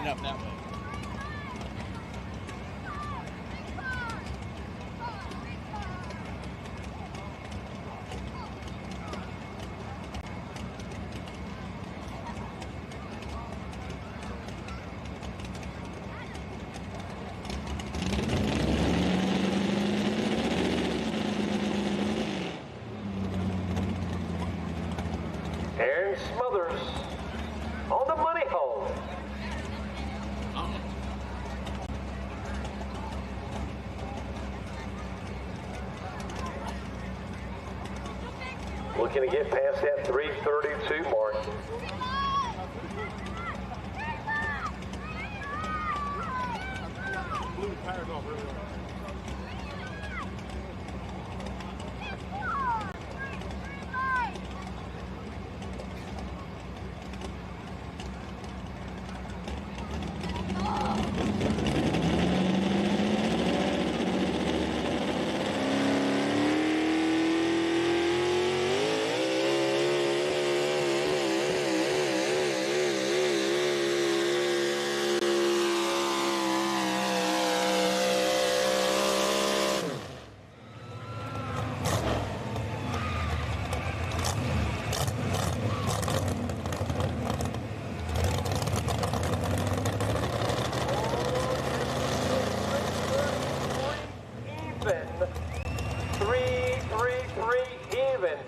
Up that way. Aaron Smothers on the money hole. Looking to get past that 3:32 mark. Blew the tires off really hard.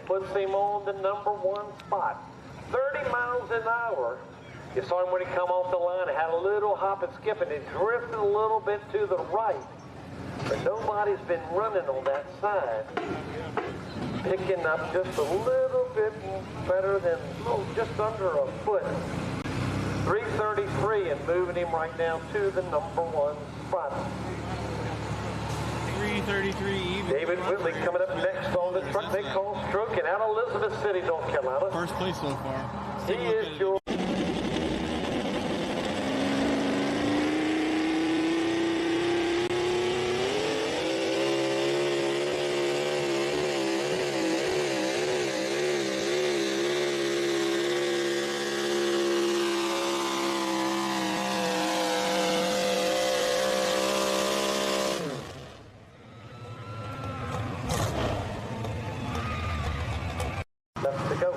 Puts him on the #1 spot. 30 miles an hour You saw him when he come off the line. It had a little hop and skip, and it drifted a little bit to the right. But nobody's been running on that side. Picking up just a little bit better than, just under a foot. 333 and moving him right now to the number 1 spot. 333 even. David Whitley coming up next on the truck they call Stroking out of Elizabeth City, North Carolina. First place so far. He is your... Left to go.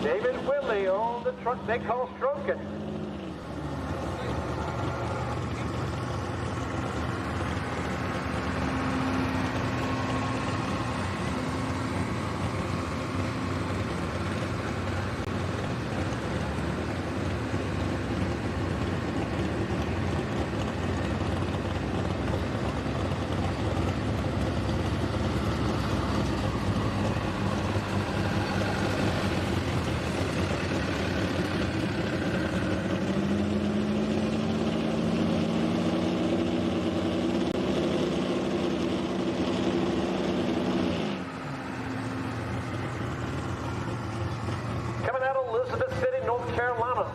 David Whitley on the truck they call Stroking. Carolina,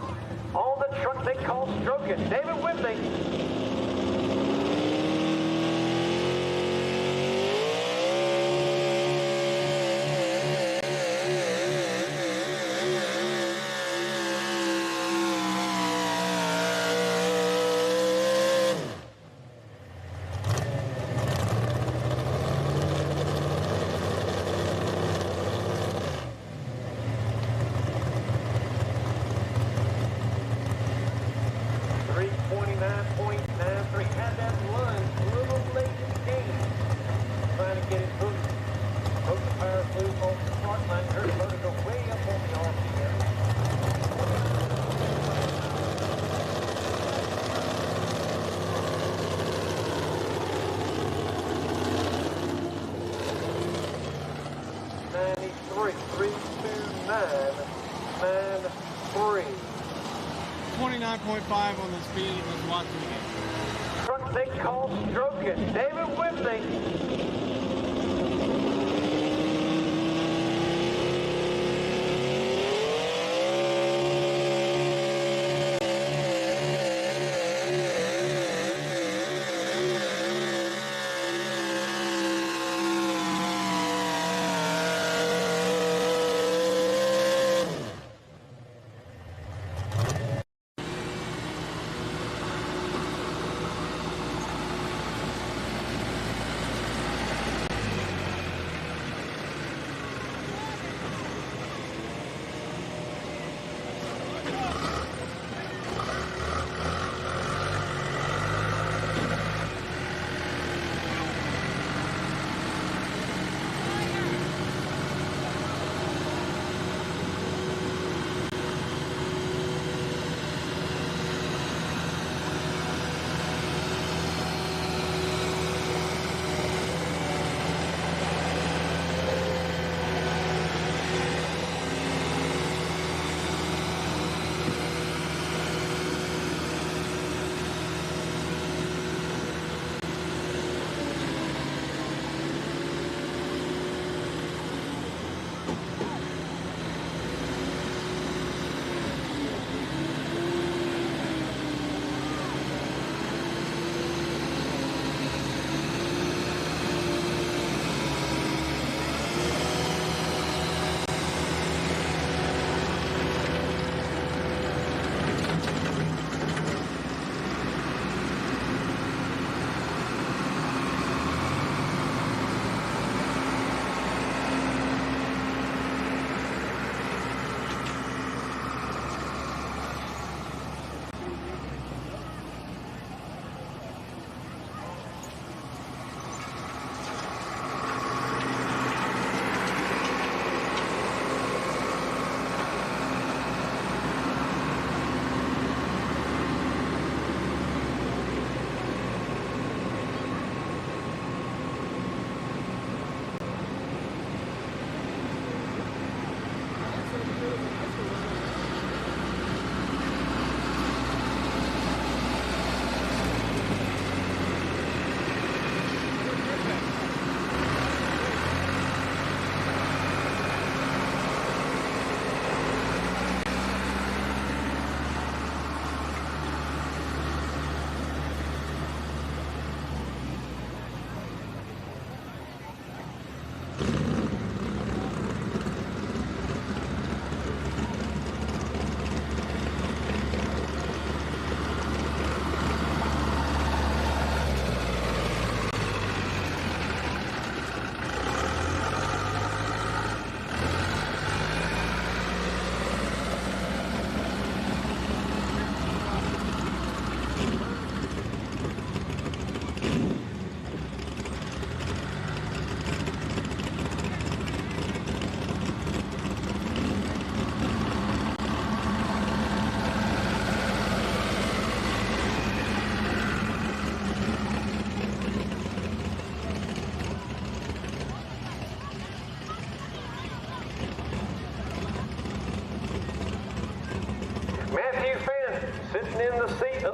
on the truck they call Stroking. David Whitney. Had that lunge a little late in the game. Trying to get it hooked. Hook the power loop on the front line. Heard the motor go way up on the RPM. '93, 32993. 29.5 on the speed. Let's watch it again. Truck they call Stroking. David Whitney.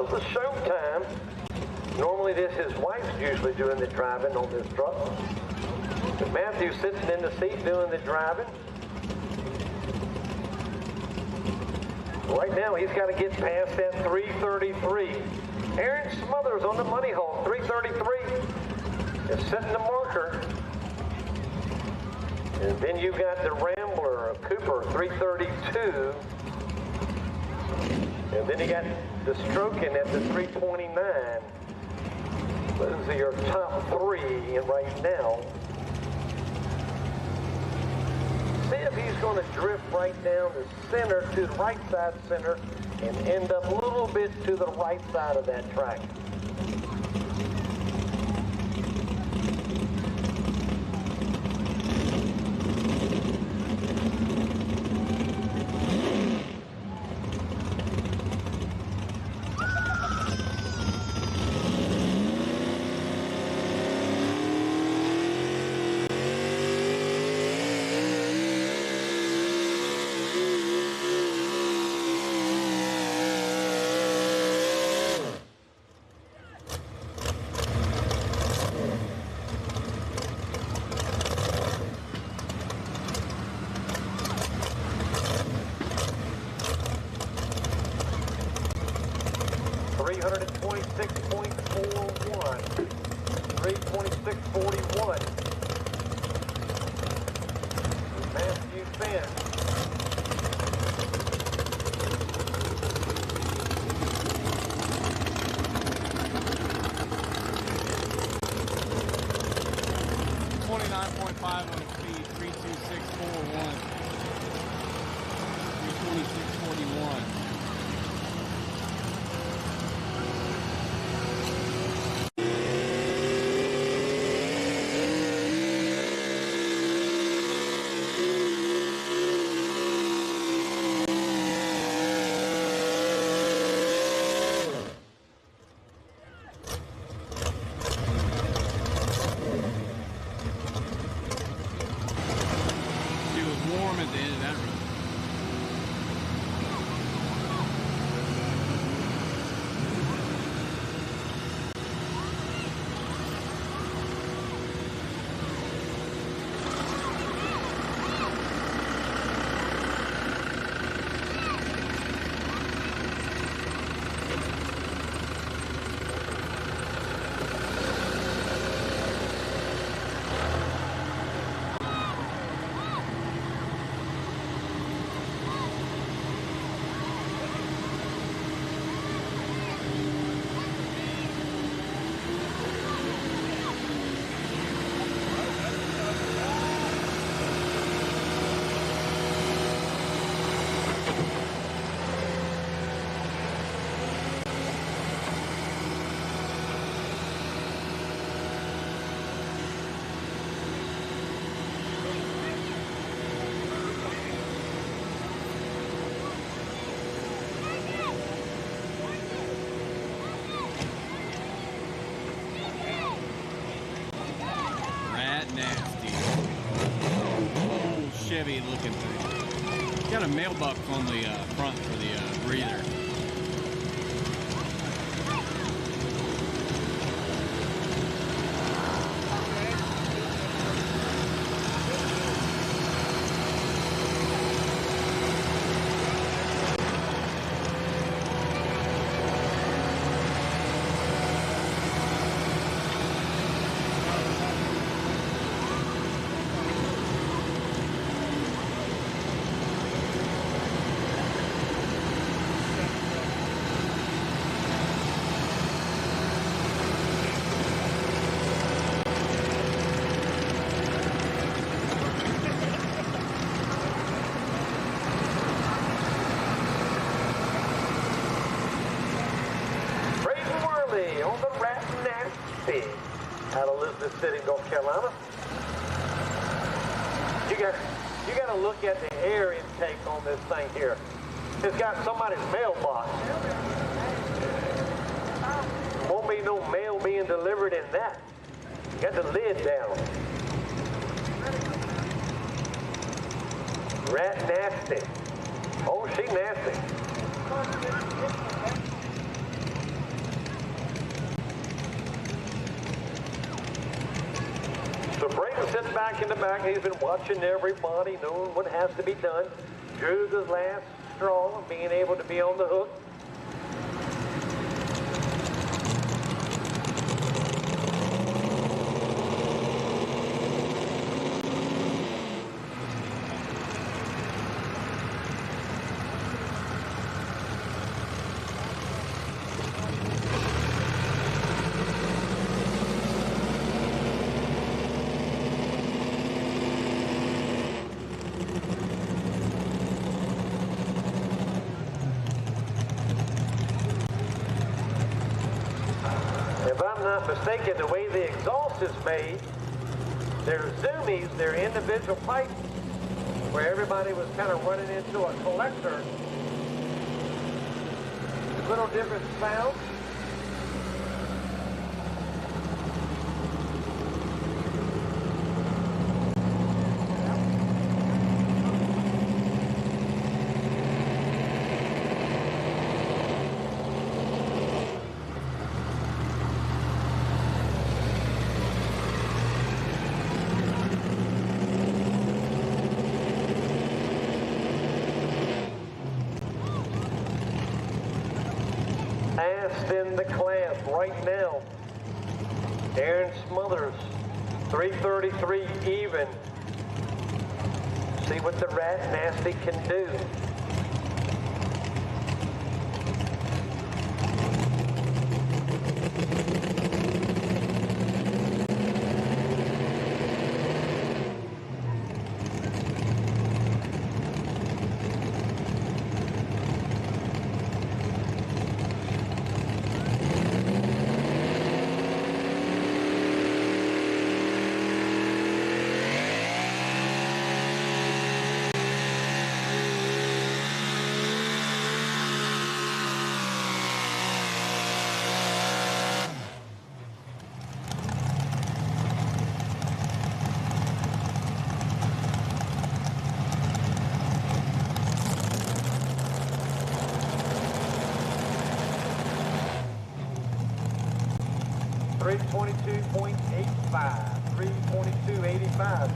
of the showtime. Normally this his wife's usually doing the driving on this truck. But Matthew's sitting in the seat doing the driving. Right now, he's got to get past that 333. Aaron Smothers on the money hole. 333 is setting the marker. And then you got the Rambler of Cooper, 332. And then you got the Strokin at the 329. Those are your top three right now. See if he's going to drift right down the center to the right side center and end up a little bit to the right side of that track. Chevy looking thing. Got a mailbox on the front for the breather. Out of Elizabeth City, North Carolina. You got to look at the air intake on this thing here. It's got somebody's mailbox. Won't be no mail being delivered in that. Got the lid down. Rat nasty. Oh, she nasty. So Brayton's sitting back in the back. He's been watching everybody, knowing what has to be done. Drew the last strong, being able to be on the hook. If I'm not mistaken, the way the exhaust is made, they're zoomies, they're individual pipes, where everybody was kind of running into a collector. Little different sound. In the clamp right now. Aaron Smothers, 333 even. See what the Rat Nasty can do. .85, 322.85.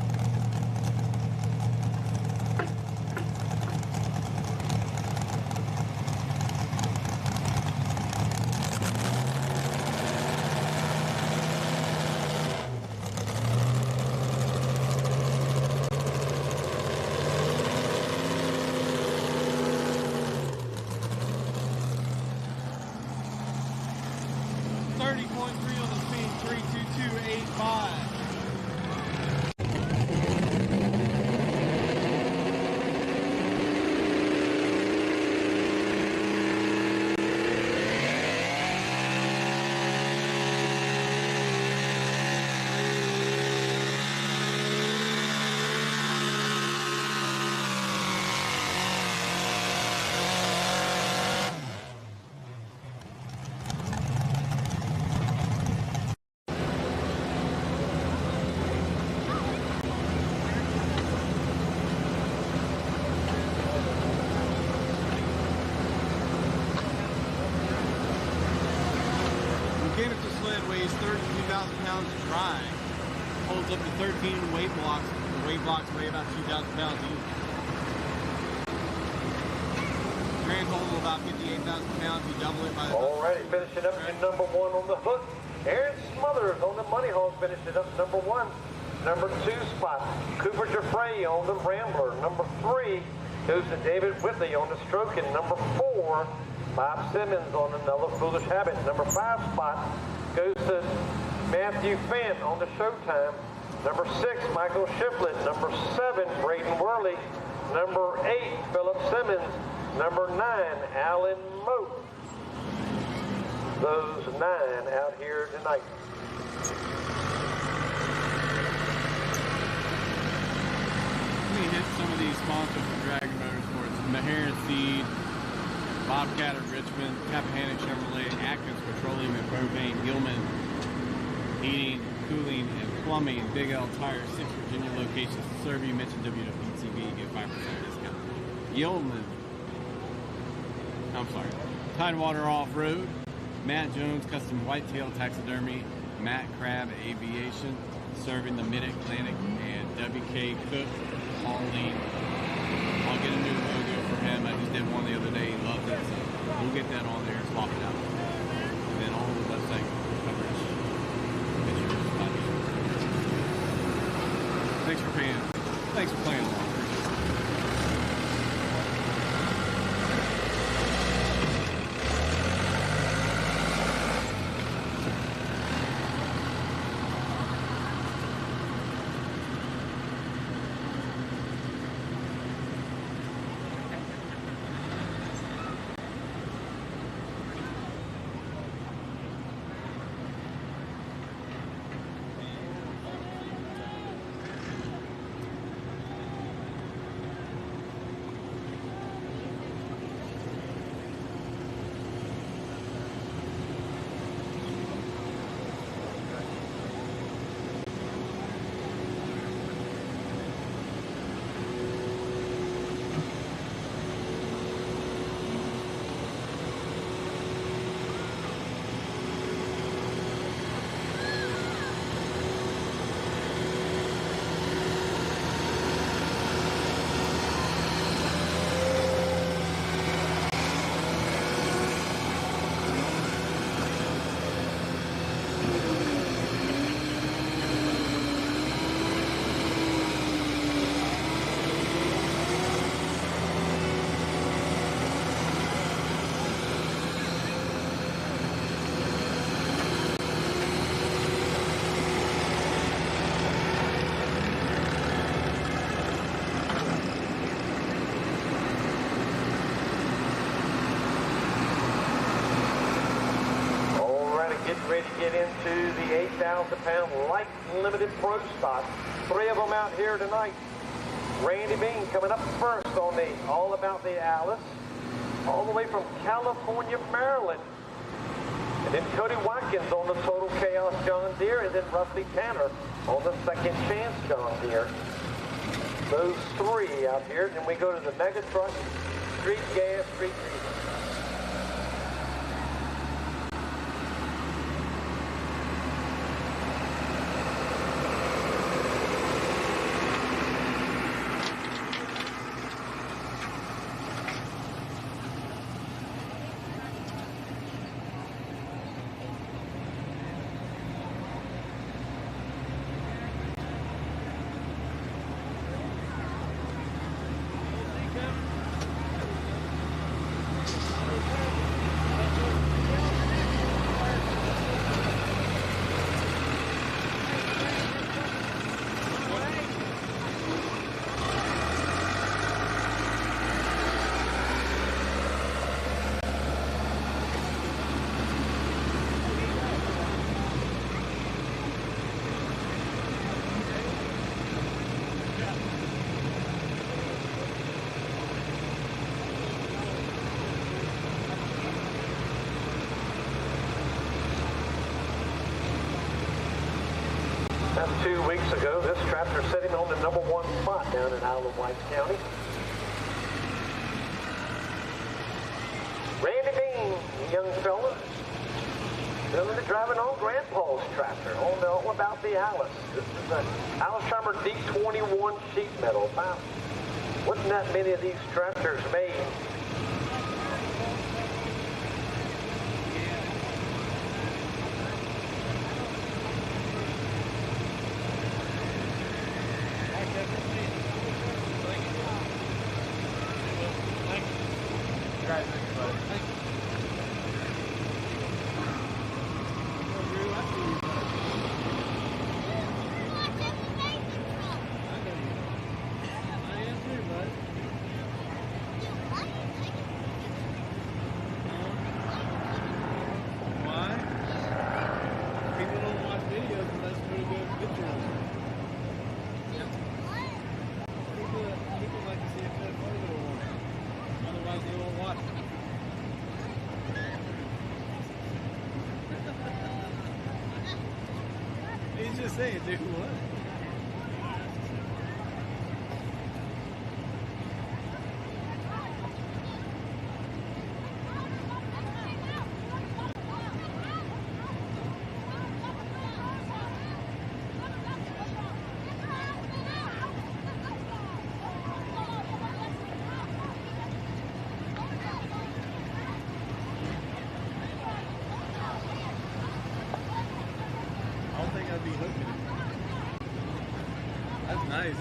Weighs 32,000 pounds dry. Holds up to 13 weight blocks. The weight blocks weigh about 2,000 pounds each. Grand total about 58,000 pounds. You double it by the... Alrighty, finishing up your number one on the hook. Aaron Smothers on the Money Hog finishing up number one. Number 2 spot, Cooper Jeffrey on the Rambler. Number 3 goes to David Whitley on the Strokin. Number 4, Bob Simmons on Another Foolish Habit. Number 5 spot goes to Matthew Fant on the Showtime. Number 6, Michael Shiflett. Number 7, Braden Worley. Number 8, Philip Simmons. Number 9, Alan Moat. Those 9 out here tonight. Let me hit some of these sponsors for Dragon Motorsports. Mahara Seed, Bobcat of Richmond, Cappahannock Chevrolet, Atkins Petroleum and Propane, Gilman Heating, Cooling, and Plumbing, Big L Tires, 6 Virginia locations to serve you. Mention WWPTV, get 5% discount. Yeoman, Tidewater Off-Road, Matt Jones Custom Whitetail Taxidermy, Matt Crabb Aviation, serving the Mid-Atlantic, and WK Cook Hauling. I'll get a new logo for him. I just did one getting ready to get into the 8,000-pound light limited pro stock. 3 of them out here tonight. Randy Bean coming up first on the All About the Alice, all the way from California, Maryland. And then Cody Watkins on the Total Chaos John Deere, and then Rusty Tanner on the Second Chance John Deere. Those 3 out here. Then we go to the Mega Truck, Street Gas, Street Diesel. That's 2 weeks ago. This tractor sitting on the #1 spot down in Isle of Wight County. Randy Bean, young fella, doing the driving on Grandpa's tractor on the All About the Alice. This is an Alsheimer D21 sheet metal. Wow. Wasn't that many of these tractors made? He's just saying, dude, what? I'd be hooking it. That's nice.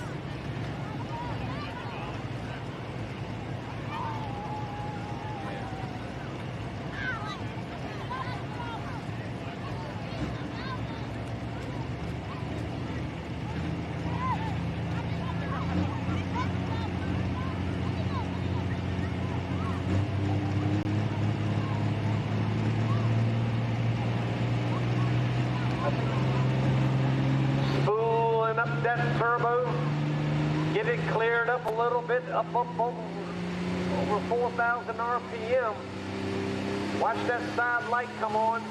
That turbo, get it cleared up a little bit, up over 4,000 RPM. Watch that side light come on.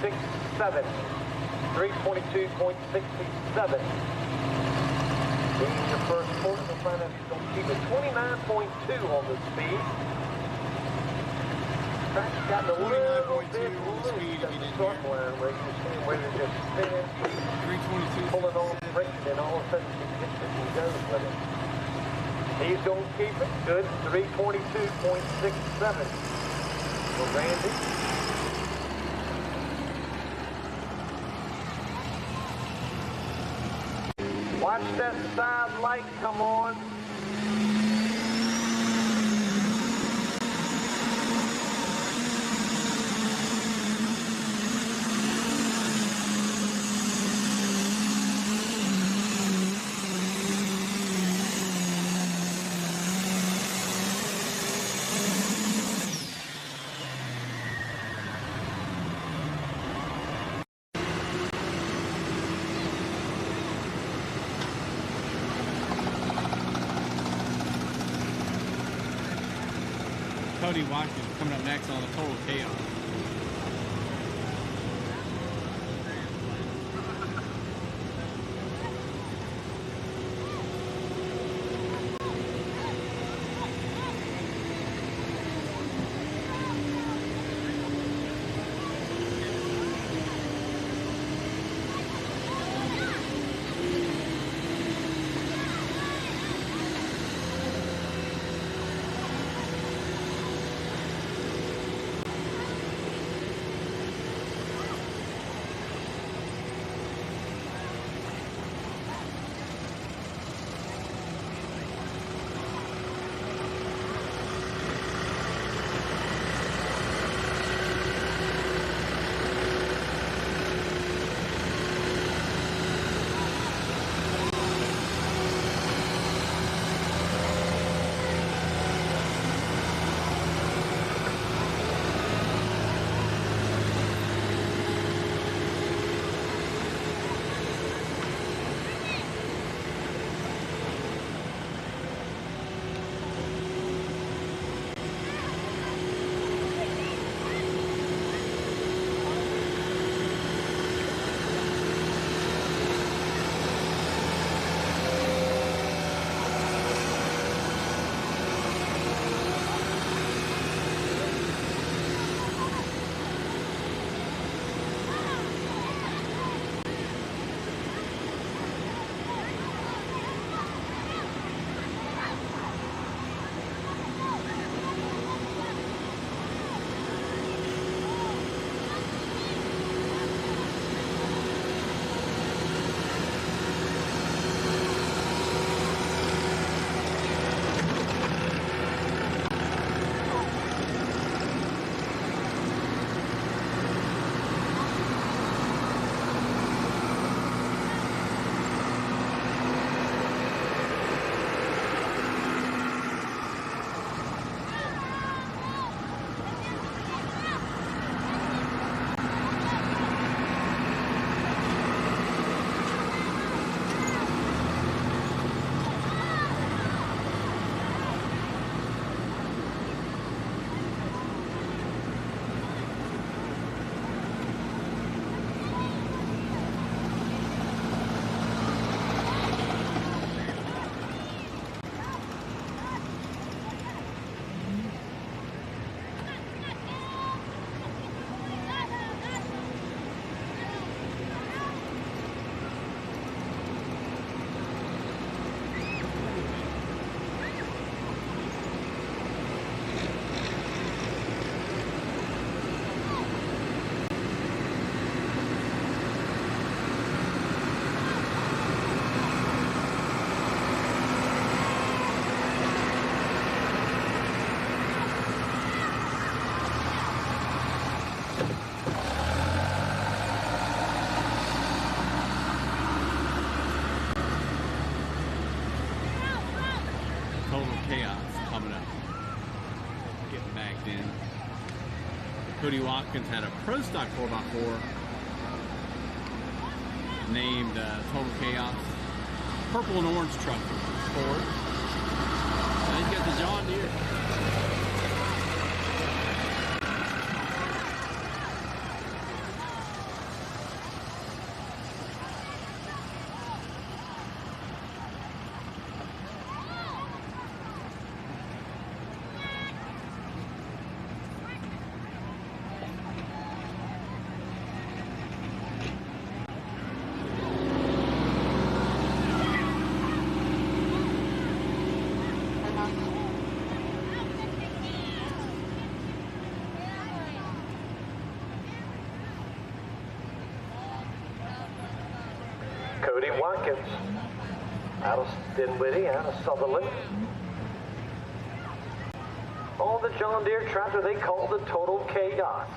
.67, 322.67. Being your first quarter, we'll find out if you're going to keep it. 29.2 on the speed. Track's gotten a little bit loose at the start line where you see where they're just spinning, 322. pulling on the brake, and then all of a sudden you get it and goes with it. He's going to keep it. Good. 322.67 for Randy. watch that side light come on. Cody Watkins coming up next on the Total Chaos. Cody Watkins had a Pro Stock 4x4 named Total Chaos. Purple and orange truck for Ford. And he's got the John Deere. Cody Watkins out of Dinwiddie, out of Sutherland. On the John Deere tractor they call the Total Chaos.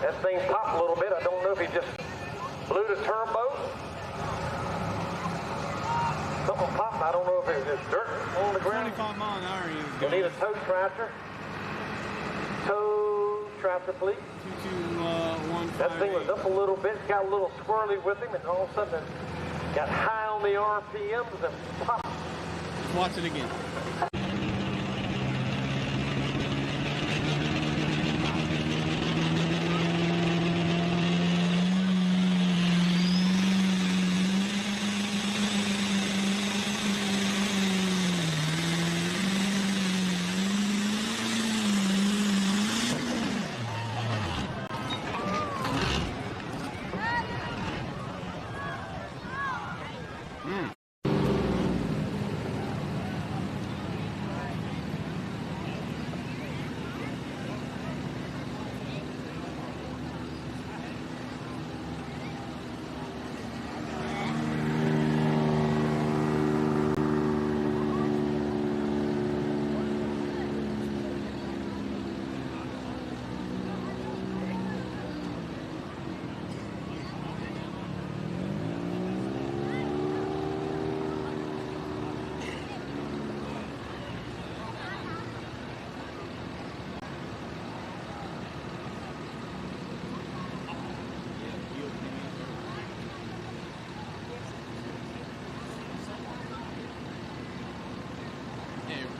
That thing popped a little bit. I don't know if he just blew the turbo. Something popped. I don't know if it was just dirt on the ground. 25 mile an hour. We need a tow tractor. Tow tractor, please. 22158. That thing was up a little bit. Got a little squirrely with him, and all of a sudden it got high on the RPMs and popped. Watch it again.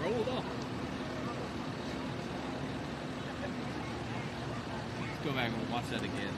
Rolled off. Let's go back and watch that again.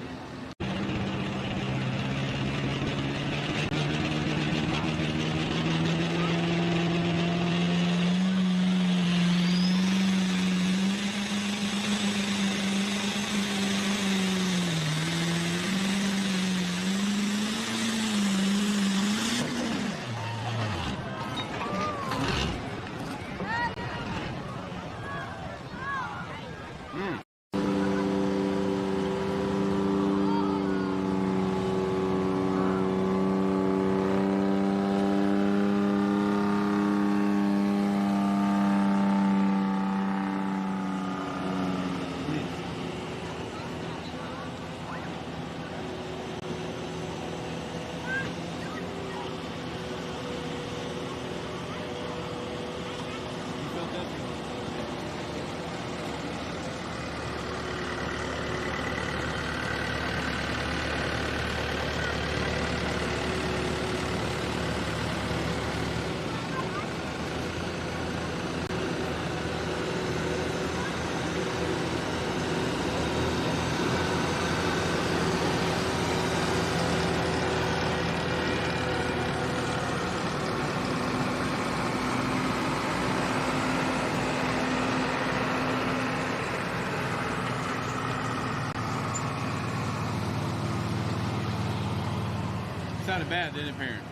Sounded bad, didn't it, parent?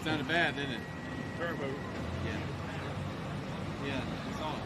Sounded bad, didn't it? Turbo. Yeah. Yeah, I saw it.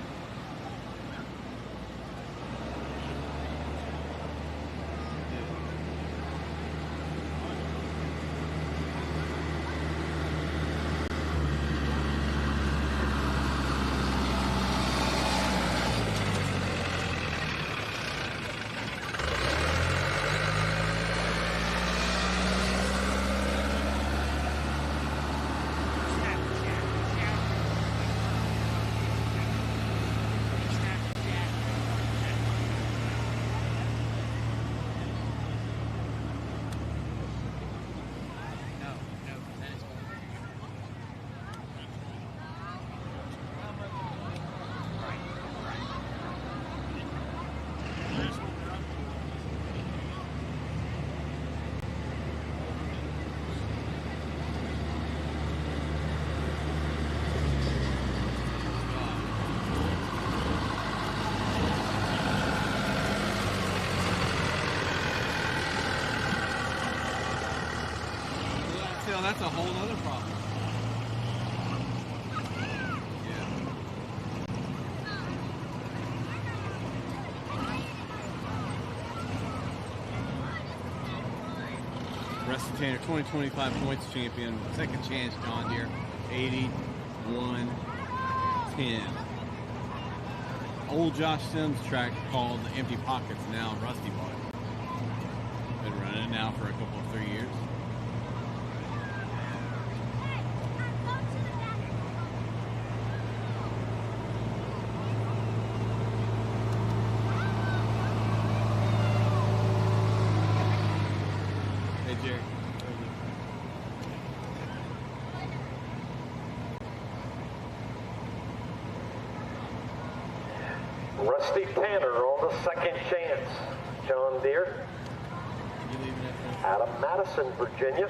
Well, that's a whole other problem. Rusty Tanner, 2025 points champion, second chance John Deere, 81-10. Old Josh Sims track called the Empty Pockets, now Rusty bought it. Been running it now for a couple of 3 years. Hey Jerry. Rusty Tanner on the second chance. John Deere out of Madison, Virginia.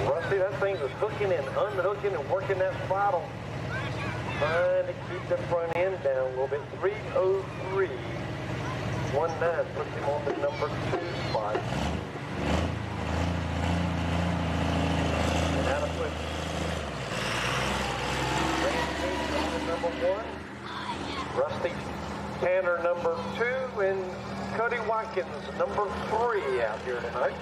Rusty, that thing was hooking and unhooking and working that throttle. Trying to keep the front end down a little bit. 3:03.19 puts him on the number 2 spot. And out of foot. Number 1. Rusty Tanner number 2 and Cody Watkins number 3 out here tonight.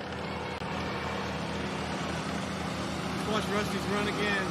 Watch Rusty's run again.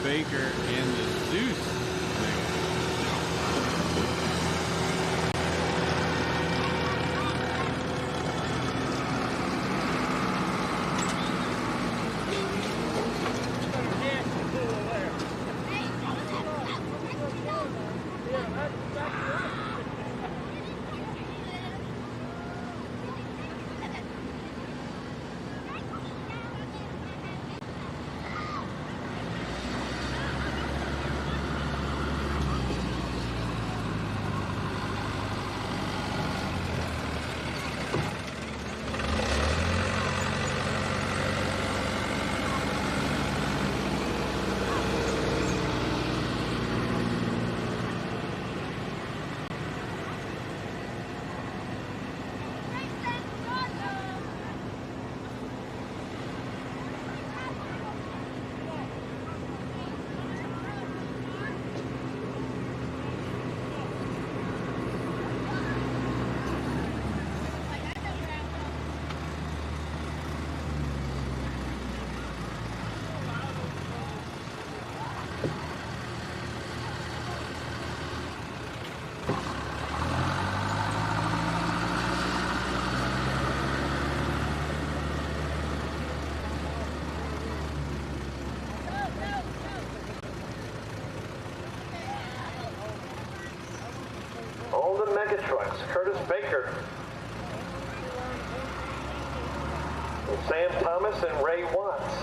Baker and the Zeus. the mega trucks, Curtis Baker, Sam Thomas, and Ray Watts.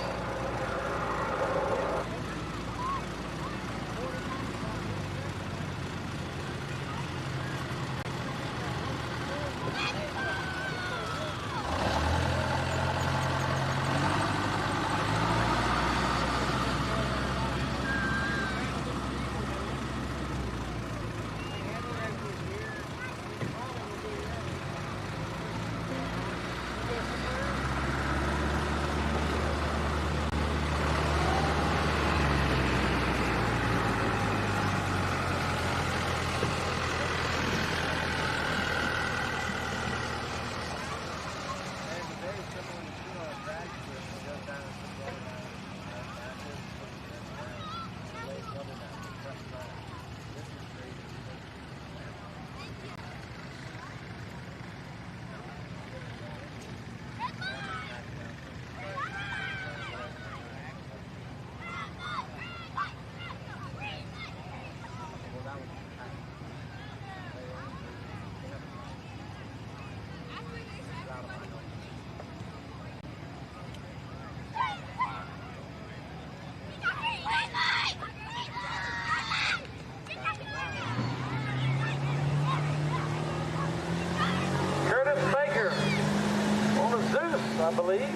I believe.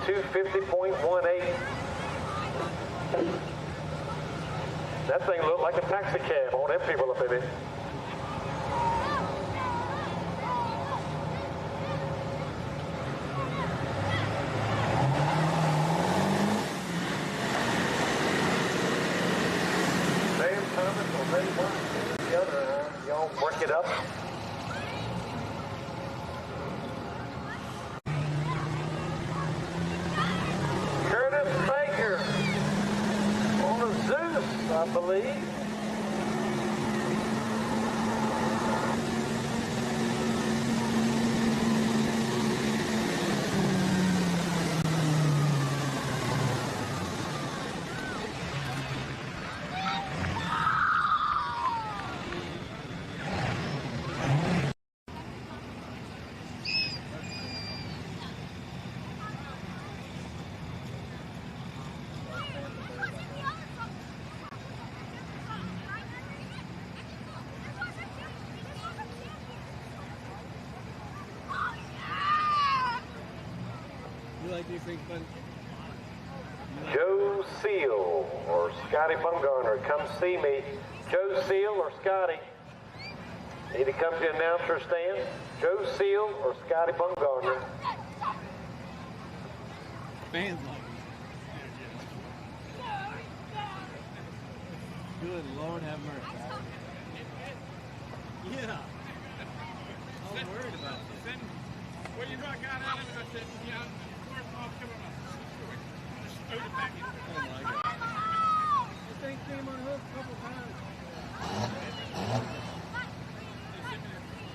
$250.18. That thing looked like a taxi cab, all them people up in it. Sam Thomas or Ray Watts, the other, y'all work it up. I believe. Joe Seal or Scotty Bumgarner, come see me. Joe Seal or Scotty. Need to come to the announcer stand. Joe Seal or Scotty Bumgarner. Fans like it. Good Lord have mercy. Yeah. I was worried about this. Well, you know, I got out of it, I said, yeah, I'll come on. Just throw it back in. Oh my God. This thing came unhooked a couple times.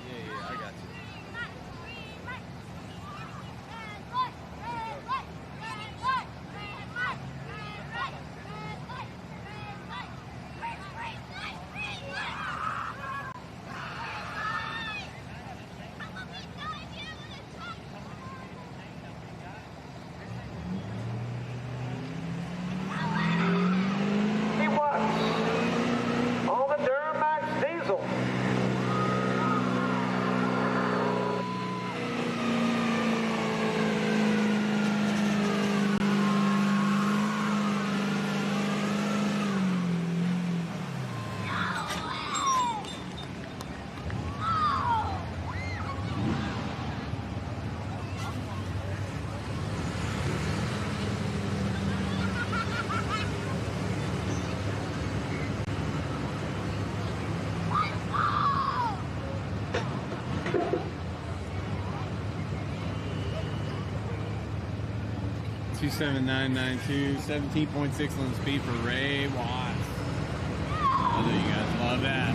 Yeah, I got you. He was on the Duramax diesel. 27992, 17.6 on the speed for Ray Watts. I know you guys love that.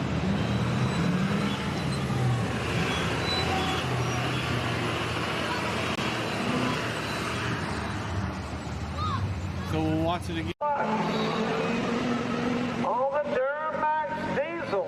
So we'll watch it again. On the Duramax diesel.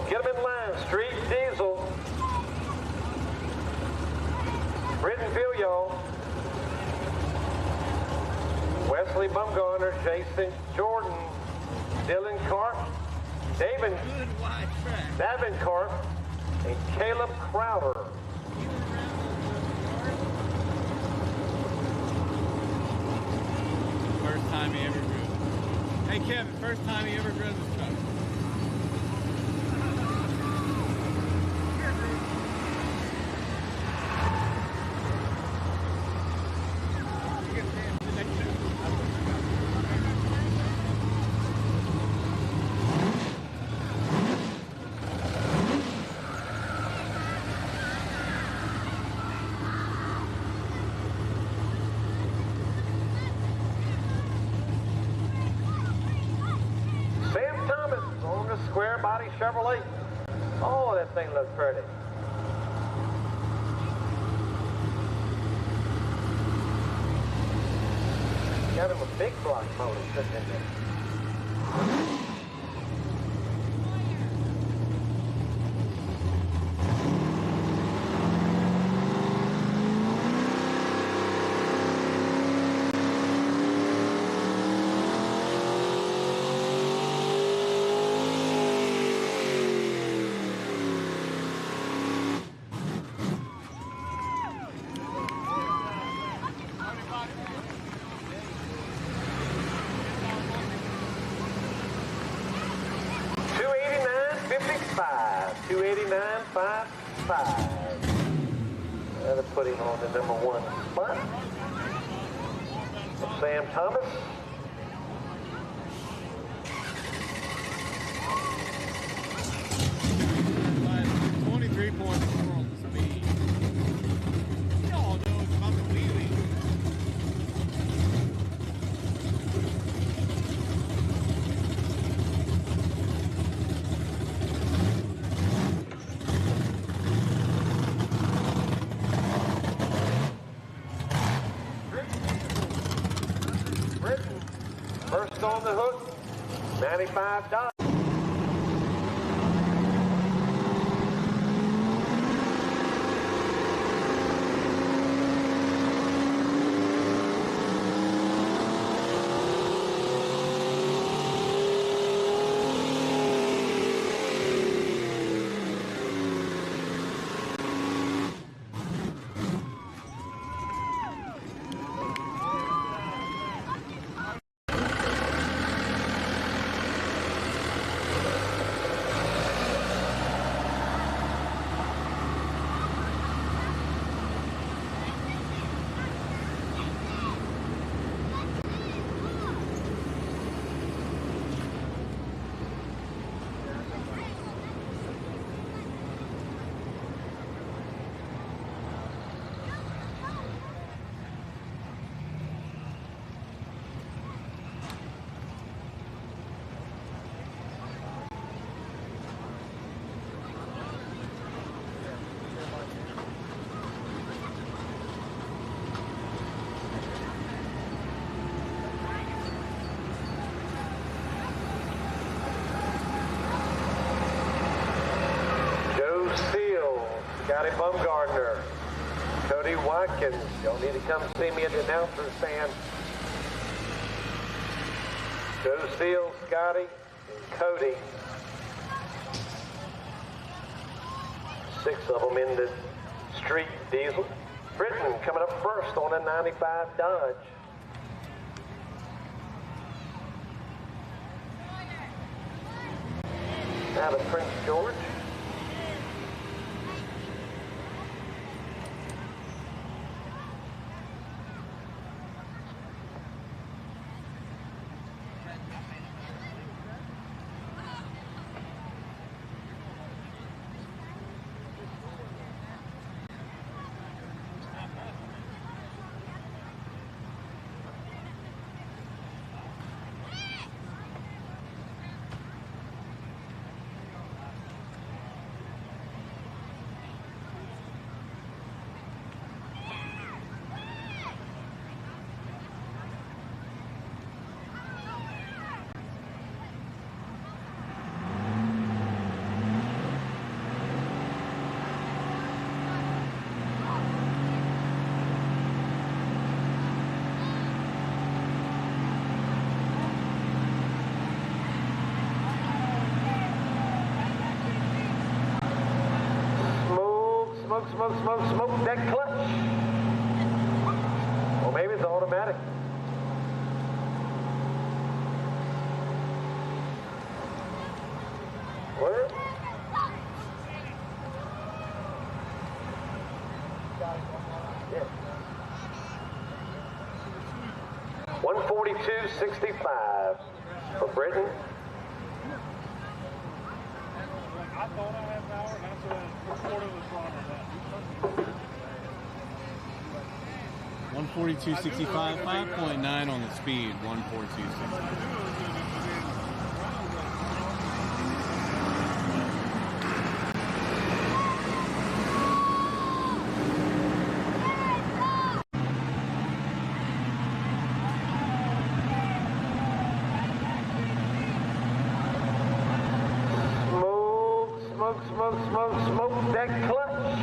Get them in line, Street Diesel. Brittenville, y'all. Wesley Bumgarner, Jason Jordan, Dylan Carp, Davin Carp, and Caleb Crowder. First time he ever drove. Hey Kevin, first time he ever drove this truck. Square body Chevrolet. Oh, that thing looks pretty. Got him a big block motor sitting in there. $289.55. That'll put him on the #1 spot. Sam Thomas. First on the hook, $95. Scotty Bumgardner, Cody Watkins. Y'all need to come see me at the announcer's stand. Joe Steele, Scotty, and Cody. 6 of them in the street diesel. Britain coming up first on a 95 Dodge. Out of Prince George. Smoke that clutch. Well, maybe it's automatic. Where? Yeah. 142.65 for Britain. I thought I had power, and that's what quarter was wrong on that. 142.65, 5.9 on the speed, 142.65. Smoke that clutch.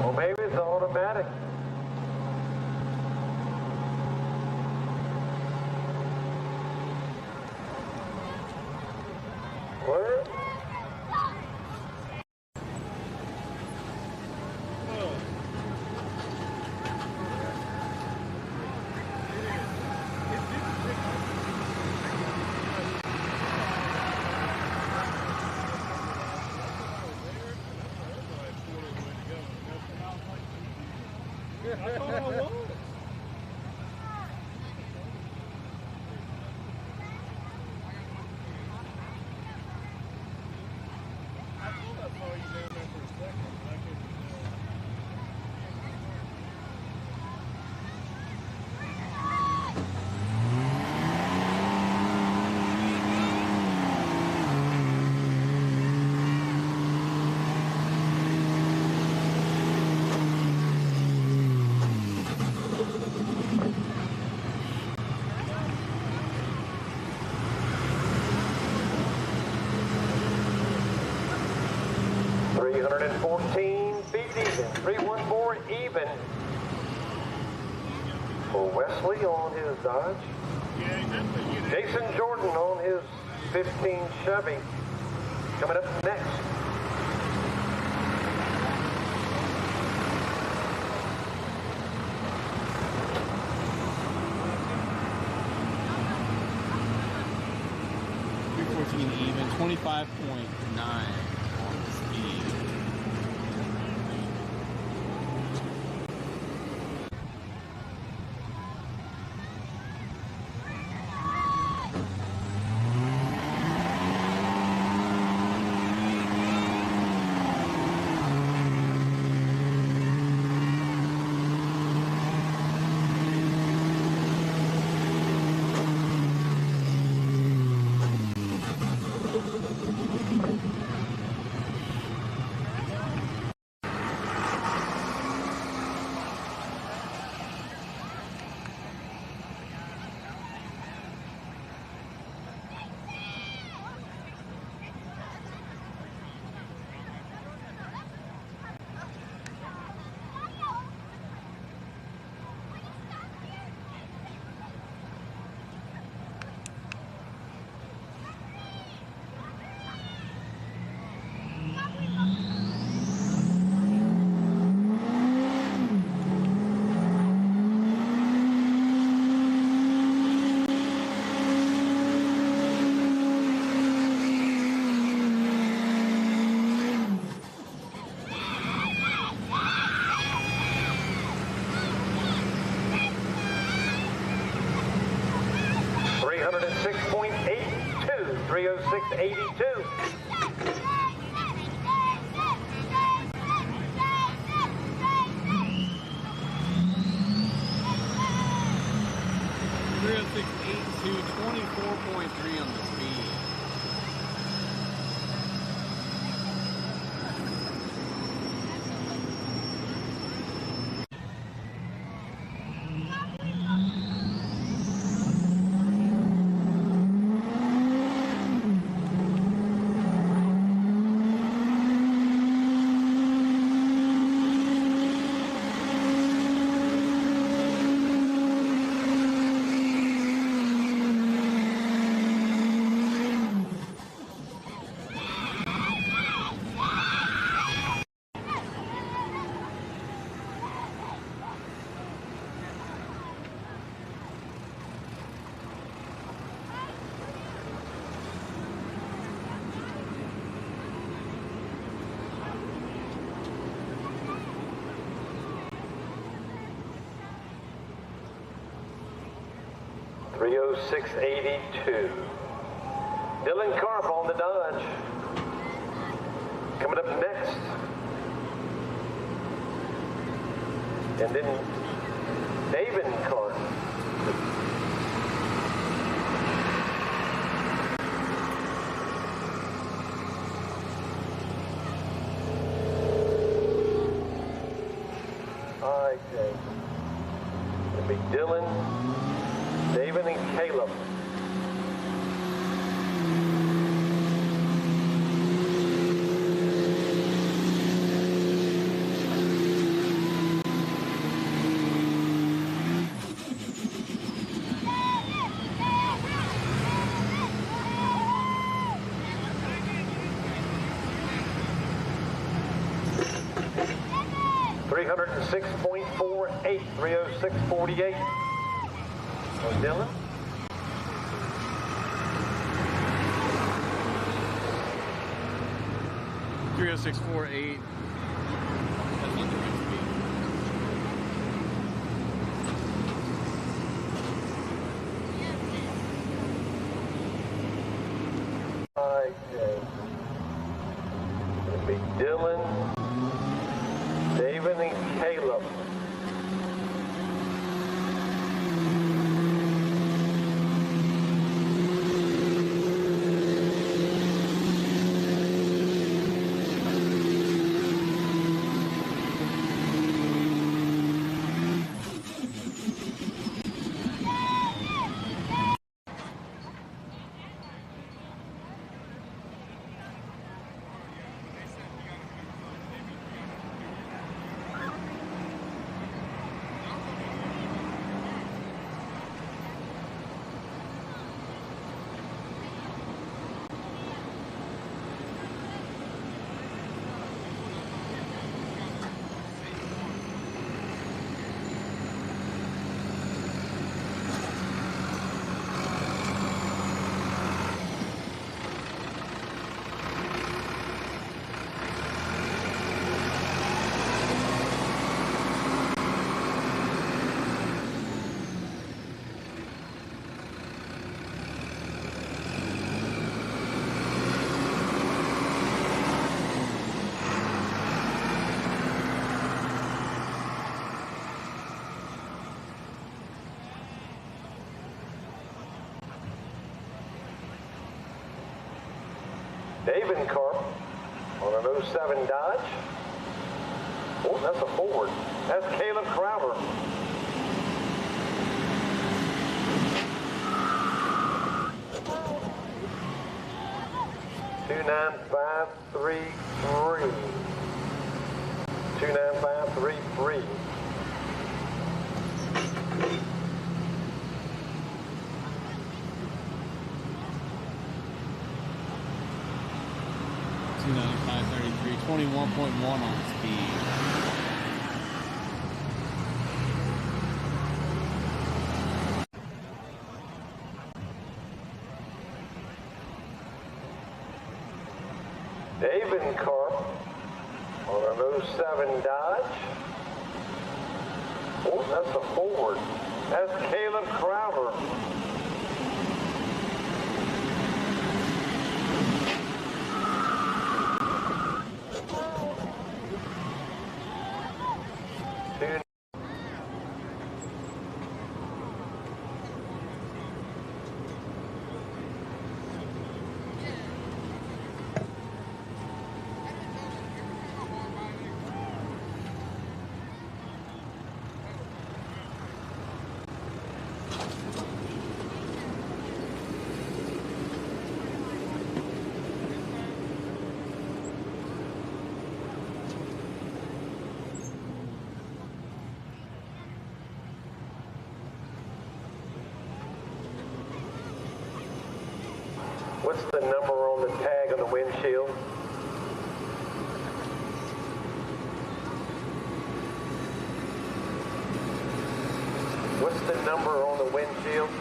Well, maybe it's automatic. Where? I thought I was. I thought I saw you down there for a second, but I couldn't even for Wesley on his Dodge. Jason Jordan on his 15 Chevy. Coming up next. Even 25.9 on the speed. 306.82. 306.82. 24.3 on the speed. .306.82. Dylan Karp on the Dodge. Coming up next. And then David Karp. All right, Jay. It'll be Dylan, David, and Caleb. .306.48, 306.48. So Dylan. .306.48. That's not the right speed. Okay. It'll be Dylan, David, and Caleb. David Karp on an 07 Dodge. Oh, that's a Ford. That's Caleb Crowder. .29533. 29533. .295.33, 21.1 on the speed. David Karp on an 07 Dodge. Oh, that's a Ford. That's Caleb Crowder. What's the number on the tag on the windshield? What's the number on the windshield?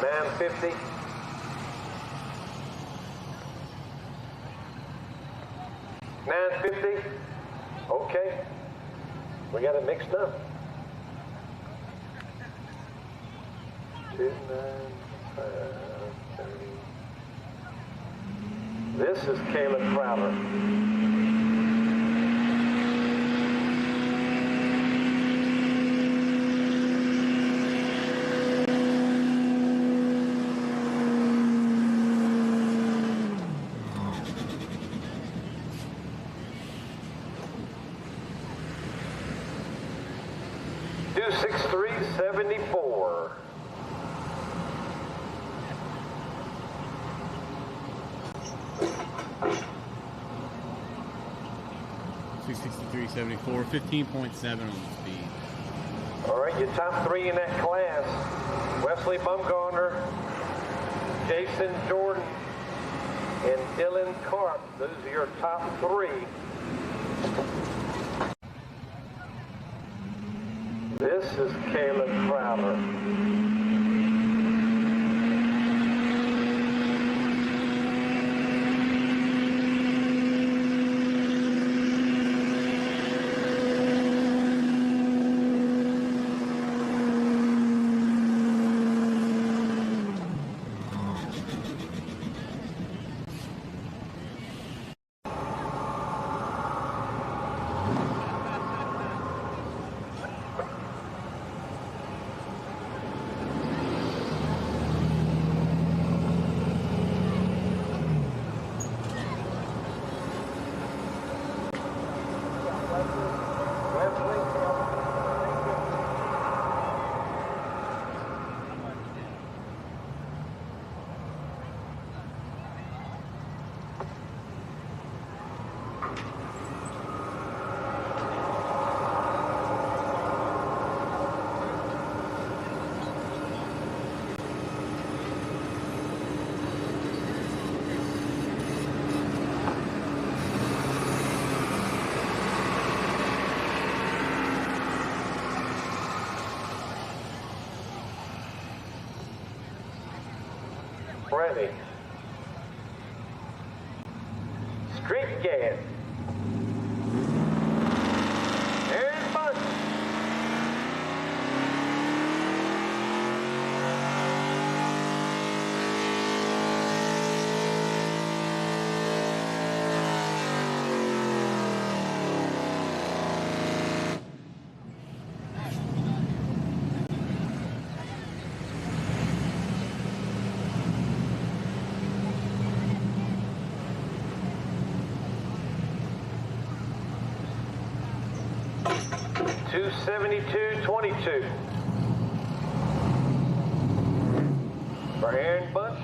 950. $950. Okay. We got it mixed up. 29530. This is Caleb Crowder. Do 6374. $263.74, 15.7 on the speed. All right, your top three in that class: Wesley Bumgarner, Jason Jordan, and Dylan Karp. Those are your top three. This is Caleb Crowder. Ready. Street gas. And bunch. $272.22 for Aaron Bunch.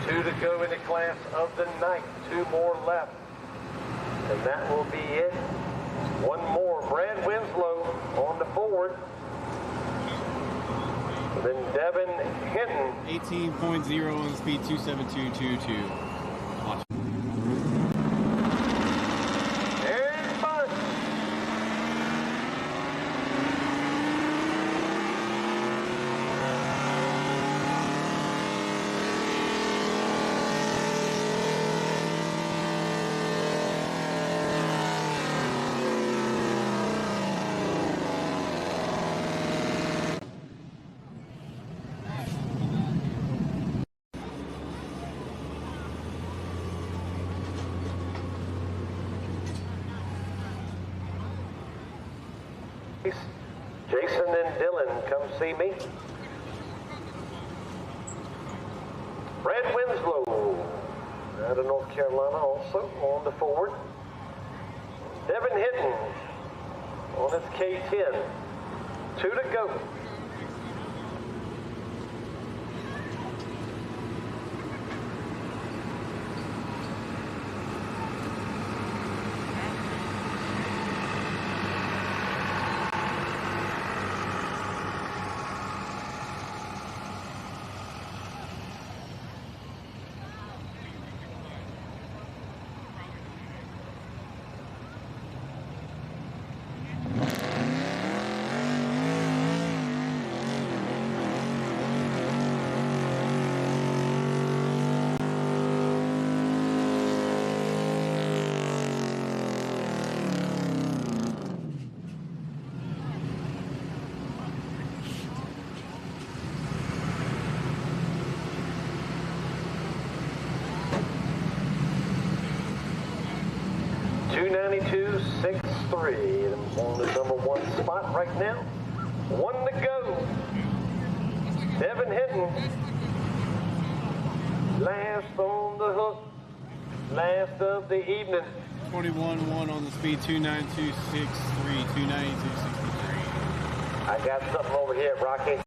Two to go in the class of the night. Two more left. And that will be it. One more. Brad Winslow on the forward. And then Devin Hinton. 18.0 on the speed, 272.22. Watch. Jason and Dylan, come see me. Brad Winslow, out of North Carolina, also on the forward. Devin Hinton on his K10. Two to go. 292.63 on the number 1 spot right now. 1 to go. Devin Hinton, last on the hook, last of the evening. 21-1 on the speed, 292.63, 292.63. I got something over here, Rocky.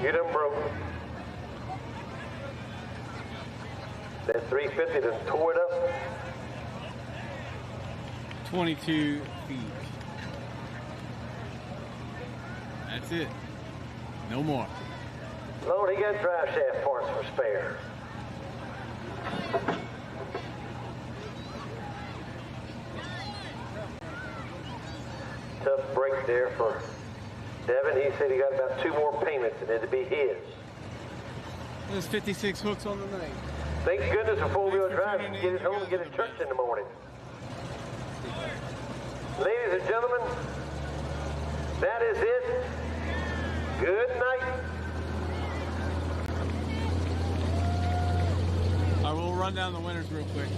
You done broke. That 350 done tore it up. 22 feet. That's it. No more. Lord, he got drive shaft parts for spare. Tough break there for Devin. He said he got about 2 more payments and it'd be his. There's 56 hooks on the night. Thank goodness for four-wheel drive. You can get it home and get it church in the morning. Ladies and gentlemen, that is it. Good night. I will run down the winners real quick.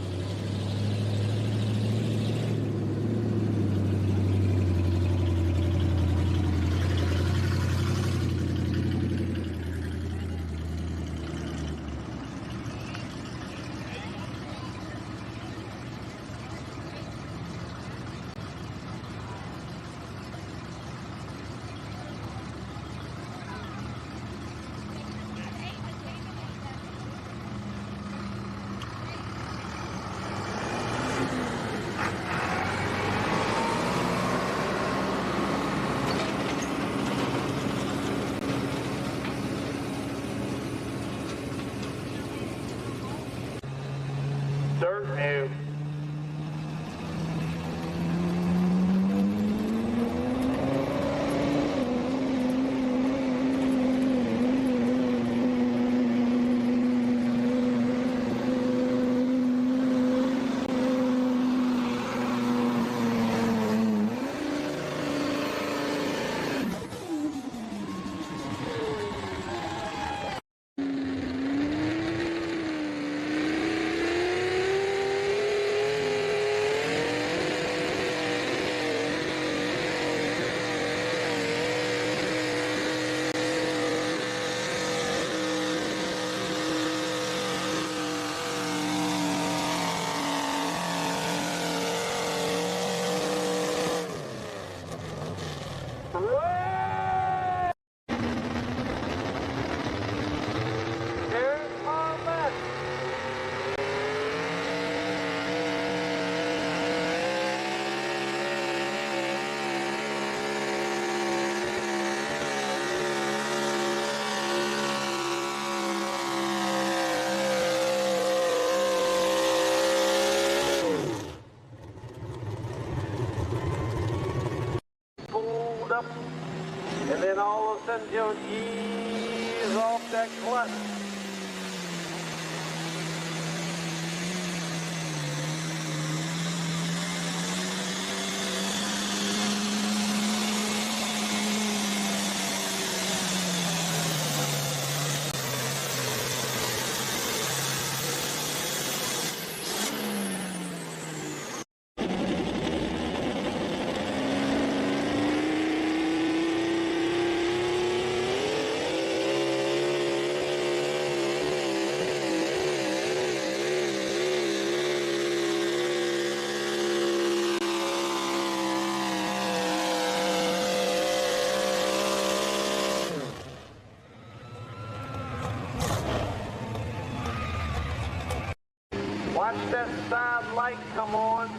Dirt view. up, and then all of a sudden you'll ease off that clutch. Watch that side light come on.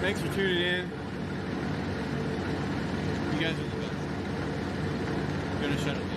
Thanks for tuning in. You guys are the best. I'm gonna shut it down.